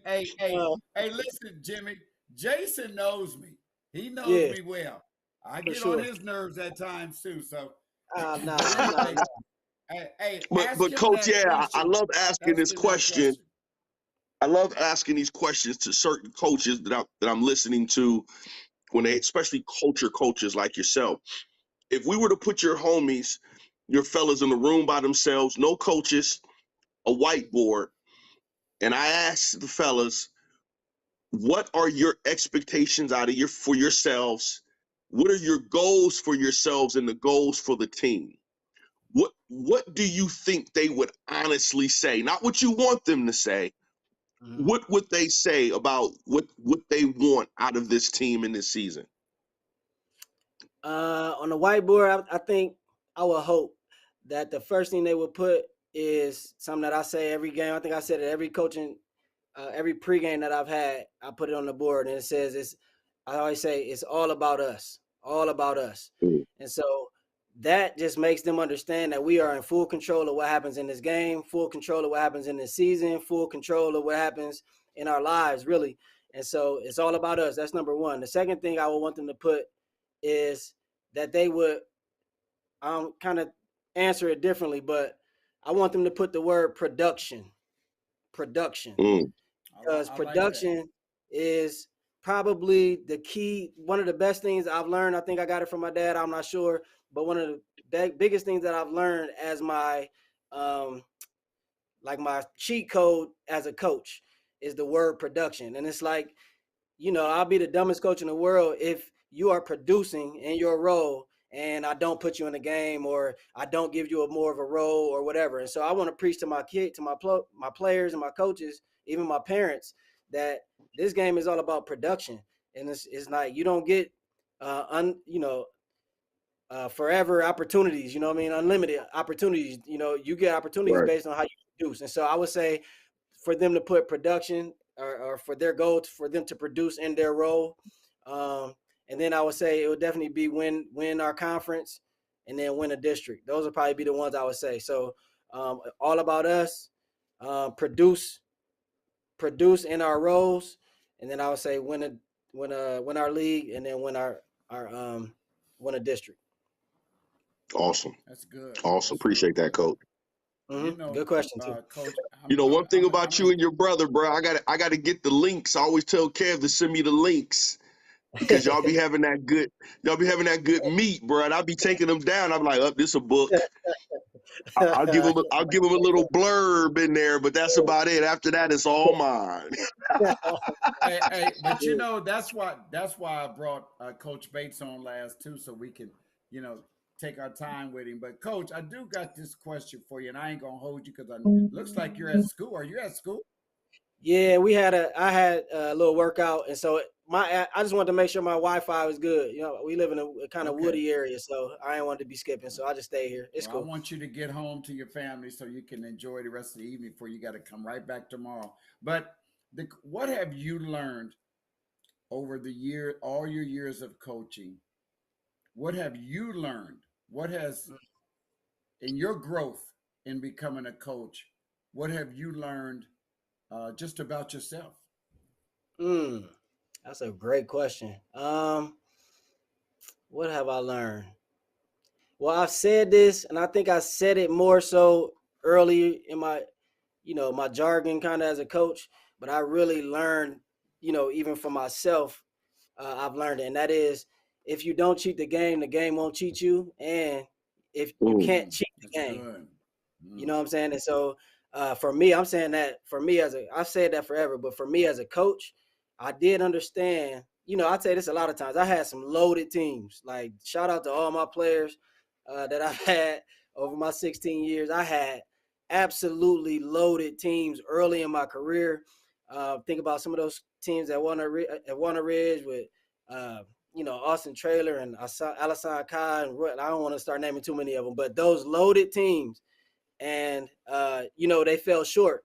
Hey, listen, Jimmy. Jason knows me. He knows me well. I get on his nerves at times too. So, but Coach, I love asking this question. I love asking these questions to certain coaches that I'm listening to. When they, especially culture coaches like yourself, if we were to put your homies, your fellas in the room by themselves, no coaches, a whiteboard, and I asked the fellas, what are your expectations for yourselves? What are your goals for yourselves and the goals for the team? What do you think they would honestly say? Not what you want them to say. What would they say about what they want out of this team in this season? On the whiteboard, I think I would hope that the first thing they would put is something that I say every game. I think I said it every coaching, every pregame that I've had, I put it on the board, and it says, I always say, it's all about us, all about us. And so that just makes them understand that we are in full control of what happens in this game, full control of what happens in this season, full control of what happens in our lives, really. And so it's all about us. That's number one. The second thing I would want them to put is that they would kind of answer it differently, but I want them to put the word production. Because production is probably the key, one of the best things I've learned. I think I got it from my dad, I'm not sure. But one of the biggest things that I've learned as my my cheat code as a coach is the word production. And it's like, you know, I'll be the dumbest coach in the world if you are producing in your role and I don't put you in the game or I don't give you more of a role or whatever. And so I want to preach to my kids, to my players and my coaches, even my parents, that this game is all about production. And it's like you don't get forever opportunities, you know what I mean? Unlimited opportunities. You know, you get opportunities based on how you produce. And so I would say for them to put production or for their goal for them to produce in their role. And then I would say it would definitely be win our conference and then win a district. Those would probably be the ones I would say. So all about us, produce in our roles. And then I would say win our league and then win a district. Awesome. That's good. Awesome. Appreciate that, Coach. You know, good question too. Coach, you know, one thing about you and your brother, bro, I got to get the links. I always tell Kev to send me the links. because y'all be having that good meat, bro. And I'll be taking them down. I'm like, this a book. I'll give him a little blurb in there, but that's about it. After that, it's all mine. Hey, but that's why I brought Coach Bates on last too, so we can take our time with him. But Coach, I do got this question for you, and I ain't gonna hold you because looks like you're at school. Are you at school? Yeah, I had a little workout, and so I just wanted to make sure my Wi-Fi was good. We live in a kind of woody area, so I didn't want to be skipping, so I just stay here. It's cool. I want you to get home to your family so you can enjoy the rest of the evening before you got to come right back tomorrow. But what have you learned over all your years of coaching? What have you learned? What has, in your growth in becoming a coach, what have you learned just about yourself? That's a great question. What have I learned? Well, I've said this, and I think I said it more so early in my, my jargon kind of as a coach, but I really learned, even for myself, I've learned it. And that is, if you don't cheat the game won't cheat you. And if you can't cheat the game, you know what I'm saying? And so for me, I'm saying that for me I've said that forever, but for me as a coach, I did understand, I say this a lot of times. I had some loaded teams. Like, shout out to all my players that I've had over my 16 years. I had absolutely loaded teams early in my career. Think about some of those teams at Walnut Ridge with, Austin Traylor and Alassane Kai. And I don't want to start naming too many of them, but those loaded teams. And, they fell short.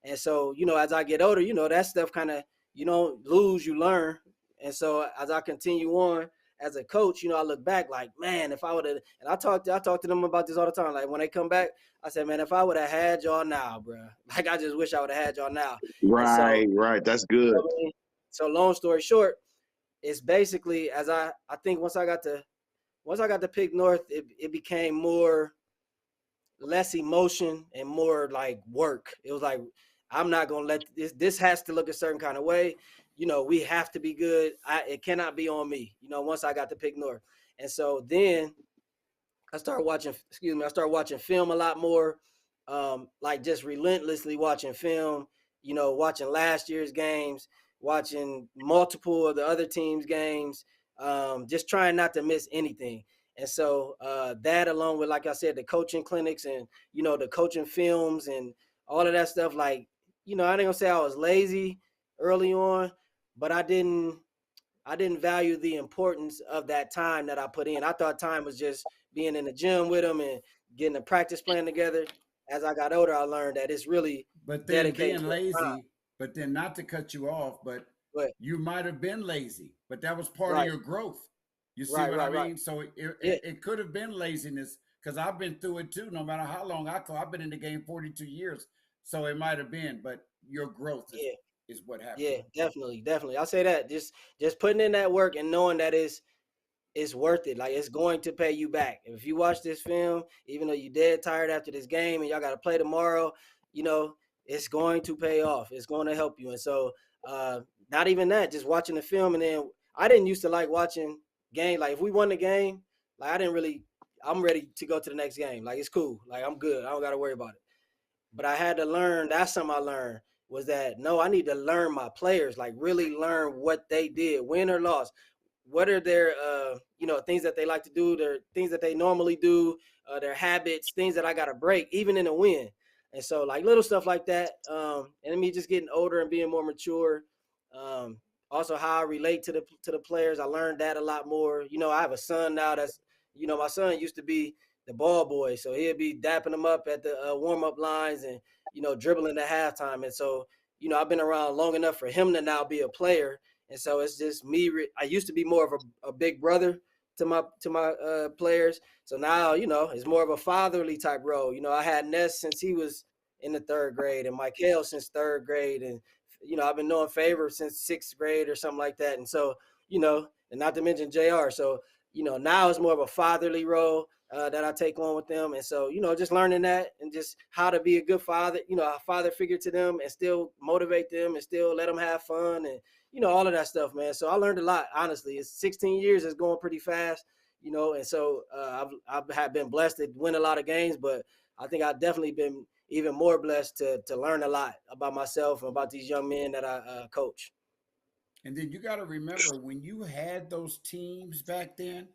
And so, as I get older, that stuff kind of, you don't lose, you learn. And so as I continue on as a coach, I look back like, man, if I would have, and I talk to them about this all the time. Like, when they come back, I said, man, if I would have had y'all now, bro, like, I just wish I would have had y'all now. Right. That's good. So long story short, it's basically, as I think once I got to Pick North, it became less emotion and more like work. It was like, I'm not going to let this has to look a certain kind of way. We have to be good. It cannot be on me, once I got to Pick North. And so then I started watching film a lot more, like just relentlessly watching film, watching last year's games, watching multiple of the other teams' games, just trying not to miss anything. And so that, along with, like I said, the coaching clinics and, the coaching films and all of that stuff, like, I ain't gonna say I was lazy early on, but I didn't value the importance of that time that I put in. I thought time was just being in the gym with them and getting a practice plan together. As I got older, I learned that it's really being lazy, but then not to cut you off, but you might have been lazy, but that was part of your growth. You see what I mean? Right. So it could have been laziness, because I've been through it too. No matter how long I've been in the game 42 years. So it might have been, but your growth is what happened. Yeah, definitely. I'll say that. Just putting in that work and knowing that it's worth it. Like, it's going to pay you back. If you watch this film, even though you're dead tired after this game and y'all got to play tomorrow, it's going to pay off. It's going to help you. And so not even that, just watching the film. And then I didn't used to like watching game. Like, if we won the game, like, I'm ready to go to the next game. Like, it's cool. Like, I'm good. I don't got to worry about it. But I had to learn, that's something I learned, was that, no, I need to learn my players, like really learn what they did, win or loss. What are their, things that they like to do, their things that they normally do, their habits, things that I got to break, even in a win. And so, like, little stuff like that. And me just getting older and being more mature. Also, how I relate to the players, I learned that a lot more. I have a son now that's, my son used to be the ball boy, so he'd be dapping them up at the warm-up lines and, dribbling at halftime. And so, I've been around long enough for him to now be a player. And so it's just me. I used to be more of a big brother to my players. So now, it's more of a fatherly type role. I had Ness since he was in the 3rd grade, and Michael since 3rd grade. And, I've been knowing Favor since 6th grade or something like that. And so, and not to mention JR. So, now it's more of a fatherly role that I take on with them. And so, just learning that and just how to be a good father, a father figure to them and still motivate them and still let them have fun and, all of that stuff, man. So I learned a lot, honestly. It's 16 years, it's going pretty fast, and so I've have been blessed to win a lot of games, but I think I've definitely been even more blessed to learn a lot about myself and about these young men that I coach. And then you got to remember when you had those teams back then,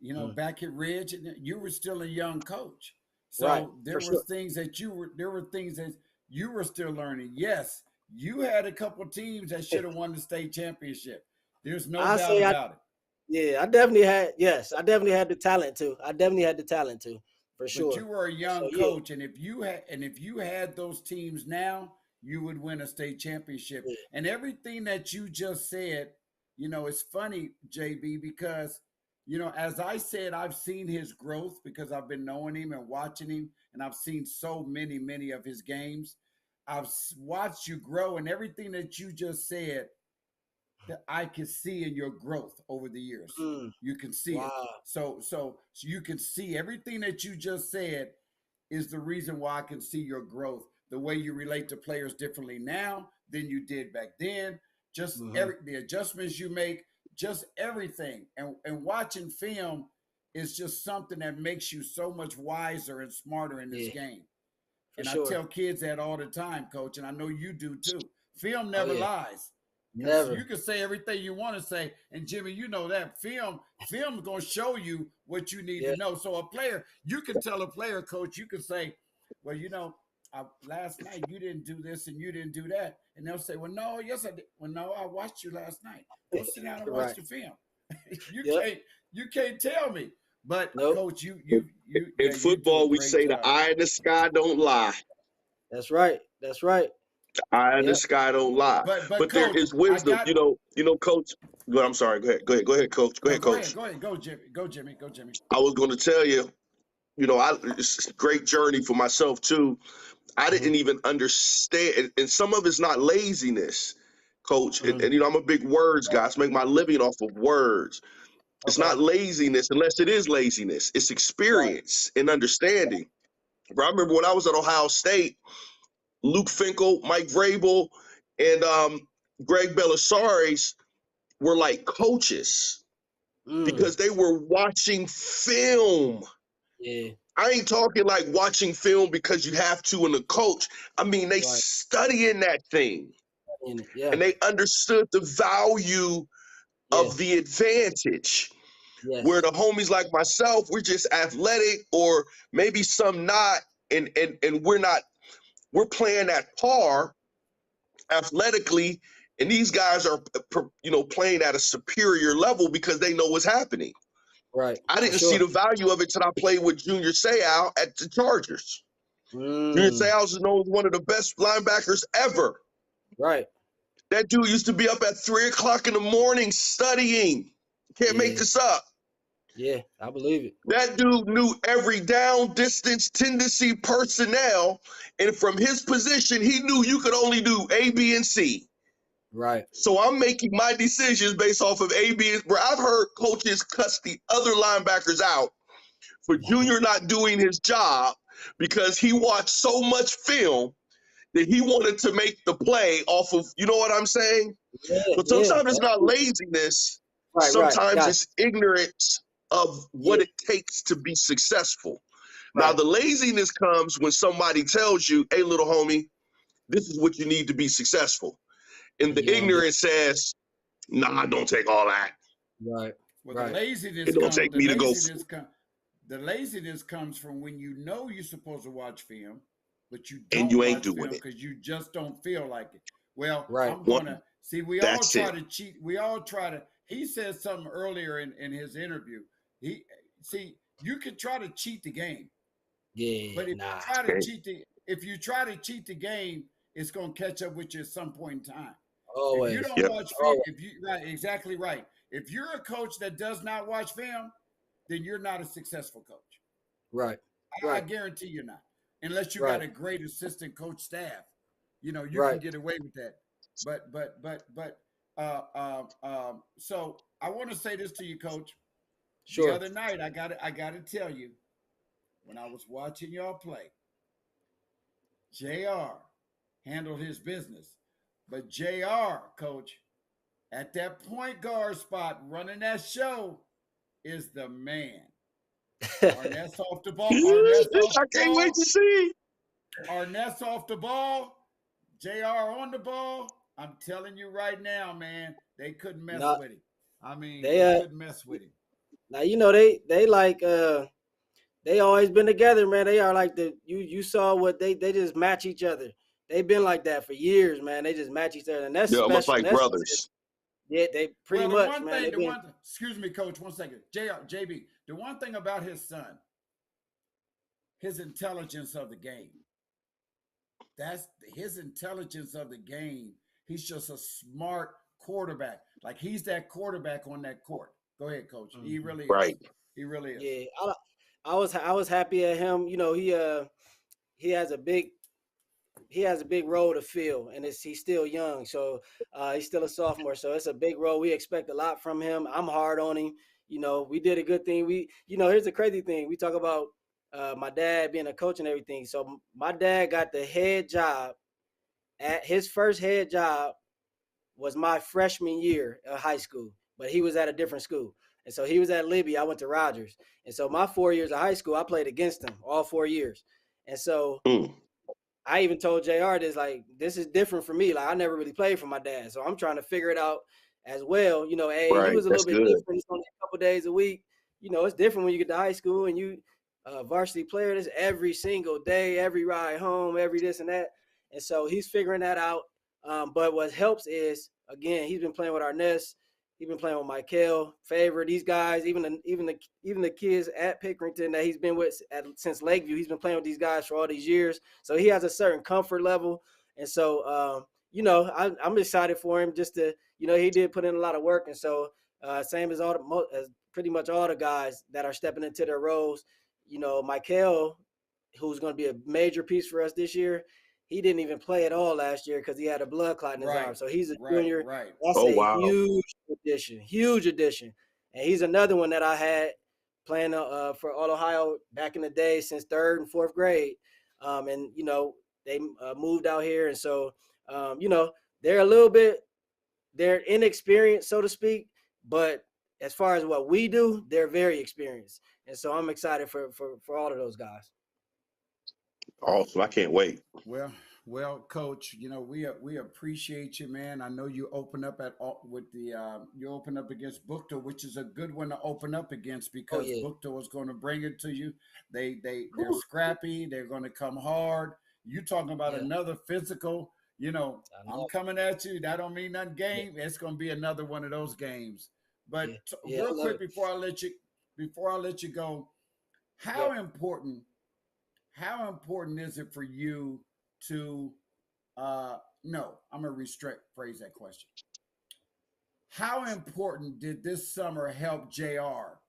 Mm. back at Ridge, you were still a young coach. Right, So for there sure. was things that there were things that you were still learning. Yes, you had a couple teams that should have won the state championship. There's no I doubt say about it. I definitely had, yes, I definitely had the talent too. I definitely had the talent too, for But sure. you were a So young yeah, coach, and if you had those teams now, you would win a state championship. yeah, And everything that you just said, it's funny, JB, because as I said, I've seen his growth because I've been knowing him and watching him, and I've seen so many of his games. I've watched you grow, and everything that you just said that I can see in your growth over the years. mm, You can see it. wow, So you can see everything that you just said is the reason why I can see your growth. The way you relate to players differently now than you did back then. Just hmm, the adjustments you make, just everything. And watching film is just something that makes you so much wiser and smarter in this yeah, game. for And I sure. tell kids that all the time, coach, and I know you do too. Film Oh never yeah, lies. Because you never. can say everything you want to say, and Jimmy, you know that film is going to show you what you need Yeah, to know. So a player, you can tell a player, coach, you can say, well, last night you didn't do this and you didn't do that, and they'll say, well, no, yes I did. Well, no, I watched you last night. Go sit down and watch right. the film. you Yep. can't you can't tell me. But Nope. coach, In you do a football, we great say the job. eye in the sky don't lie. That's right. That's right. Eye in the Yep. sky don't lie. But But there coach, is I wisdom. got Coach. Good. I'm sorry. Go ahead, coach. Go no. ahead, Go ahead, coach. go ahead, go Jimmy, go Jimmy, go Jimmy. I was going to tell you, it's a great journey for myself too. I Hmm. didn't even understand, and some of it's not laziness, coach. Hmm. And I'm a big words guy. I make my living off of words. It's Okay. not laziness unless it is laziness. It's Right. experience and understanding. But I remember when I was at Ohio State, Luke Finkel, Mike Vrabel, and Greg Belisarius were like coaches Mm. because they were watching film. Yeah. I ain't talking like watching film because you have to in a coach. I mean, they Right. studying that thing Yeah. and they understood the value Yeah. of the advantage. Where Yes. the homies like myself, we're just athletic or maybe some not, and we're playing at par athletically, and these guys are playing at a superior level because they know what's happening. Right. I For didn't see sure. the value of it till I played with Junior Seau at the Chargers. Junior Mm. Seau is known as one of the best linebackers ever. Right. That dude used to be up at 3 o'clock in the morning studying. Can't make Yeah. this up. Yeah. I believe it. That dude knew every down, distance, tendency, personnel, and from his position, he knew you could only do A, B, and C. Right. So I'm making my decisions based off of A, B, and where I've heard coaches cuss the other linebackers out for Junior not doing his job because he watched so much film that he wanted to make the play off of, you know what I'm saying? Yeah. But Yeah. sometimes it's not laziness. Right. Right. Sometimes Got it's ignorance of you. what Yeah. it takes to be successful. Now, Right. the laziness comes when somebody tells you, hey, little homie, this is what you need to be successful. And And the you don't do ignorance says, nah, don't take all that. it. Right. Well, Right. It don't take me to go. The laziness comes from when you know you're supposed to watch film, but you And don't you ain't watch doing film it. because you just don't feel like it. Well, Right. I'm gonna see. We all That's try it. to cheat. We all try to. He said something earlier in his interview. You can try to cheat the game, Yeah. but Nah. if you try to cheat the game, it's gonna catch up with you at some point in time. If you Always. don't Yep. watch film, Always. right, exactly right. If you're a coach that does not watch film, then you're not a successful coach. Right. I Right. guarantee you're not, unless you Right. got a great assistant coach staff. You can Right. get away with that. But so I want to say this to you, coach. The Sure. other night, I got to tell you, when I was watching y'all play, JR handled his business, but JR, coach, at that point guard spot running that show is the man. Arnett off the ball. I can't wait to see. Arnett off the ball. JR on the ball. I'm telling you right now, man, they couldn't mess with him. I mean, they couldn't mess with him. Now they like they always been together, man. They are like you saw what they just match each other. They've been like that for years, man. They just match each other, and that's almost like that's brothers. Yeah, they pretty much, man. Excuse me, Coach, 1 second. JB, the one thing about his son, his intelligence of the game. That's his intelligence of the game. He's just a smart quarterback. Like he's that quarterback on that court. Go ahead, Coach. He really is. Right. He really is. Yeah, I was happy at him. You know, he has a big role to fill, and he's still young, so he's still a sophomore, so it's a big role. We expect a lot from him. I'm hard on him. You know, we did a good thing. Here's the crazy thing. We talk about my dad being a coach and everything. So my dad got the head job. His first head job was my freshman year of high school, but he was at a different school. And so he was at Libby. I went to Rogers. And so my 4 years of high school, I played against him all 4 years. And so I even told JR this is different for me. Like I never really played for my dad. So I'm trying to figure it out as well. You know, he was a little bit different. It's only a couple days a week. You know, it's different when you get to high school and you varsity player. This every single day, every ride home, every this and that. And so he's figuring that out. But what helps is, again, he's been playing with Arnett. He's been playing with Michael, Favor, these guys, even the kids at Pickerington that he's been with since Lakeview. He's been playing with these guys for all these years. So he has a certain comfort level. And so, I'm excited for him just to, he did put in a lot of work. And so same as pretty much all the guys that are stepping into their roles, Michael, who's going to be a major piece for us this year, he didn't even play at all last year because he had a blood clot in his arm. So he's a junior. Right. That's huge addition. And he's another one that I had playing for All Ohio back in the day since 3rd and 4th grade. They moved out here. And so, they're inexperienced, so to speak. But as far as what we do, they're very experienced. And so I'm excited for all of those guys. Awesome. I can't wait. Well, Coach, we appreciate you, man. I know you open up you open up against Bookto, which is a good one to open up against because Bookto is going to bring it to you. They're scrappy. They're going to come hard. You talking about another physical, I'm coming at you. That don't mean nothing game. It's going to be another one of those games. But real quick before I let you go, how important is it for you to I'm gonna phrase that question. How important did this summer help JR?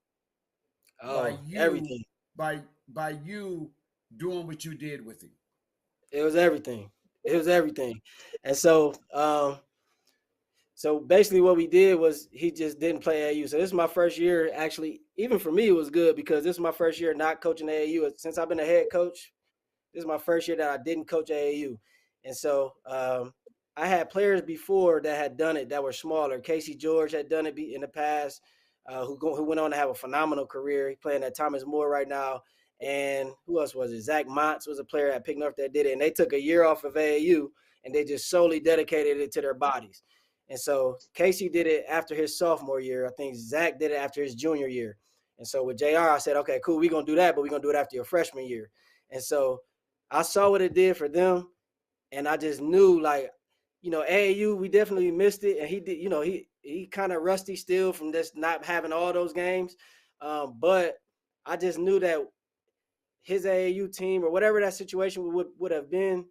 Everything. By you doing what you did with him. It was everything. And so basically what we did was he just didn't play AAU. So this is my first year. Actually, even for me, it was good because this is my first year not coaching AAU. Since I've been a head coach, this is my first year that I didn't coach AAU. And so I had players before that had done it that were smaller. Casey George had done it in the past, who went on to have a phenomenal career. He's playing at Thomas More right now. And who else was it? Zach Montz was a player at Pick North that did it. And they took a year off of AAU, and they just solely dedicated it to their bodies. And so Casey did it after his sophomore year. I think Zach did it after his junior year. And so with JR, I said, okay, cool, we're going to do that, but we're going to do it after your freshman year. And so I saw what it did for them, and I just knew, AAU, we definitely missed it. And he did, he kind of rusty still from just not having all those games. But I just knew that his AAU team or whatever that situation would have been,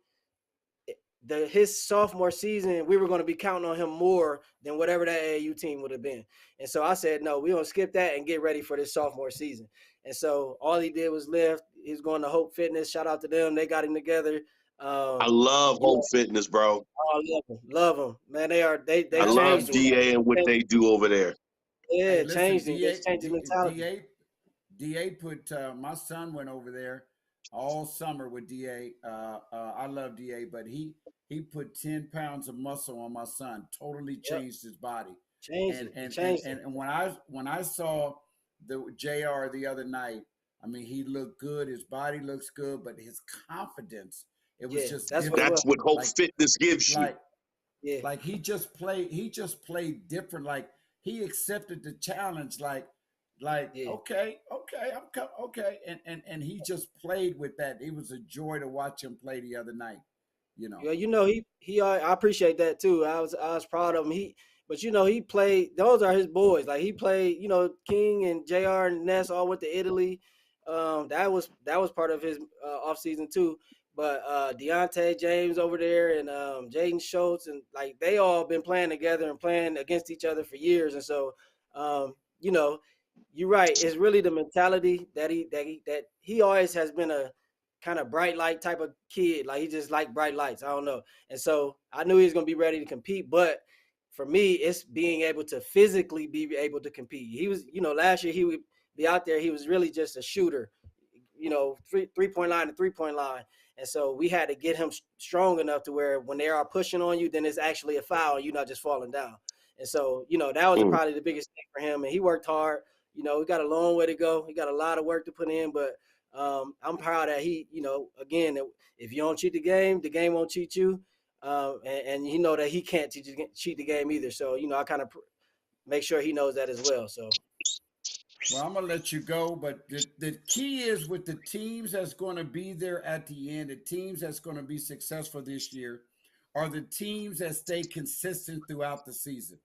his sophomore season, we were going to be counting on him more than whatever that AAU team would have been. And so I said, no, we're going to skip that and get ready for this sophomore season. And so all he did was lift. He's going to Hope Fitness. Shout out to them. They got him together. I love Hope Fitness, bro. Oh, love them. Man, they I love DA and what they do over there. Yeah, changed him. Changed his mentality. DA put, my son went over there all summer with DA. I love DA, but he put 10 pounds of muscle on my son. Totally Yep. changed his body. Changed And it. He and and changed and, it. and when I saw the JR the other night, I mean, he looked good. His body looks good, but his confidence, it was Yeah, just that's what it different. That's was. what Hope Like Fitness gives you. like Yeah. like he just played different. Like he accepted the challenge. Like Yeah. okay, okay, and he just played with that. It was a joy to watch him play the other night. You know. Yeah, you know, I appreciate that too. I was proud of him. But you know, he played. Those are his boys. Like he played. You know, King and Jr. and Ness all went to Italy. That was part of his off season too. But Deontay James over there and Jaden Schultz and like they all been playing together and playing against each other for years. And so, you know, you're right. It's really the mentality that he always has been a kind of bright light type of kid. Like he just like bright lights. I don't know. And so I knew he was gonna be ready to compete. But for me, it's being able to physically be able to compete. He was, you know, last year he would be out there. He was really just a shooter, you know, three-point line to 3-point line. And so we had to get him strong enough to where when they are pushing on you, then it's actually a foul and you're not just falling down. And so, you know, that was probably the biggest thing for him. And he worked hard. You know, we got a long way to go. He got a lot of work to put in, but I'm proud that he, you know, again, if you don't cheat the game won't cheat you. And you know that he can't cheat the game either. So, you know, I kind of make sure he knows that as well. So. Well, I'm gonna let you go, but the key is with the teams that's going to be there at the end, the teams that's going to be successful this year, are the teams that stay consistent throughout the season.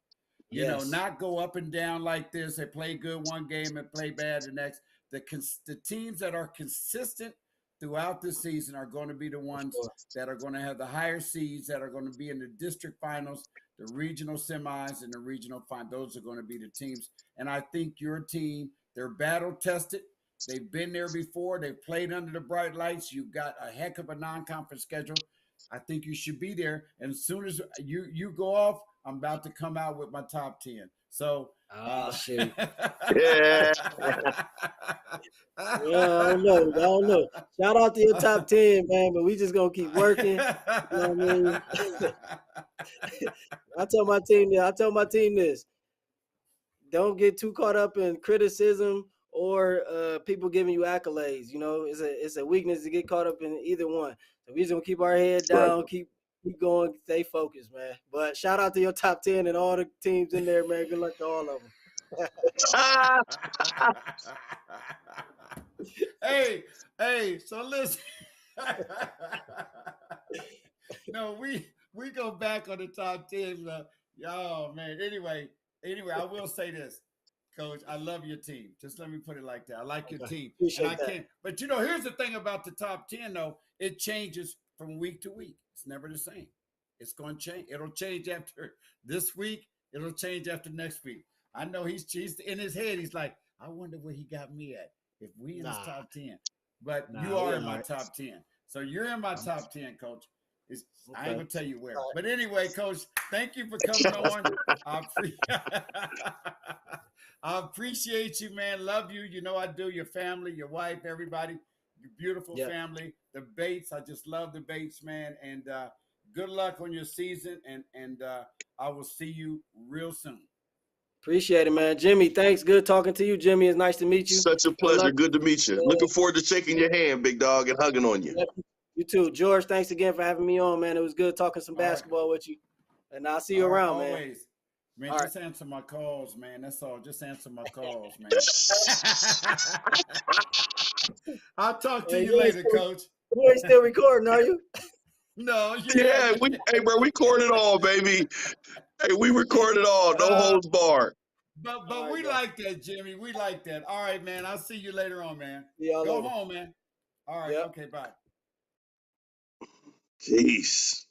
You know, Yes. not go up and down like this. They play good one game and play bad the next. The teams that are consistent throughout the season are going to be the ones that are going to have the higher seeds, that are going to be in the district finals, the regional semis, and the regional final. Those are going to be the teams. And I think your team, they're battle tested. They've been there before. They've played under the bright lights. You've got a heck of a non-conference schedule. I think you should be there. And as soon as you go off, I'm about to come out with my top 10. So, Shoot. Yeah. I don't know. Shout out to your top 10, man, but we just gonna keep working. You know what I mean? I tell my team this. Don't get too caught up in criticism or people giving you accolades. You know, it's a weakness to get caught up in either one. So we just gonna keep our head down, keep going, stay focused, man. But shout out to your top 10 and all the teams in there, man. Good luck to all of them. Hey, so listen. No, we go back on the top 10. Oh man. Anyway, I will say this, Coach. I love your team. Just let me put it like that. I like your team. Appreciate And I that. can't. But you know, here's the thing about the top 10, though. It changes from week to week. It's never the same. It's going to change. It'll change after this week. It'll change after next week. I know he's in his head. He's like, I wonder where he got me at if we in his top 10. But you are in my top 10. So you're in my top 10, Coach. I ain't going to tell you where. But anyway, Coach, thank you for coming on. I appreciate you, man. Love you. You know I do. Your family, your wife, everybody, your beautiful family, the Bates. I just love the Bates, man. And good luck on your season. And I will see you real soon. Appreciate it, man. Jimmy, thanks. Good talking to you, Jimmy. It's nice to meet you. Such a pleasure. Good to meet you. Looking forward to shaking your hand, big dog, and hugging on you. You too. George, thanks again for having me on, man. It was good talking some basketball with you. And I'll see you around, man. Always. Man, all just answer my calls, man. That's all. Just answer my calls, man. I'll talk to you later, Coach. You ain't still recording, are you? No. Yeah, hey, bro, we record it all, baby. Hey, we record it all. No holds barred. But we like that, Jimmy. We like that. All right, man. I'll see you later on, man. Yeah, go home, man. All right. Yep. Okay, bye. Jeez.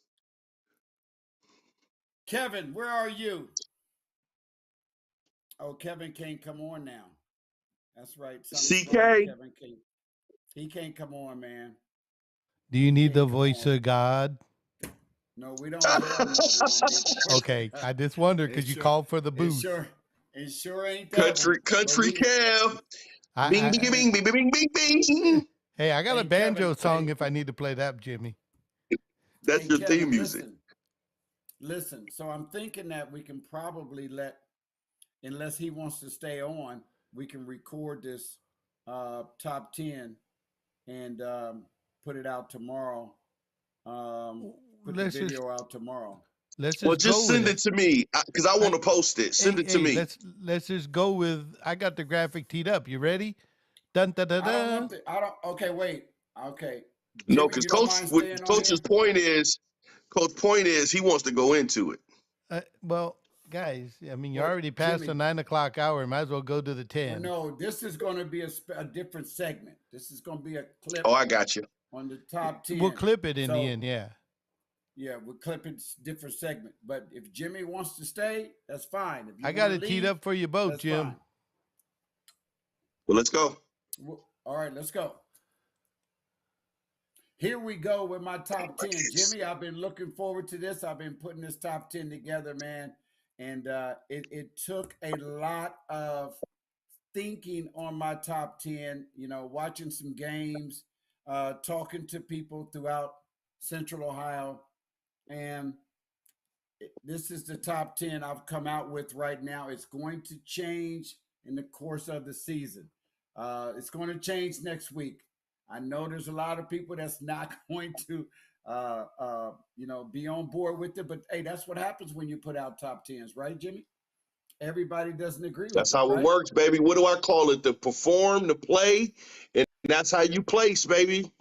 Kevin, where are you? Oh, Kevin can't come on now. That's right. CK. He can't come on, man. Do you need the voice of God? No, we don't have no. Okay, I just wondered because you called for the boost. It sure ain't that Country Kev. I- Bing, bing, bing, bing, bing, bing, bing. Hey, I got a Hey, banjo Kevin. song Hey, if I need to play that, Jimmy. That's hey, your theme Kevin. music. Listen. So I'm thinking that we can probably unless he wants to stay on, we can record this top 10 and put it out tomorrow. Put the Let's just video out tomorrow. Well, go just with send it. it to me because I want to post it. Send it to Hey, me. let's just go with. I got the graphic teed up. You ready? Dun dun dun I don't dun. want the. I don't. Okay, wait. Okay, No, Jimmy, because you don't mind staying on here? coach's point is he wants to go into it. Well, guys, I mean, you're Well, already past the Jimmy. 9 o'clock hour. Might as well go to the Well, 10. no, this is going to be a different segment. This is going to be a clip Oh, I got you. on the top 10. We'll clip it in the So, end. Yeah. yeah, we're clipping different segment. But if Jimmy wants to stay, that's fine. If you I got wanna it teed leave, up for you both, that's Jim. fine. Well, let's go. All right, let's go. Here we go with my top 10. Jimmy, I've been looking forward to this. I've been putting this top 10 together, man. And it took a lot of thinking on my top 10, watching some games, talking to people throughout Central Ohio. And this is the top 10 I've come out with right now. It's going to change in the course of the season. It's going to change next week. I know there's a lot of people that's not going to, be on board with it. But hey, that's what happens when you put out top 10s, right, Jimmy? Everybody doesn't agree with That's it, how it right? works, baby. What do I call it? The perform, the play, and that's how you place, baby.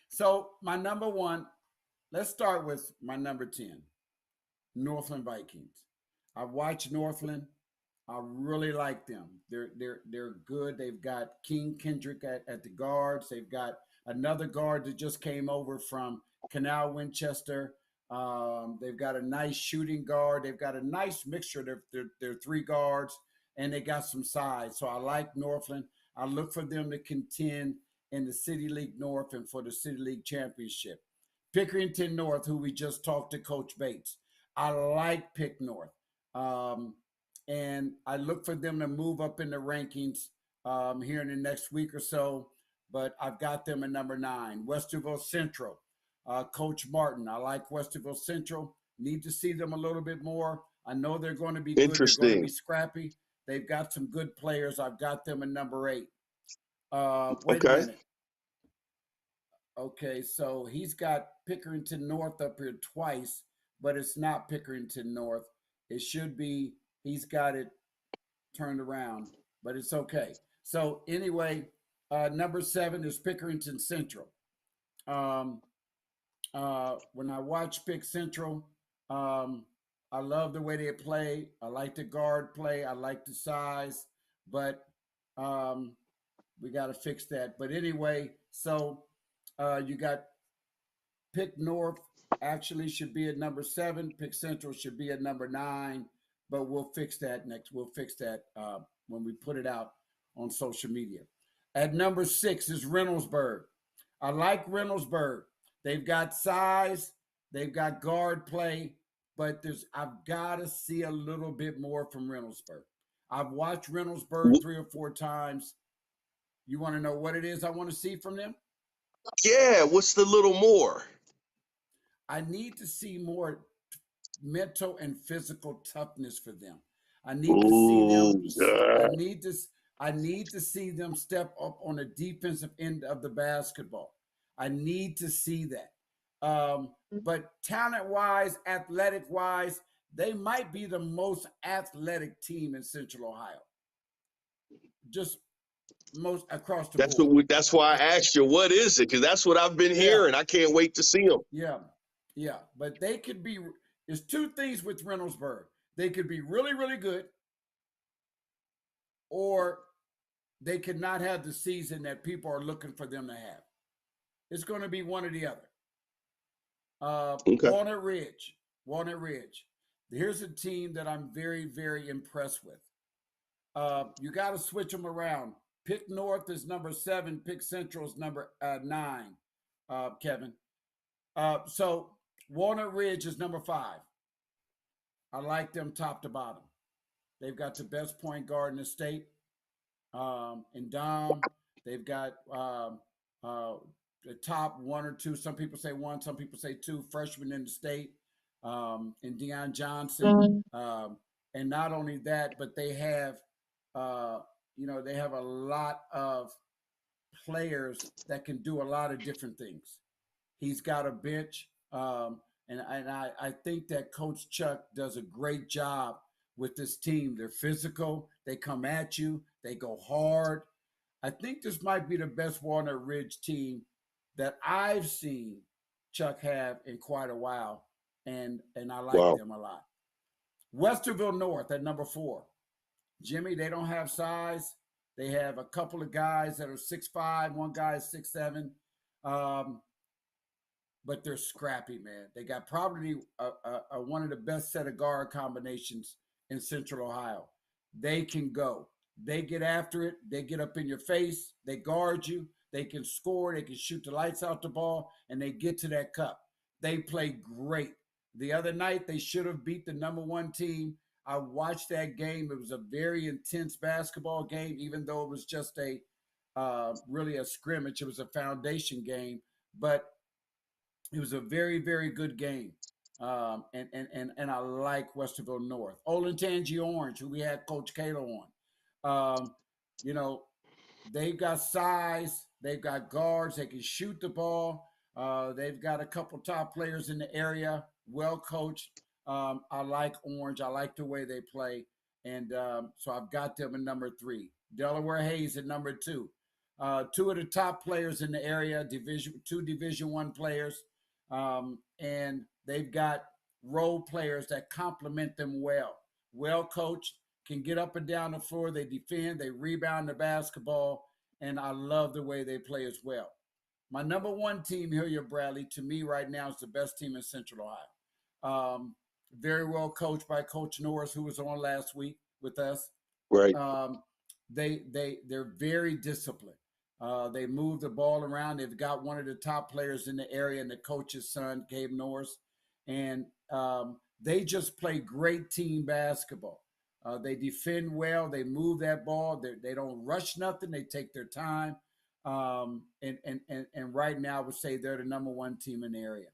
So my number one, let's start with my number 10, Northland Vikings. I watched Northland. I really like them. They're good. They've got King Kendrick at the guards. They've got another guard that just came over from Canal Winchester. They've got a nice shooting guard. They've got a nice mixture. They're three guards, and they got some size. So I like Northland. I look for them to contend in the City League North and for the City League Championship. Pickerington North, who we just talked to Coach Bates. I like Pick North. And I look for them to move up in the rankings here in the next week or so. But I've got them at number 9. Westerville Central, Coach Martin. I like Westerville Central. Need to see them a little bit more. I know they're going to be good. They're going to be scrappy. They've got some good players. I've got them at number 8. Wait a minute. Okay, so he's got Pickerington North up here twice, but it's not Pickerington North. It should be. He's got it turned around, but it's okay. So anyway, number 7 is Pickerington Central. When I watch Pick Central, I love the way they play. I like the guard play. I like the size, but we got to fix that. But anyway, so you got Pick North actually should be at number 7. Pick Central should be at number 9. But we'll fix that next. We'll fix that when we put it out on social media. At number 6 is Reynoldsburg. I like Reynoldsburg. They've got size. They've got guard play. But I've got to see a little bit more from Reynoldsburg. I've watched Reynoldsburg 3 or 4 times. You want to know what it is I want to see from them? Yeah, what's the little more? I need to see more mental and physical toughness for them. I need to see them. I need to see them step up on the defensive end of the basketball. I need to see that. But talent-wise, athletic-wise, they might be the most athletic team in Central Ohio. Just most across the board. That's why I asked you, what is it? Because that's what I've been hearing. I can't wait to see them. Yeah. But they could be. There's 2 things with Reynoldsburg. They could be really, really good, or they could not have the season that people are looking for them to have. It's going to be one or the other. Walnut Ridge. Here's a team that I'm very, very impressed with. You got to switch them around. Pick North is number 7. Pick Central is number 9, Kevin. So Walnut Ridge is number 5. I like them top to bottom. They've got the best point guard in the state. In Dom, they've got the top one or two. Some people say one, some people say two freshmen in the state, and Deion Johnson. And not only that, but they have, they have a lot of players that can do a lot of different things. He's got a bench, and I think that Coach Chuck does a great job with this team. They're physical. They come at you. They go hard. I think this might be the best Walnut Ridge team that I've seen Chuck have in quite a while, and I like them a lot. Westerville North at number 4. Jimmy, they don't have size. They have a couple of guys that are 6'5", one guy is 6'7", but they're scrappy, man. They got probably one of the best set of guard combinations in Central Ohio. They can go. They get after it. They get up in your face. They guard you. They can score. They can shoot the lights out the ball, and they get to that cup. They play great. The other night, they should have beat the number 1 team. I watched that game. It was a very intense basketball game, even though it was just really a scrimmage. It was a foundation game, but it was a very, very good game. And I like Westerville North. Olentangy Orange, who we had Coach Kalo on. They've got size. They've got guards. They can shoot the ball. They've got a couple top players in the area, well coached. I like Orange. I like the way they play. And so I've got them at number 3. Delaware Hayes at number 2. 2 of the top players in the area, two Division I players. And they've got role players that complement them well. Well coached, can get up and down the floor. They defend, they rebound the basketball. And I love the way they play as well. My number 1 team, Hilliard Bradley, to me right now is the best team in Central Ohio. Very well coached by Coach Norris, who was on last week with us. Right. They're very disciplined. They move the ball around. They've got one of the top players in the area, and the coach's son, Gabe Norris. And they just play great team basketball. They defend well. They move that ball. They don't rush nothing. They take their time. And right now I would say they're the number 1 team in the area.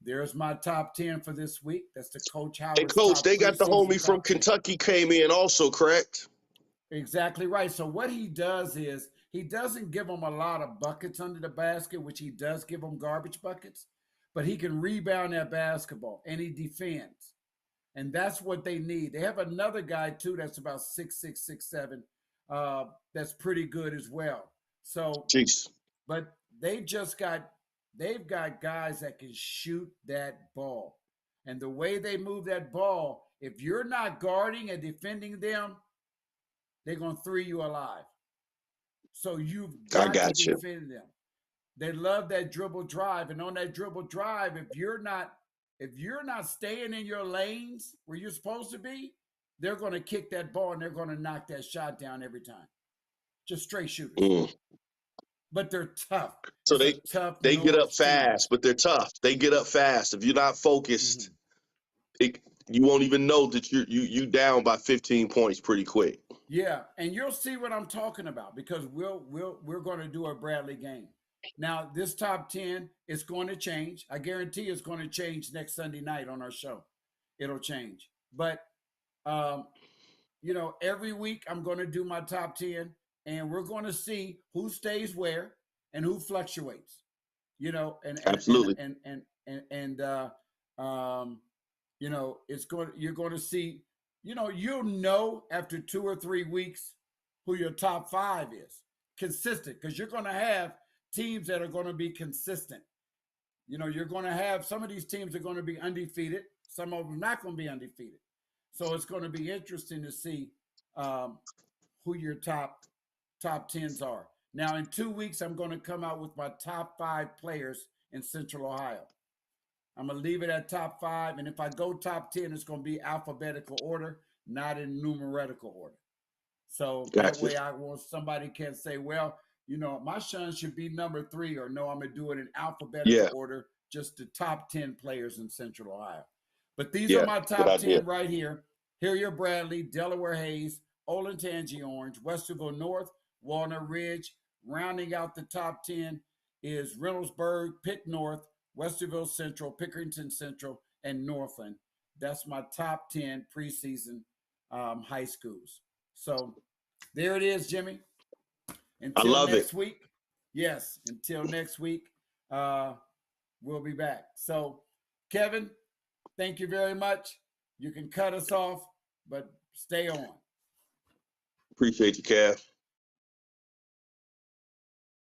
There's my top 10 for this week. That's the Coach Howard. Hey, Coach, they got the homie from Kentucky came in also, correct? Exactly right. So what he does is he doesn't give them a lot of buckets under the basket, which he does give them garbage buckets, but he can rebound that basketball and he defends. And that's what they need. They have another guy too that's about 6'6", 6'7", that's pretty good as well. So, jeez. But they've got guys that can shoot that ball. And the way they move that ball, if you're not guarding and defending them, they're going to throw you alive. So you've got to defend them. They love that dribble drive. And on that dribble drive, if you're not staying in your lanes where you're supposed to be, they're going to kick that ball and they're going to knock that shot down every time. Just straight shooters. But they're tough. So they get up fast, but they're tough. They get up fast. If you're not focused, you won't even know that you down by 15 points pretty quick. Yeah, and you'll see what I'm talking about because we're going to do a Bradley game. Now, this top 10 is going to change. I guarantee it's going to change next Sunday night on our show. It'll change. But every week I'm going to do my top 10. And we're going to see who stays where and who fluctuates, absolutely. You're going to see, you'll know after 2 or 3 weeks who your top 5 is consistent because you're going to have teams that are going to be consistent. You're going to have some of these teams are going to be undefeated. Some of them not going to be undefeated. So it's going to be interesting to see who your top 10s are. Now, in 2 weeks, I'm going to come out with my top 5 players in Central Ohio. I'm going to leave it at top 5. And if I go top 10, it's going to be alphabetical order, not in numerical order. So that way somebody can't say, well, my son should be number 3 or no, I'm going to do it in alphabetical order, just the top 10 players in Central Ohio. But these are my top 10 right here. Hilliard Bradley, Delaware Hayes, Olentangy Orange, Westerville North, Walnut Ridge, rounding out the top 10. is Reynoldsburg, Pitt North, Westerville Central, Pickerington Central, and Northland. That's my top 10 preseason high schools. So there it is, Jimmy. Until love next it. week. Yes, until next week, we'll be back. So, Kevin, thank you very much. You can cut us off, but stay on. Appreciate you, Kev.